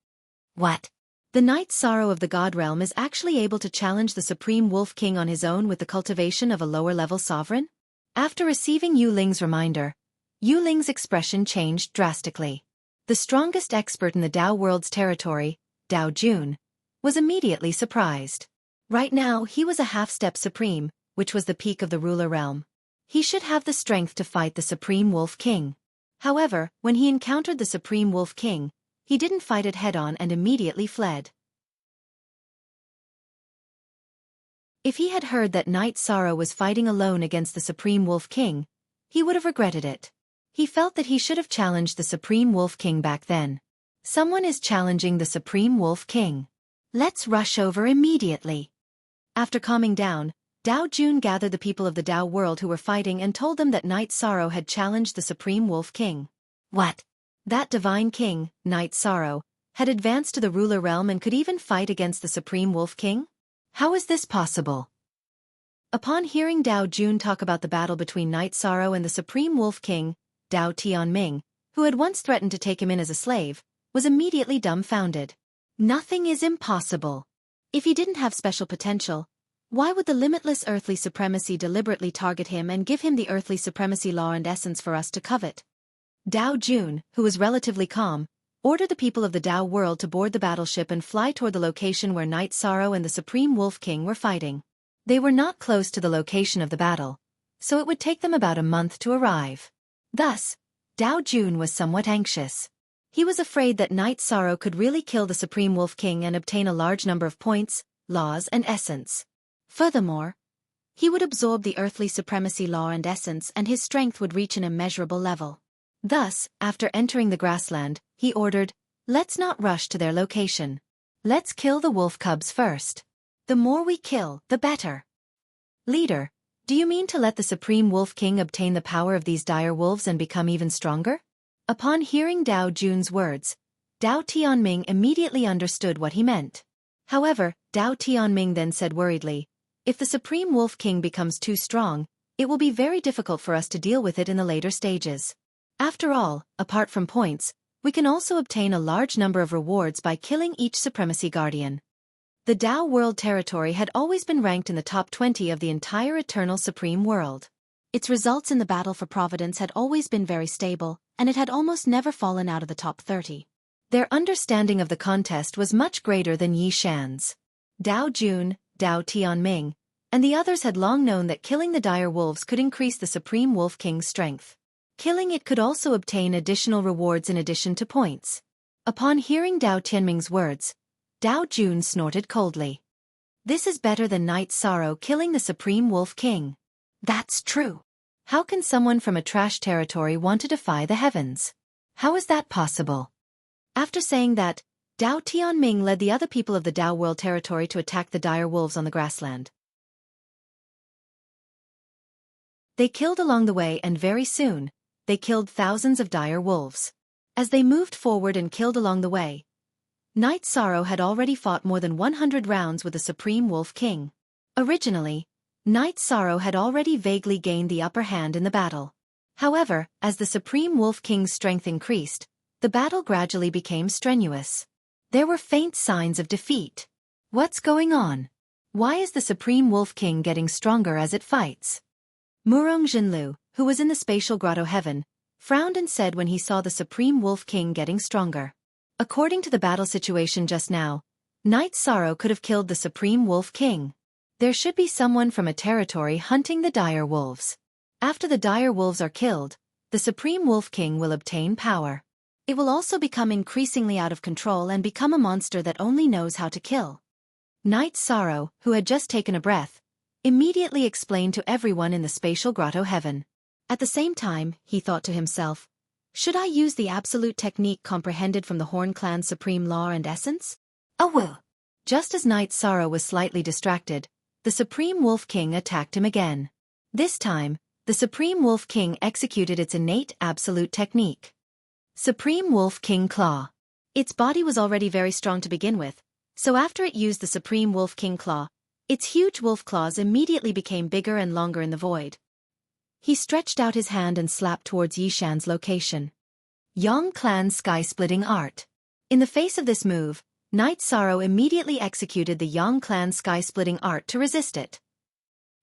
What? The Night Sorrow of the God Realm is actually able to challenge the Supreme Wolf King on his own with the cultivation of a lower-level sovereign? After receiving Yu Ling's reminder, Yu Ling's expression changed drastically. The strongest expert in the Dao World's territory, Dao Jun, was immediately surprised. Right now he was a half-step supreme, which was the peak of the ruler realm. He should have the strength to fight the Supreme Wolf King. However, when he encountered the Supreme Wolf King, he didn't fight it head-on and immediately fled. If he had heard that Night Sorrow was fighting alone against the Supreme Wolf King, he would have regretted it. He felt that he should have challenged the Supreme Wolf King back then. Someone is challenging the Supreme Wolf King. Let's rush over immediately. After calming down, Dao Jun gathered the people of the Dao world who were fighting and told them that Night Sorrow had challenged the Supreme Wolf King. What? That divine king, Night Sorrow, had advanced to the ruler realm and could even fight against the Supreme Wolf King? How is this possible? Upon hearing Dao Jun talk about the battle between Night Sorrow and the Supreme Wolf King, Dao Tianming, who had once threatened to take him in as a slave, was immediately dumbfounded. Nothing is impossible. If he didn't have special potential, why would the limitless earthly supremacy deliberately target him and give him the earthly supremacy law and essence for us to covet? Dao Jun, who was relatively calm, ordered the people of the Dao world to board the battleship and fly toward the location where Night Sorrow and the Supreme Wolf King were fighting. They were not close to the location of the battle, so it would take them about a month to arrive. Thus, Dao Jun was somewhat anxious. He was afraid that Night Sorrow could really kill the Supreme Wolf King and obtain a large number of points, laws and essence. Furthermore, he would absorb the earthly supremacy law and essence and his strength would reach an immeasurable level. Thus, after entering the grassland, he ordered, "Let's not rush to their location. Let's kill the wolf cubs first. The more we kill, the better." Leader, do you mean to let the Supreme Wolf King obtain the power of these dire wolves and become even stronger? Upon hearing Dao Jun's words, Dao Tianming immediately understood what he meant. However, Dao Tianming then said worriedly, "If the Supreme Wolf King becomes too strong, it will be very difficult for us to deal with it in the later stages. After all, apart from points, we can also obtain a large number of rewards by killing each Supremacy Guardian." The Dao world territory had always been ranked in the top 20 of the entire Eternal Supreme World. Its results in the battle for Providence had always been very stable, and it had almost never fallen out of the top 30. Their understanding of the contest was much greater than Yi Shan's. Dao Jun, Dao Tianming, and the others had long known that killing the dire wolves could increase the Supreme Wolf King's strength. Killing it could also obtain additional rewards in addition to points. Upon hearing Dao Tianming's words, Dao Jun snorted coldly. This is better than Night Sorrow killing the Supreme Wolf King. That's true. How can someone from a trash territory want to defy the heavens? How is that possible? After saying that, Dao Tianming led the other people of the Dao world territory to attack the dire wolves on the grassland. They killed along the way and very soon, they killed thousands of dire wolves. As they moved forward and killed along the way, Night Sorrow had already fought more than 100 rounds with the Supreme Wolf King. Originally, Night Sorrow had already vaguely gained the upper hand in the battle. However, as the Supreme Wolf King's strength increased, the battle gradually became strenuous. There were faint signs of defeat. What's going on? Why is the Supreme Wolf King getting stronger as it fights? Murong Jinlu, who was in the spatial grotto heaven, frowned and said when he saw the Supreme Wolf King getting stronger. According to the battle situation just now, Night Sorrow could have killed the Supreme Wolf King. There should be someone from a territory hunting the dire wolves. After the dire wolves are killed, the Supreme Wolf King will obtain power. It will also become increasingly out of control and become a monster that only knows how to kill. Night Sorrow, who had just taken a breath, immediately explained to everyone in the spatial grotto heaven. At the same time, he thought to himself, should I use the absolute technique comprehended from the Horn Clan's supreme law and essence? Oh well. Just as Night Sorrow was slightly distracted, the Supreme Wolf King attacked him again. This time, the Supreme Wolf King executed its innate absolute technique. Supreme Wolf King Claw. Its body was already very strong to begin with, so after it used the Supreme Wolf King Claw, its huge wolf claws immediately became bigger and longer in the void. He stretched out his hand and slapped towards Yishan's location. Yang Clan's sky-splitting art. In the face of this move, Night Sorrow immediately executed the Yang Clan sky-splitting art to resist it.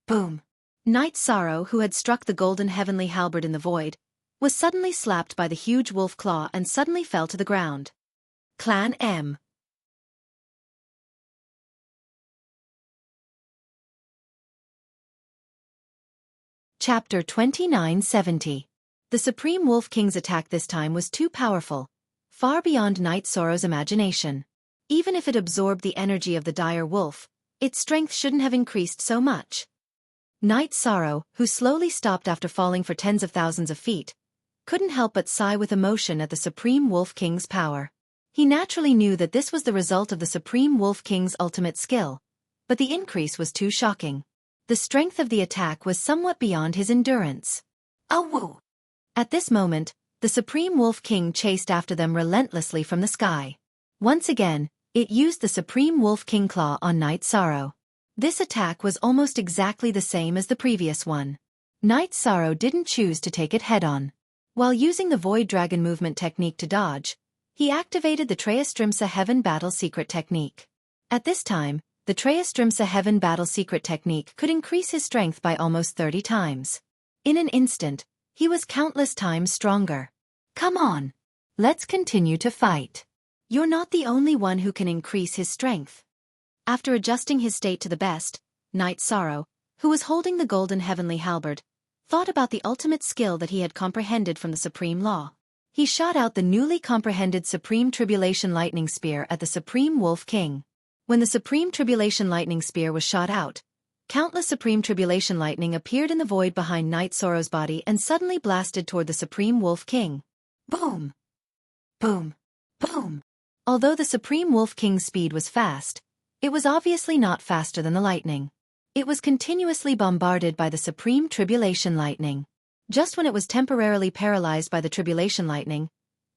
Boom! Night Sorrow, who had struck the golden heavenly halberd in the void, was suddenly slapped by the huge wolf claw and suddenly fell to the ground. Clan M. Chapter 2970. The Supreme Wolf King's attack this time was too powerful, far beyond Night Sorrow's imagination. Even if it absorbed the energy of the dire wolf, its strength shouldn't have increased so much. Night Sorrow, who slowly stopped after falling for tens of thousands of feet, couldn't help but sigh with emotion at the Supreme Wolf King's power. He naturally knew that this was the result of the Supreme Wolf King's ultimate skill, but the increase was too shocking. The strength of the attack was somewhat beyond his endurance. Oh woo! At this moment, the Supreme Wolf King chased after them relentlessly from the sky. Once again, it used the Supreme Wolf King Claw on Night Sorrow. This attack was almost exactly the same as the previous one. Night Sorrow didn't choose to take it head-on. While using the Void Dragon movement technique to dodge, he activated the Treastrimsa Heaven Battle Secret technique. At this time, the Treastrimsa Heaven Battle Secret technique could increase his strength by almost 30 times. In an instant, he was countless times stronger. Come on! Let's continue to fight. You're not the only one who can increase his strength. After adjusting his state to the best, Night Sorrow, who was holding the golden heavenly halberd, thought about the ultimate skill that he had comprehended from the Supreme Law. He shot out the newly comprehended Supreme Tribulation Lightning Spear at the Supreme Wolf King. When the Supreme Tribulation Lightning Spear was shot out, countless Supreme Tribulation Lightning appeared in the void behind Night Sorrow's body and suddenly blasted toward the Supreme Wolf King. Boom! Boom! Boom! Although the Supreme Wolf King's speed was fast, it was obviously not faster than the lightning. It was continuously bombarded by the Supreme Tribulation Lightning. Just when it was temporarily paralyzed by the Tribulation Lightning,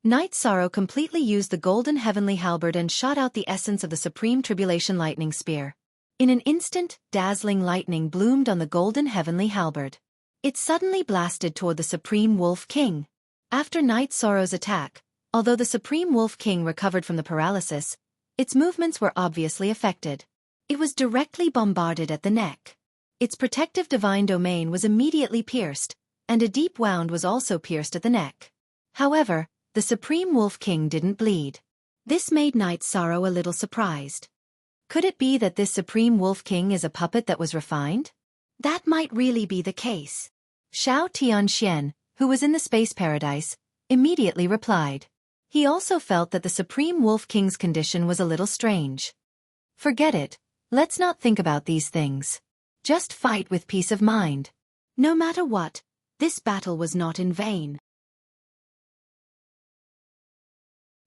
Night Sorrow completely used the golden heavenly halberd and shot out the essence of the Supreme Tribulation Lightning Spear. In an instant, dazzling lightning bloomed on the golden heavenly halberd. It suddenly blasted toward the Supreme Wolf King. After Night Sorrow's attack, although the Supreme Wolf King recovered from the paralysis, its movements were obviously affected. It was directly bombarded at the neck. Its protective divine domain was immediately pierced, and a deep wound was also pierced at the neck. However, the Supreme Wolf King didn't bleed. This made Night Sorrow a little surprised. Could it be that this Supreme Wolf King is a puppet that was refined? That might really be the case. Xiao Tianxian, who was in the space paradise, immediately replied. He also felt that the Supreme Wolf King's condition was a little strange. Forget it, let's not think about these things. Just fight with peace of mind. No matter what, this battle was not in vain.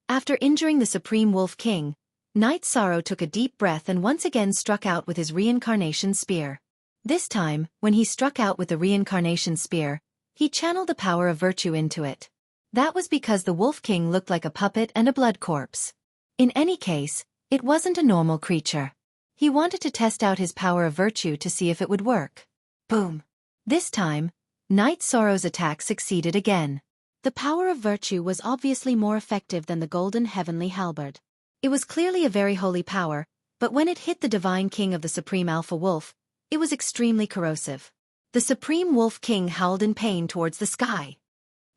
After injuring the Supreme Wolf King, Night Sorrow took a deep breath and once again struck out with his reincarnation spear. This time, when he struck out with the reincarnation spear, he channeled the power of virtue into it. That was because the Wolf King looked like a puppet and a blood corpse. In any case, it wasn't a normal creature. He wanted to test out his power of virtue to see if it would work. Boom! This time, Night Sorrow's attack succeeded again. The power of virtue was obviously more effective than the golden heavenly halberd. It was clearly a very holy power, but when it hit the divine king of the Supreme Alpha Wolf, it was extremely corrosive. The Supreme Wolf King howled in pain towards the sky.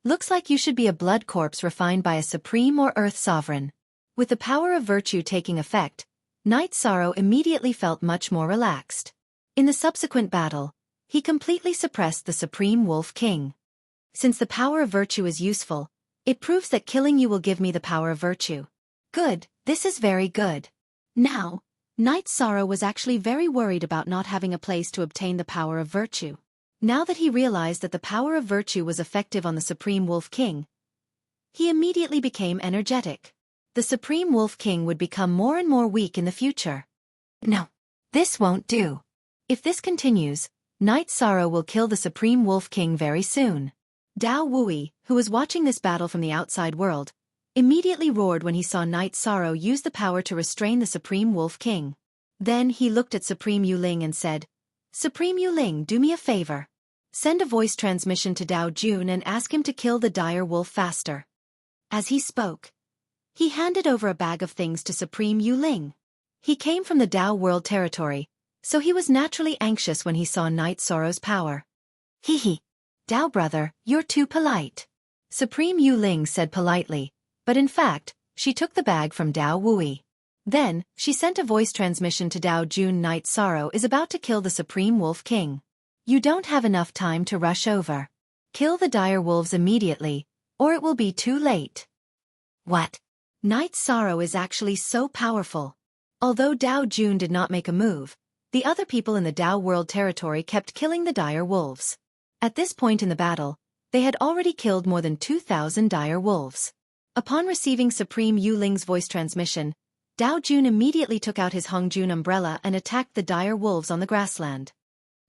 Looks like you should be a blood corpse refined by a supreme or earth sovereign. With the power of virtue taking effect, Night Sorrow immediately felt much more relaxed. In the subsequent battle, he completely suppressed the Supreme Wolf King. Since the power of virtue is useful, it proves that killing you will give me the power of virtue. Good, this is very good. Now, Night Sorrow was actually very worried about not having a place to obtain the power of virtue. Now that he realized that the power of virtue was effective on the Supreme Wolf King, he immediately became energetic. The Supreme Wolf King would become more and more weak in the future. No, this won't do. If this continues, Night Sorrow will kill the Supreme Wolf King very soon. Dao Wui, who was watching this battle from the outside world, immediately roared when he saw Night Sorrow use the power to restrain the Supreme Wolf King. Then he looked at Supreme Yuling and said, Supreme Yuling, do me a favor. Send a voice transmission to Dao Jun and ask him to kill the dire wolf faster. As he spoke, he handed over a bag of things to Supreme Yuling. He came from the Dao world territory, so he was naturally anxious when he saw Night Sorrow's power. Hee. Dao brother, you're too polite. Supreme Yuling said politely, but in fact, she took the bag from Dao Wui. Then, she sent a voice transmission to Dao Jun. Night Sorrow is about to kill the Supreme Wolf King. You don't have enough time to rush over. Kill the dire wolves immediately, or it will be too late. What? Night Sorrow is actually so powerful. Although Dao Jun did not make a move, the other people in the Dao world territory kept killing the dire wolves. At this point in the battle, They had already killed more than 2,000 dire wolves. Upon receiving Supreme Yu Ling's voice transmission, Dao Jun immediately took out his Hongjun umbrella and attacked the dire wolves on the grassland.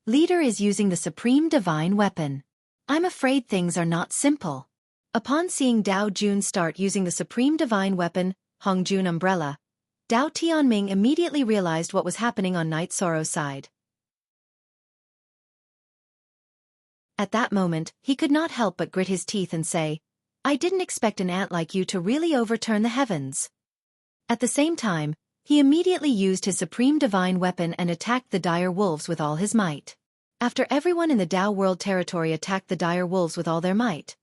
Leader is using the Supreme Divine Weapon. I'm afraid things are not simple. Upon seeing Dao Jun start using the Supreme Divine Weapon, Hongjun umbrella, Dao Tianming immediately realized what was happening on Night Sorrow's side. At that moment, he could not help but grit his teeth and say, I didn't expect an ant like you to really overturn the heavens. At the same time, he immediately used his Supreme Divine Weapon and attacked the dire wolves with all his might. After everyone in the Dao World territory attacked the dire wolves with all their might,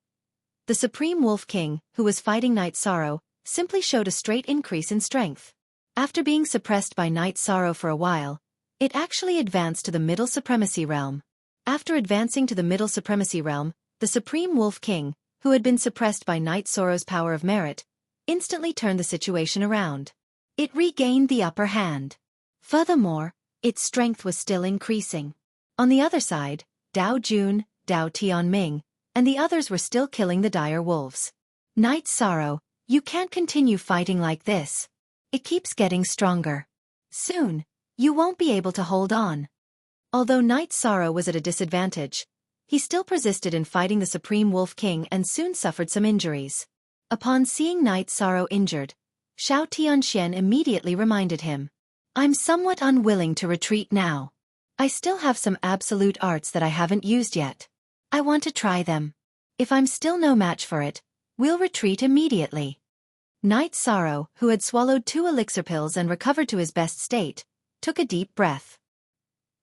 the Supreme Wolf King, who was fighting Night Sorrow, simply showed a straight increase in strength. After being suppressed by Night Sorrow for a while, it actually advanced to the Middle Supremacy Realm. After advancing to the Middle Supremacy Realm, the Supreme Wolf King, who had been suppressed by Night Sorrow's power of merit, instantly turned the situation around. It regained the upper hand. Furthermore, its strength was still increasing. On the other side, Dao Jun, Dao Tianming, and the others were still killing the dire wolves. Night Sorrow, you can't continue fighting like this. It keeps getting stronger. Soon, you won't be able to hold on. Although Night Sorrow was at a disadvantage, he still persisted in fighting the Supreme Wolf King and soon suffered some injuries. Upon seeing Night Sorrow injured, Xiao Tianxian immediately reminded him, I'm somewhat unwilling to retreat now. I still have some absolute arts that I haven't used yet. I want to try them. If I'm still no match for it, we'll retreat immediately. Night Sorrow, who had swallowed 2 elixir pills and recovered to his best state, took a deep breath.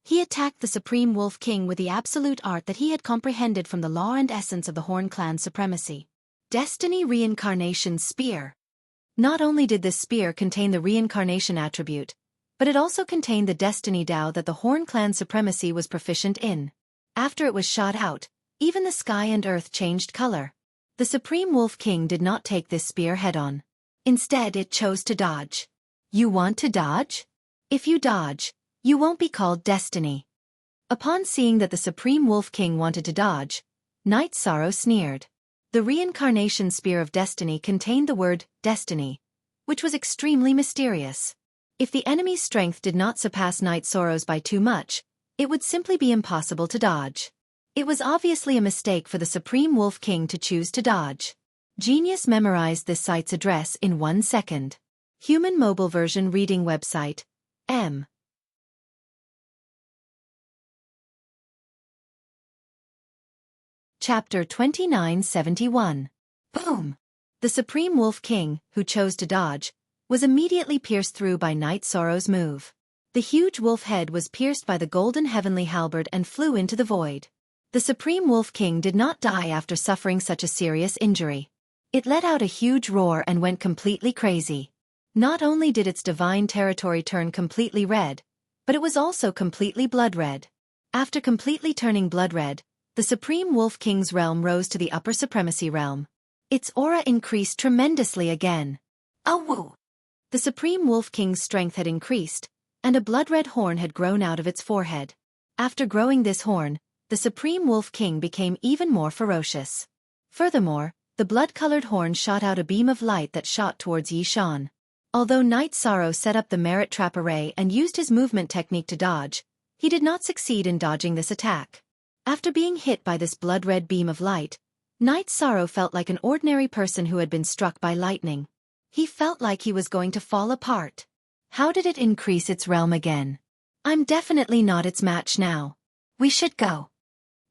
He attacked the Supreme Wolf King with the absolute art that he had comprehended from the law and essence of the Horn Clan's supremacy. Destiny Reincarnation Spear. Not only did this spear contain the reincarnation attribute, but it also contained the destiny Dao that the Horn Clan's supremacy was proficient in. After it was shot out, even the sky and earth changed color. The Supreme Wolf King did not take this spear head-on. Instead, it chose to dodge. You want to dodge? If you dodge, you won't be called Destiny. Upon seeing that the Supreme Wolf King wanted to dodge, Night Sorrow sneered. The reincarnation spear of destiny contained the word destiny, which was extremely mysterious. If the enemy's strength did not surpass Night Sorrow's by too much, it would simply be impossible to dodge. It was obviously a mistake for the Supreme Wolf King to choose to dodge. Genius memorized this site's address in 1 second. Human mobile version reading website, M. Chapter 2971. Boom! The Supreme Wolf King, who chose to dodge, was immediately pierced through by Night Sorrow's move. The huge wolf head was pierced by the golden heavenly halberd and flew into the void. The Supreme Wolf King did not die after suffering such a serious injury. It let out a huge roar and went completely crazy. Not only did its divine territory turn completely red, but it was also completely blood red. After completely turning blood red, the Supreme Wolf King's realm rose to the Upper Supremacy Realm. Its aura increased tremendously again. Oh woo! The Supreme Wolf King's strength had increased, and a blood-red horn had grown out of its forehead. After growing this horn, the Supreme Wolf King became even more ferocious. Furthermore, the blood-colored horn shot out a beam of light that shot towards Yi Shan. Although Night Sorrow set up the Merit Trap Array and used his movement technique to dodge, he did not succeed in dodging this attack. After being hit by this blood-red beam of light, Night Sorrow felt like an ordinary person who had been struck by lightning. He felt like he was going to fall apart. How did it increase its realm again? I'm definitely not its match now. We should go.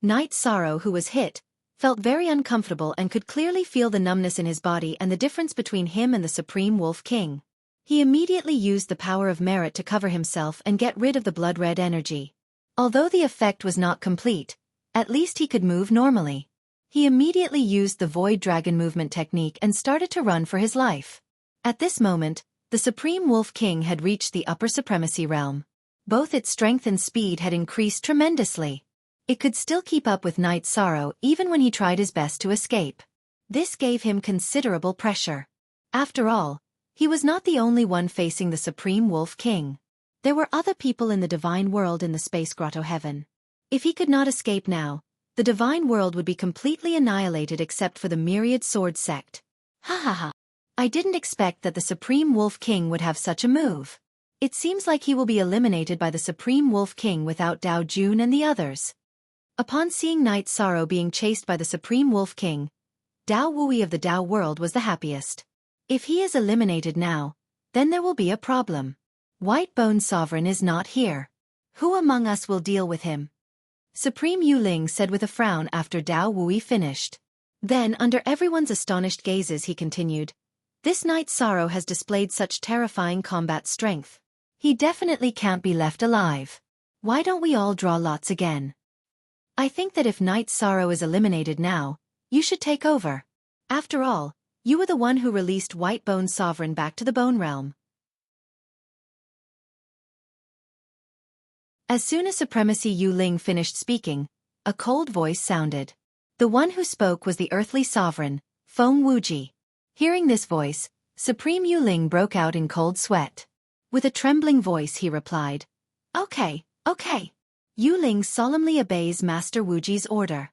Night Sorrow, who was hit, felt very uncomfortable and could clearly feel the numbness in his body and the difference between him and the Supreme Wolf King. He immediately used the power of merit to cover himself and get rid of the blood-red energy. Although the effect was not complete, at least he could move normally. He immediately used the Void Dragon movement technique and started to run for his life. At this moment, the Supreme Wolf King had reached the Upper Supremacy Realm. Both its strength and speed had increased tremendously. It could still keep up with Night Sorrow even when he tried his best to escape. This gave him considerable pressure. After all, he was not the only one facing the Supreme Wolf King. There were other people in the divine world in the Space Grotto Heaven. If he could not escape now, the the divine world would be completely annihilated except for the myriad sword sect. Ha ha ha. I didn't expect that the Supreme Wolf King would have such a move. It seems like he will be eliminated by the Supreme Wolf King without Dao Jun and the others. Upon seeing Night Sorrow being chased by the Supreme Wolf King, Dao Wui of the Dao world was the happiest. If he is eliminated now, then there will be a problem. White Bone Sovereign is not here. Who among us will deal with him? Supreme Yu Ling said with a frown after Dao Wui finished. Then, under everyone's astonished gazes, he continued, "This Night Sorrow has displayed such terrifying combat strength. He definitely can't be left alive. Why don't we all draw lots again? I think that if Night Sorrow is eliminated now, you should take over. After all, you were the one who released White Bone Sovereign back to the Bone Realm." As soon as Supremacy Yu Ling finished speaking, a cold voice sounded. The one who spoke was the earthly sovereign, Feng Wuji. Hearing this voice, Supreme Yu Ling broke out in cold sweat. With a trembling voice he replied, Okay. Yu Ling solemnly obeys Master Wuji's order.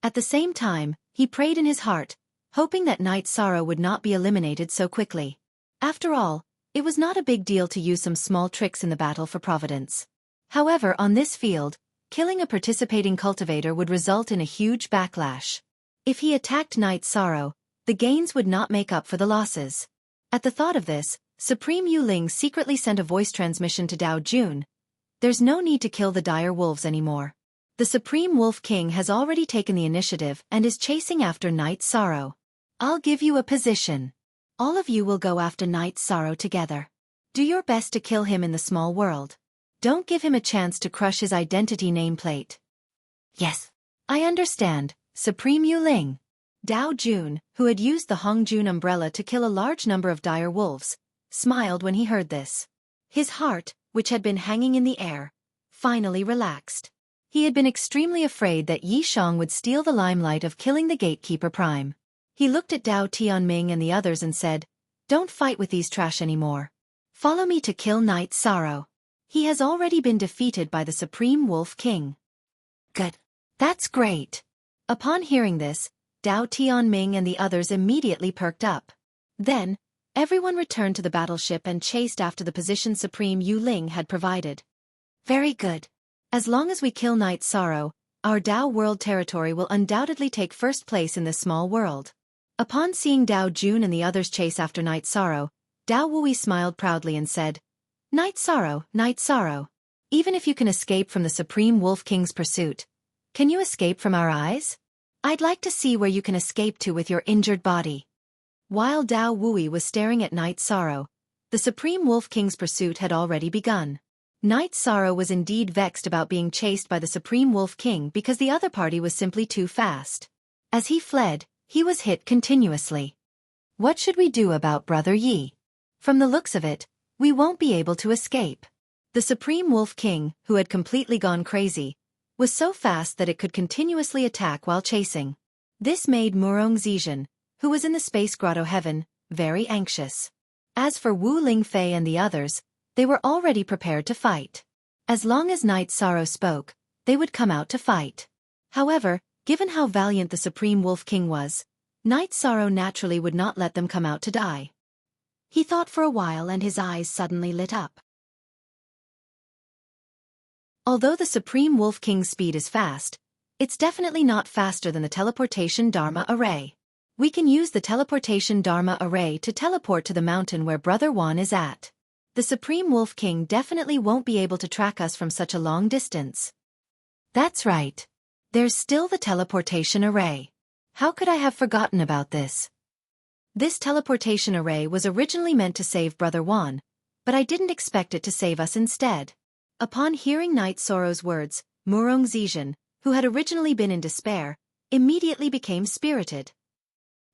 At the same time, he prayed in his heart, hoping that Night Sorrow would not be eliminated so quickly. After all, it was not a big deal to use some small tricks in the battle for Providence. However, on this field, killing a participating cultivator would result in a huge backlash. If he attacked Night Sorrow, the gains would not make up for the losses. At the thought of this, Supreme Yu Ling secretly sent a voice transmission to Dao Jun. There's no need to kill the dire wolves anymore. The Supreme Wolf King has already taken the initiative and is chasing after Night Sorrow. I'll give you a position. All of you will go after Night Sorrow together. Do your best to kill him in the small world. Don't give him a chance to crush his identity nameplate. Yes. I understand, Supreme Yu Ling. Dao Jun, who had used the Hongjun umbrella to kill a large number of dire wolves, smiled when he heard this. His heart, which had been hanging in the air, finally relaxed. He had been extremely afraid that Yi Shang would steal the limelight of killing the Gatekeeper Prime. He looked at Dao Tianming and the others and said, Don't fight with these trash anymore. Follow me to kill Night Sorrow. He has already been defeated by the Supreme Wolf King. Good. That's great. Upon hearing this, Dao Tianming and the others immediately perked up. Then, everyone returned to the battleship and chased after the position Supreme Yu Ling had provided. Very good. As long as we kill Night Sorrow, our Dao world territory will undoubtedly take first place in this small world. Upon seeing Dao Jun and the others chase after Night Sorrow, Dao Wui smiled proudly and said, Night Sorrow, even if you can escape from the Supreme Wolf King's pursuit, can you escape from our eyes? I'd like to see where you can escape to with your injured body. While Dao Wui was staring at Night Sorrow, the Supreme Wolf King's pursuit had already begun. Night Sorrow was indeed vexed about being chased by the Supreme Wolf King because the other party was simply too fast. As he fled, he was hit continuously. What should we do about Brother Yi? From the looks of it, we won't be able to escape. The Supreme Wolf King, who had completely gone crazy, was so fast that it could continuously attack while chasing. This made Murong Zizhen, who was in the space grotto heaven, very anxious. As for Wu Lingfei and the others, they were already prepared to fight. As long as Night Sorrow spoke, they would come out to fight. However, given how valiant the Supreme Wolf King was, Night Sorrow naturally would not let them come out to die. He thought for a while and his eyes suddenly lit up. Although the Supreme Wolf King's speed is fast, it's definitely not faster than the teleportation Dharma array. We can use the teleportation Dharma array to teleport to the mountain where Brother Wan is at. The Supreme Wolf King definitely won't be able to track us from such a long distance. That's right. There's still the teleportation array. How could I have forgotten about this? This teleportation array was originally meant to save Brother Wan, but I didn't expect it to save us instead. Upon hearing Night Sorrow's words, Murong Zizhen, who had originally been in despair, immediately became spirited.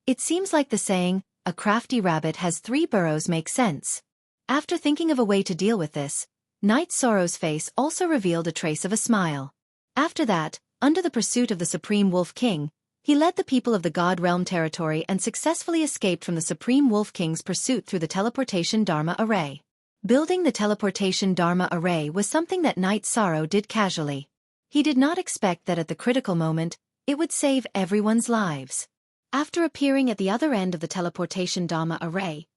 It seems like the saying, a crafty rabbit has 3 burrows makes sense. After thinking of a way to deal with this, Night Sorrow's face also revealed a trace of a smile. After that, under the pursuit of the Supreme Wolf King, he led the people of the God Realm territory and successfully escaped from the Supreme Wolf King's pursuit through the teleportation Dharma array. Building the teleportation Dharma array was something that Night Sorrow did casually. He did not expect that at the critical moment, It would save everyone's lives. After appearing at the other end of the teleportation Dharma array,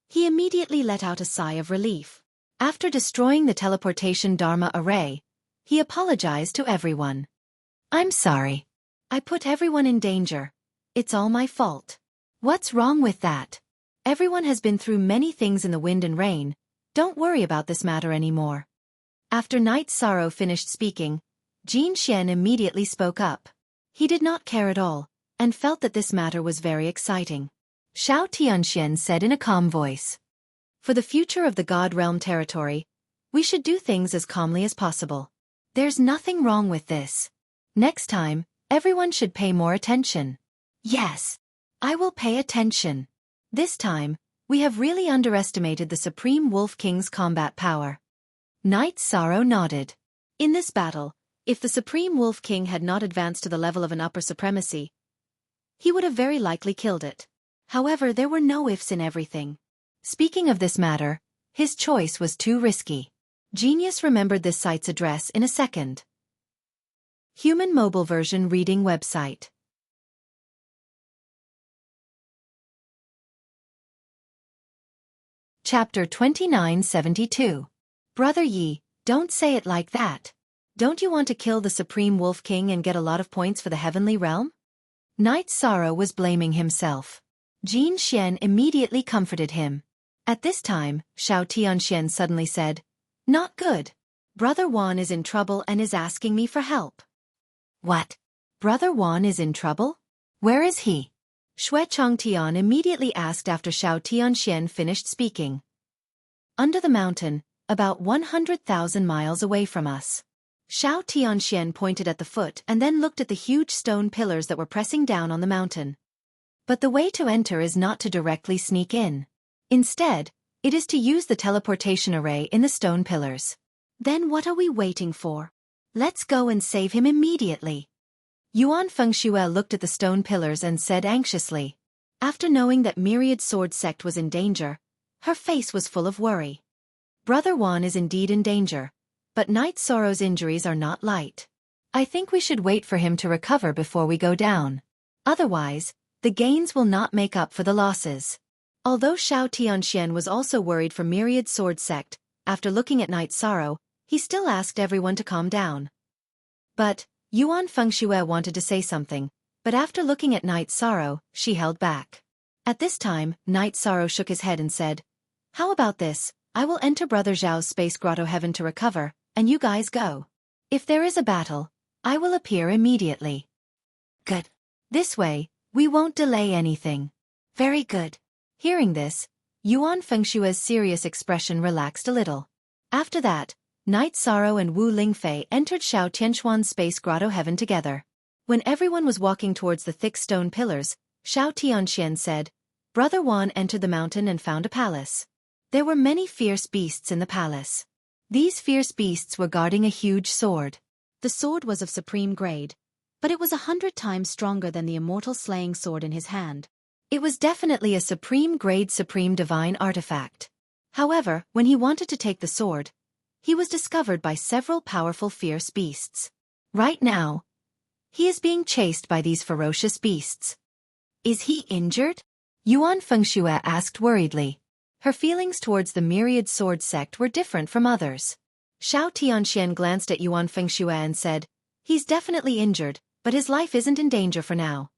he immediately let out a sigh of relief. After destroying the teleportation Dharma array, he apologized to everyone. "I'm sorry. I put everyone in danger. It's all my fault." "What's wrong with that? Everyone has been through many things in the wind and rain. Don't worry about this matter anymore." After Night Sorrow finished speaking, Jin Xian immediately spoke up. He did not care at all, and felt that this matter was very exciting. Xiao Tianxian said in a calm voice, "For the future of the God Realm territory, we should do things as calmly as possible. There's nothing wrong with this. Next time, everyone should pay more attention." "Yes, I will pay attention. This time, we have really underestimated the Supreme Wolf King's combat power." Night Sorrow nodded. In this battle, if the Supreme Wolf King had not advanced to the level of an upper supremacy, he would have very likely killed it. However, there were no ifs in everything. Speaking of this matter, his choice was too risky. Genius remembered this site's address in a second. Human mobile version reading website. Chapter 2972. Brother Yi, don't say it like that. Don't you want to kill the Supreme Wolf King and get a lot of points for the Heavenly Realm? Night Sorrow was blaming himself. Jin Xian immediately comforted him. At this time, Xiao Tianxian suddenly said, "Not good. Brother Wan is in trouble and is asking me for help." "What? Brother Wan is in trouble? Where is he?" Xue Chongtian immediately asked after Xiao Tianxian finished speaking. "Under the mountain, about 100,000 miles away from us." Xiao Tianxian pointed at the foot and then looked at the huge stone pillars that were pressing down on the mountain. "But the way to enter is not to directly sneak in. Instead, it is to use the teleportation array in the stone pillars." "Then what are we waiting for? Let's go and save him immediately." Yuan Fengxue looked at the stone pillars and said anxiously. After knowing that Myriad Sword Sect was in danger, her face was full of worry. Brother Wan is indeed in danger, but Night Sorrow's injuries are not light. I think we should wait for him to recover before we go down. Otherwise, the gains will not make up for the losses. Although Xiao Tianxian was also worried for Myriad Sword Sect, after looking at Night Sorrow, he still asked everyone to calm down. But Yuan Fengxue wanted to say something, but after looking at Night Sorrow, she held back. At this time, Night Sorrow shook his head and said, "How about this? I will enter Brother Zhao's Space Grotto Heaven to recover, and you guys go. If there is a battle, I will appear immediately." "Good. This way, we won't delay anything." "Very good." Hearing this, Yuan Fengxue's serious expression relaxed a little. After that, Night Sorrow and Wu Lingfei entered Xiao Tianxuan's Space Grotto Heaven together. When everyone was walking towards the thick stone pillars, Xiao Tianxian said, "Brother Wan entered the mountain and found a palace. There were many fierce beasts in the palace. These fierce beasts were guarding a huge sword. The sword was of supreme grade, but it was 100 times stronger than the immortal slaying sword in his hand. It was definitely a supreme grade supreme divine artifact. However, when he wanted to take the sword, he was discovered by several powerful fierce beasts. Right now, he is being chased by these ferocious beasts." "Is he injured?" Yuan Fengxue asked worriedly. Her feelings towards the Myriad Sword Sect were different from others. Xiao Tianxian glanced at Yuan Fengxue and said, "He's definitely injured, but his life isn't in danger for now."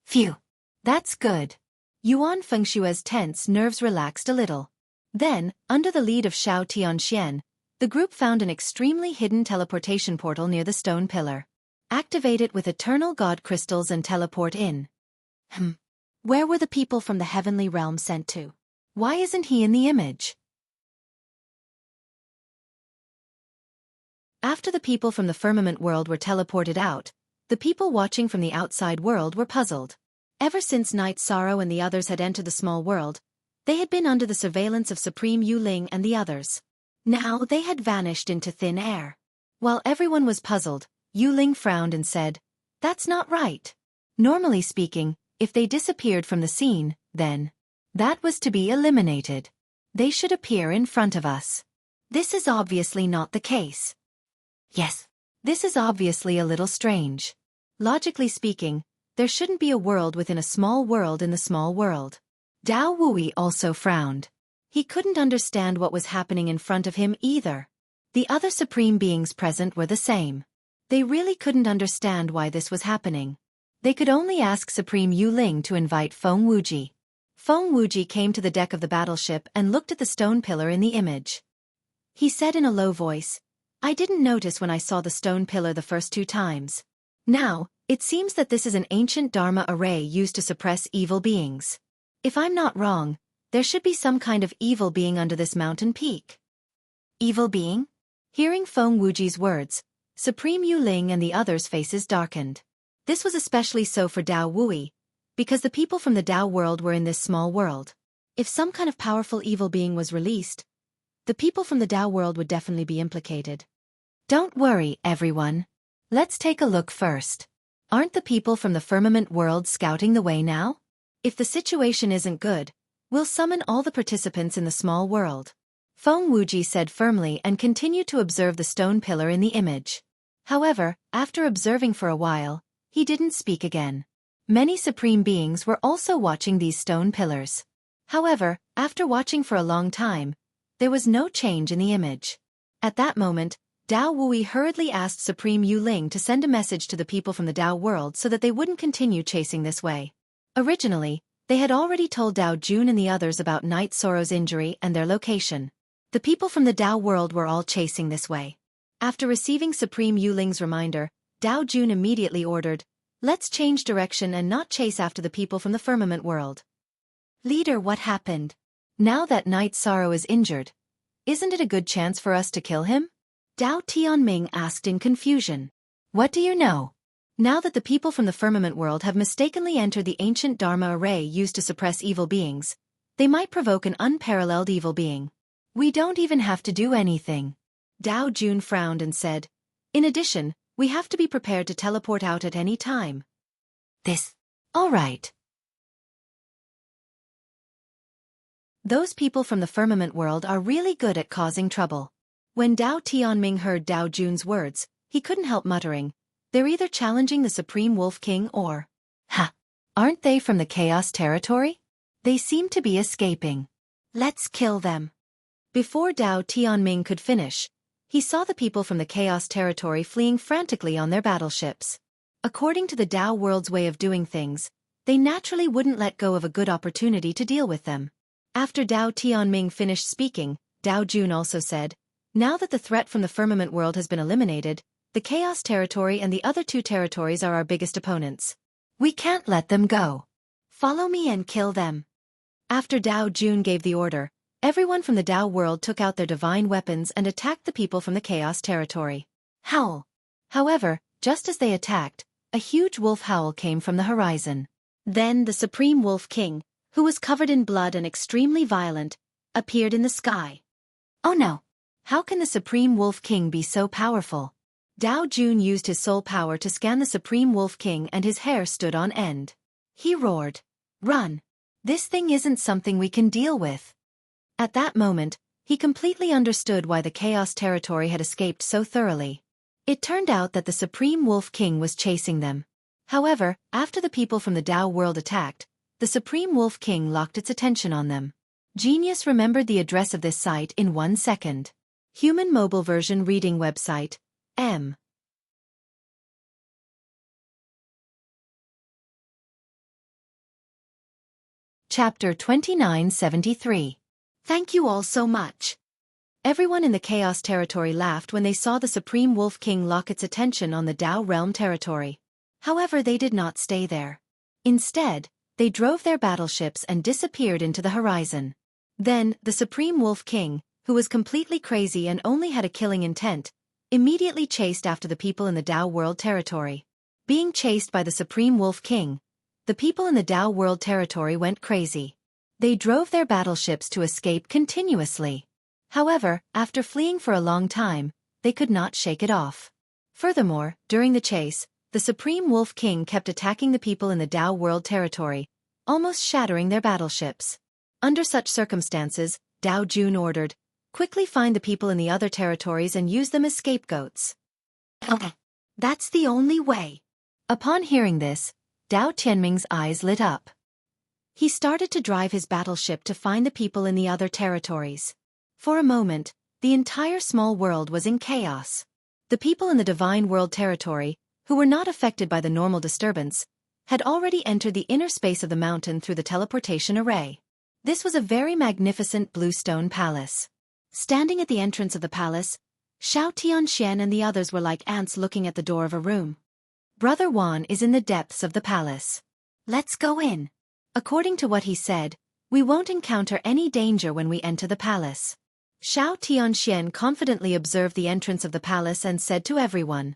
"Phew. That's good." Yuan Fengxue's tense nerves relaxed a little. Then, under the lead of Xiao Tianxian, the group found an extremely hidden teleportation portal near the stone pillar. "Activate it with eternal god crystals and teleport in." Where were the people from the heavenly realm sent to? Why isn't he in the image? After the people from the firmament world were teleported out, the people watching from the outside world were puzzled. Ever since Night Sorrow and the others had entered the small world, they had been under the surveillance of Supreme Yu Ling and the others. Now they had vanished into thin air. While everyone was puzzled, Yu Ling frowned and said, "That's not right. Normally speaking, if they disappeared from the scene, then that was to be eliminated. They should appear in front of us. This is obviously not the case." "Yes, this is obviously a little strange. Logically speaking, there shouldn't be a world within a small world in the small world. Dao Wui also frowned. He couldn't understand what was happening in front of him either. The other supreme beings present were the same. They really couldn't understand why this was happening. They could only ask Supreme Yu Ling to invite Feng Wuji. Feng Wuji came to the deck of the battleship and looked at the stone pillar in the image. He said in a low voice, "I didn't notice when I saw the stone pillar the first 2 times. Now, it seems that this is an ancient Dharma array used to suppress evil beings. If I'm not wrong, there should be some kind of evil being under this mountain peak." Evil being? Hearing Feng Wuji's words, Supreme Yu Ling and the others' faces darkened. This was especially so for Dao Wui, because the people from the Dao world were in this small world. If some kind of powerful evil being was released, the people from the Dao world would definitely be implicated. Don't worry, everyone. Let's take a look first. Aren't the people from the firmament world scouting the way now? If the situation isn't good, we'll summon all the participants in the small world. Feng Wuji said firmly and continued to observe the stone pillar in the image. However, after observing for a while, he didn't speak again. Many supreme beings were also watching these stone pillars. However, after watching for a long time, there was no change in the image. At that moment, Dao Wui hurriedly asked Supreme Yu Ling to send a message to the people from the Dao world so that they wouldn't continue chasing this way. Originally, they had already told Dao Jun and the others about Night Sorrow's injury and their location. The people from the Dao world were all chasing this way. After receiving Supreme Yu Ling's reminder, Dao Jun immediately ordered, "Let's change direction and not chase after the people from the firmament world." "Leader, what happened? Now that Night Sorrow is injured, isn't it a good chance for us to kill him?" Dao Tianming asked in confusion. "What do you know? Now that the people from the firmament world have mistakenly entered the ancient Dharma array used to suppress evil beings, they might provoke an unparalleled evil being. We don't even have to do anything." Dao Jun frowned and said, "In addition, we have to be prepared to teleport out at any time." All right. Those people from the firmament world are really good at causing trouble. When Dao Tianming heard Dao Jun's words, he couldn't help muttering, "They're either challenging the Supreme Wolf King or... Aren't they from the Chaos Territory? They seem to be escaping. Let's kill them." Before Dao Tianming could finish, he saw the people from the Chaos Territory fleeing frantically on their battleships. According to the Dao world's way of doing things, they naturally wouldn't let go of a good opportunity to deal with them. After Dao Tianming finished speaking, Dao Jun also said, "Now that the threat from the firmament world has been eliminated, the Chaos Territory and the other 2 territories are our biggest opponents. We can't let them go. Follow me and kill them." After Dao Jun gave the order, everyone from the Dao world took out their divine weapons and attacked the people from the Chaos Territory. Howl. However, just as they attacked, a huge wolf howl came from the horizon. Then the Supreme Wolf King, who was covered in blood and extremely violent, appeared in the sky. Oh no! How can the Supreme Wolf King be so powerful? Dao Jun used his soul power to scan the Supreme Wolf King and his hair stood on end. He roared, "Run! This thing isn't something we can deal with." At that moment, he completely understood why the Chaos Territory had escaped so thoroughly. It turned out that the Supreme Wolf King was chasing them. However, after the people from the Dao world attacked, the Supreme Wolf King locked its attention on them. Genius remembered the address of this site in 1 second. Human Mobile Version Reading Website, M. Chapter 2973. Thank you all so much. Everyone in the Chaos Territory laughed when they saw the Supreme Wolf King lock its attention on the Dao Realm territory. However, they did not stay there. Instead, they drove their battleships and disappeared into the horizon. Then, the Supreme Wolf King, who was completely crazy and only had a killing intent, immediately chased after the people in the Dao World territory. Being chased by the Supreme Wolf King, the people in the Dao World territory went crazy. They drove their battleships to escape continuously. However, after fleeing for a long time, they could not shake it off. Furthermore, during the chase, the Supreme Wolf King kept attacking the people in the Dao World territory, almost shattering their battleships. Under such circumstances, Dao Jun ordered, "Quickly find the people in the other territories and use them as scapegoats." "Okay. That's the only way." Upon hearing this, Dao Tianming's eyes lit up. He started to drive his battleship to find the people in the other territories. For a moment, the entire small world was in chaos. The people in the Divine World territory, who were not affected by the normal disturbance, had already entered the inner space of the mountain through the teleportation array. This was a very magnificent bluestone palace. Standing at the entrance of the palace, Xiao Tianxian and the others were like ants looking at the door of a room. Brother Wan is in the depths of the palace. Let's go in. According to what he said, we won't encounter any danger when we enter the palace. Xiao Tianxian confidently observed the entrance of the palace and said to everyone,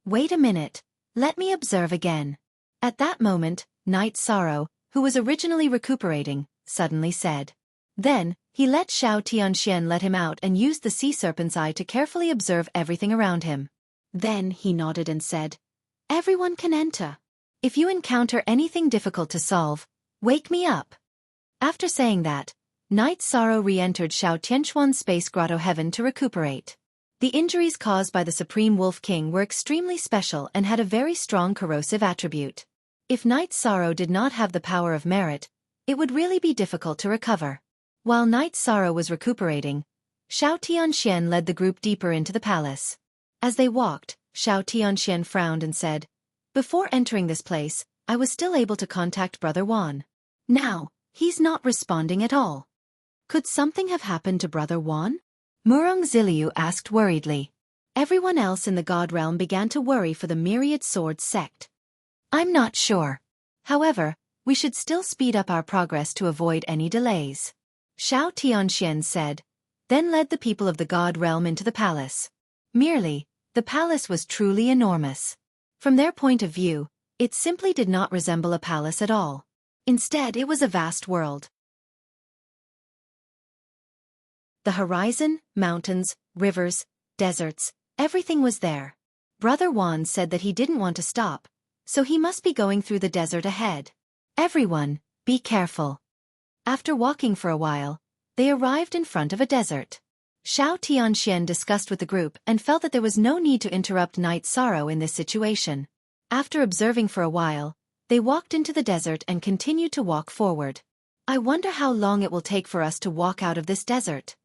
"Wait a minute, let me observe again." At that moment, Night Sorrow, who was originally recuperating, suddenly said. Then, he let Xiao Tianxian let him out and used the sea serpent's eye to carefully observe everything around him. Then he nodded and said, "Everyone can enter. If you encounter anything difficult to solve, wake me up." After saying that, Night Sorrow re-entered Xiao Tianxuan's space grotto heaven to recuperate. The injuries caused by the Supreme Wolf King were extremely special and had a very strong corrosive attribute. If Night Sorrow did not have the power of merit, it would really be difficult to recover. While Night Sorrow was recuperating, Xiao Tianxian led the group deeper into the palace. As they walked, Xiao Tianxian frowned and said, "Before entering this place, I was still able to contact Brother Wan. Now, he's not responding at all. Could something have happened to Brother Wan?" Murong Ziliu asked worriedly. Everyone else in the God Realm began to worry for the Myriad Sword sect. "I'm not sure. However, we should still speed up our progress to avoid any delays," Xiao Tianxian said, then led the people of the God Realm into the palace. The palace was truly enormous. From their point of view, it simply did not resemble a palace at all. Instead, it was a vast world. The horizon, mountains, rivers, deserts, everything was there. Brother Wan said that he didn't want to stop, so he must be going through the desert ahead. "Everyone, be careful." After walking for a while, they arrived in front of a desert. Xiao Tianxian discussed with the group and felt that there was no need to interrupt Night Sorrow in this situation. After observing for a while, they walked into the desert and continued to walk forward. "I wonder how long it will take for us to walk out of this desert."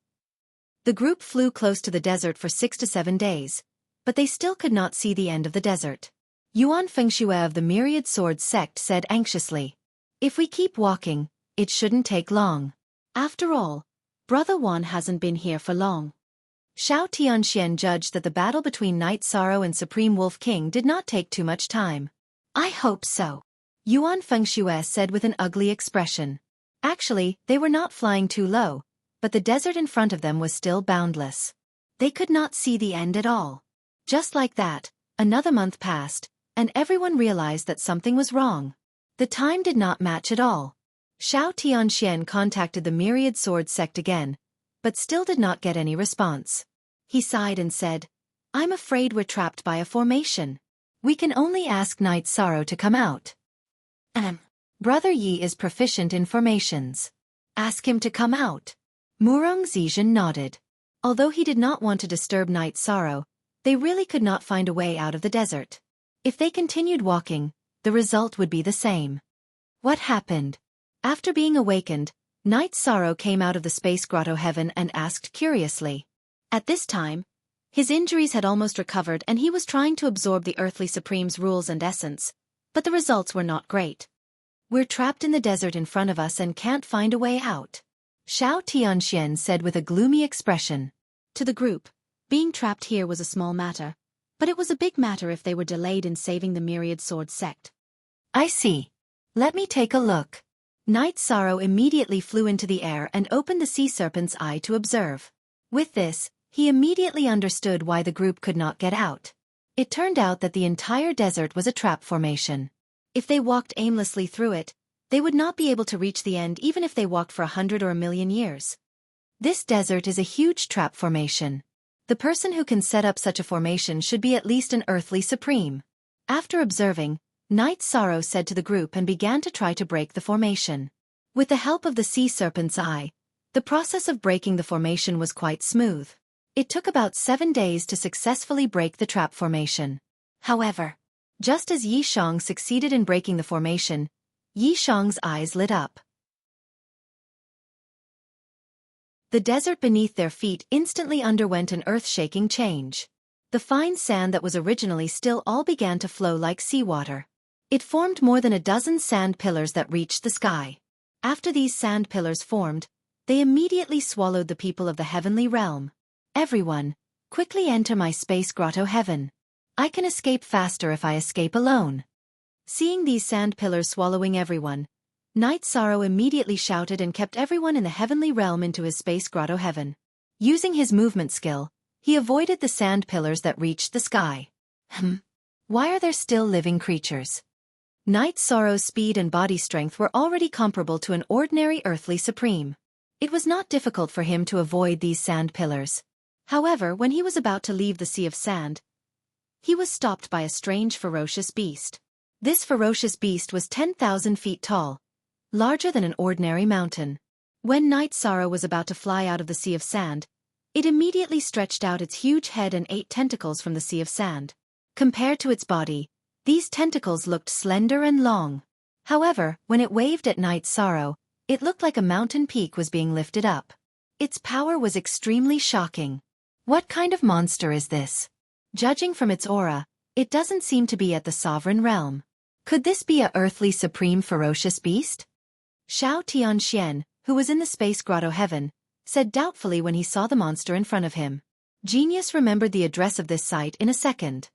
The group flew close to the desert for 6 to 7 days, but they still could not see the end of the desert. Yuan Fengxue of the Myriad Sword sect said anxiously, "If we keep walking, it shouldn't take long. After all, Brother Wan hasn't been here for long." Xiao Tianxian judged that the battle between Night Sorrow and Supreme Wolf King did not take too much time. "I hope so," Yuan Fengxue said with an ugly expression. Actually, they were not flying too low, but the desert in front of them was still boundless. They could not see the end at all. Just like that, another month passed, and everyone realized that something was wrong. The time did not match at all. Xiao Tianxian contacted the Myriad Sword sect again, but still did not get any response. He sighed and said, "I'm afraid we're trapped by a formation. We can only ask Night Sorrow to come out." Brother Yi is proficient in formations. Ask him to come out." Murong Zizhen nodded. Although he did not want to disturb Night Sorrow, they really could not find a way out of the desert. If they continued walking, the result would be the same. What happened? After being awakened, Night Sorrow came out of the space grotto heaven and asked curiously. At this time, his injuries had almost recovered and he was trying to absorb the Earthly Supreme's rules and essence, but the results were not great. "We're trapped in the desert in front of us and can't find a way out," Xiao Tianxian said with a gloomy expression. To the group, being trapped here was a small matter, but it was a big matter if they were delayed in saving the Myriad Sword sect. "I see. Let me take a look." Night Sorrow immediately flew into the air and opened the sea serpent's eye to observe. With this, he immediately understood why the group could not get out. It turned out that the entire desert was a trap formation. If they walked aimlessly through it, they would not be able to reach the end even if they walked for 100 or 1,000,000 years. This desert is a huge trap formation. The person who can set up such a formation should be at least an Earthly Supreme. After observing, Night Sorrow said to the group and began to try to break the formation. With the help of the sea serpent's eye, the process of breaking the formation was quite smooth. It took about 7 days to successfully break the trap formation. However, Just as Yi Shang succeeded in breaking the formation, Yi Shang's eyes lit up. The desert beneath their feet instantly underwent an earth-shaking change. The fine sand that was originally still all began to flow like seawater. It formed more than a dozen sand pillars that reached the sky. After these sand pillars formed, they immediately swallowed the people of the heavenly realm. Everyone, quickly enter my space grotto heaven. I can escape faster if I escape alone. Seeing these sand pillars swallowing everyone, Night Sorrow immediately shouted and kept everyone in the heavenly realm into his space grotto heaven. Using his movement skill, he avoided the sand pillars that reached the sky. Why are there still living creatures? Night Sorrow's speed and body strength were already comparable to an ordinary earthly supreme. It was not difficult for him to avoid these sand pillars. However, when he was about to leave the sea of sand, he was stopped by a strange ferocious beast. This ferocious beast was 10,000 feet tall, larger than an ordinary mountain. When Night Sorrow was about to fly out of the sea of sand, it immediately stretched out its huge head and 8 tentacles from the sea of sand. Compared to its body, these tentacles looked slender and long. However, when it waved at Night Sorrow, it looked like a mountain peak was being lifted up. Its power was extremely shocking. What kind of monster is this? Judging from its aura, it doesn't seem to be at the sovereign realm. Could this be a earthly supreme ferocious beast? Xiao Tianxian, who was in the space grotto heaven, said doubtfully when he saw the monster in front of him. Genius remembered the address of this site in a second.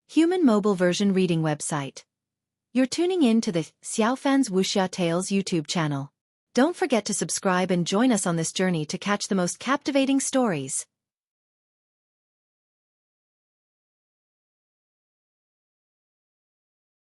Human mobile version reading website. You're tuning in to the Xiaofan's Wuxia Tales YouTube channel. Don't forget to subscribe and join us on this journey to catch the most captivating stories.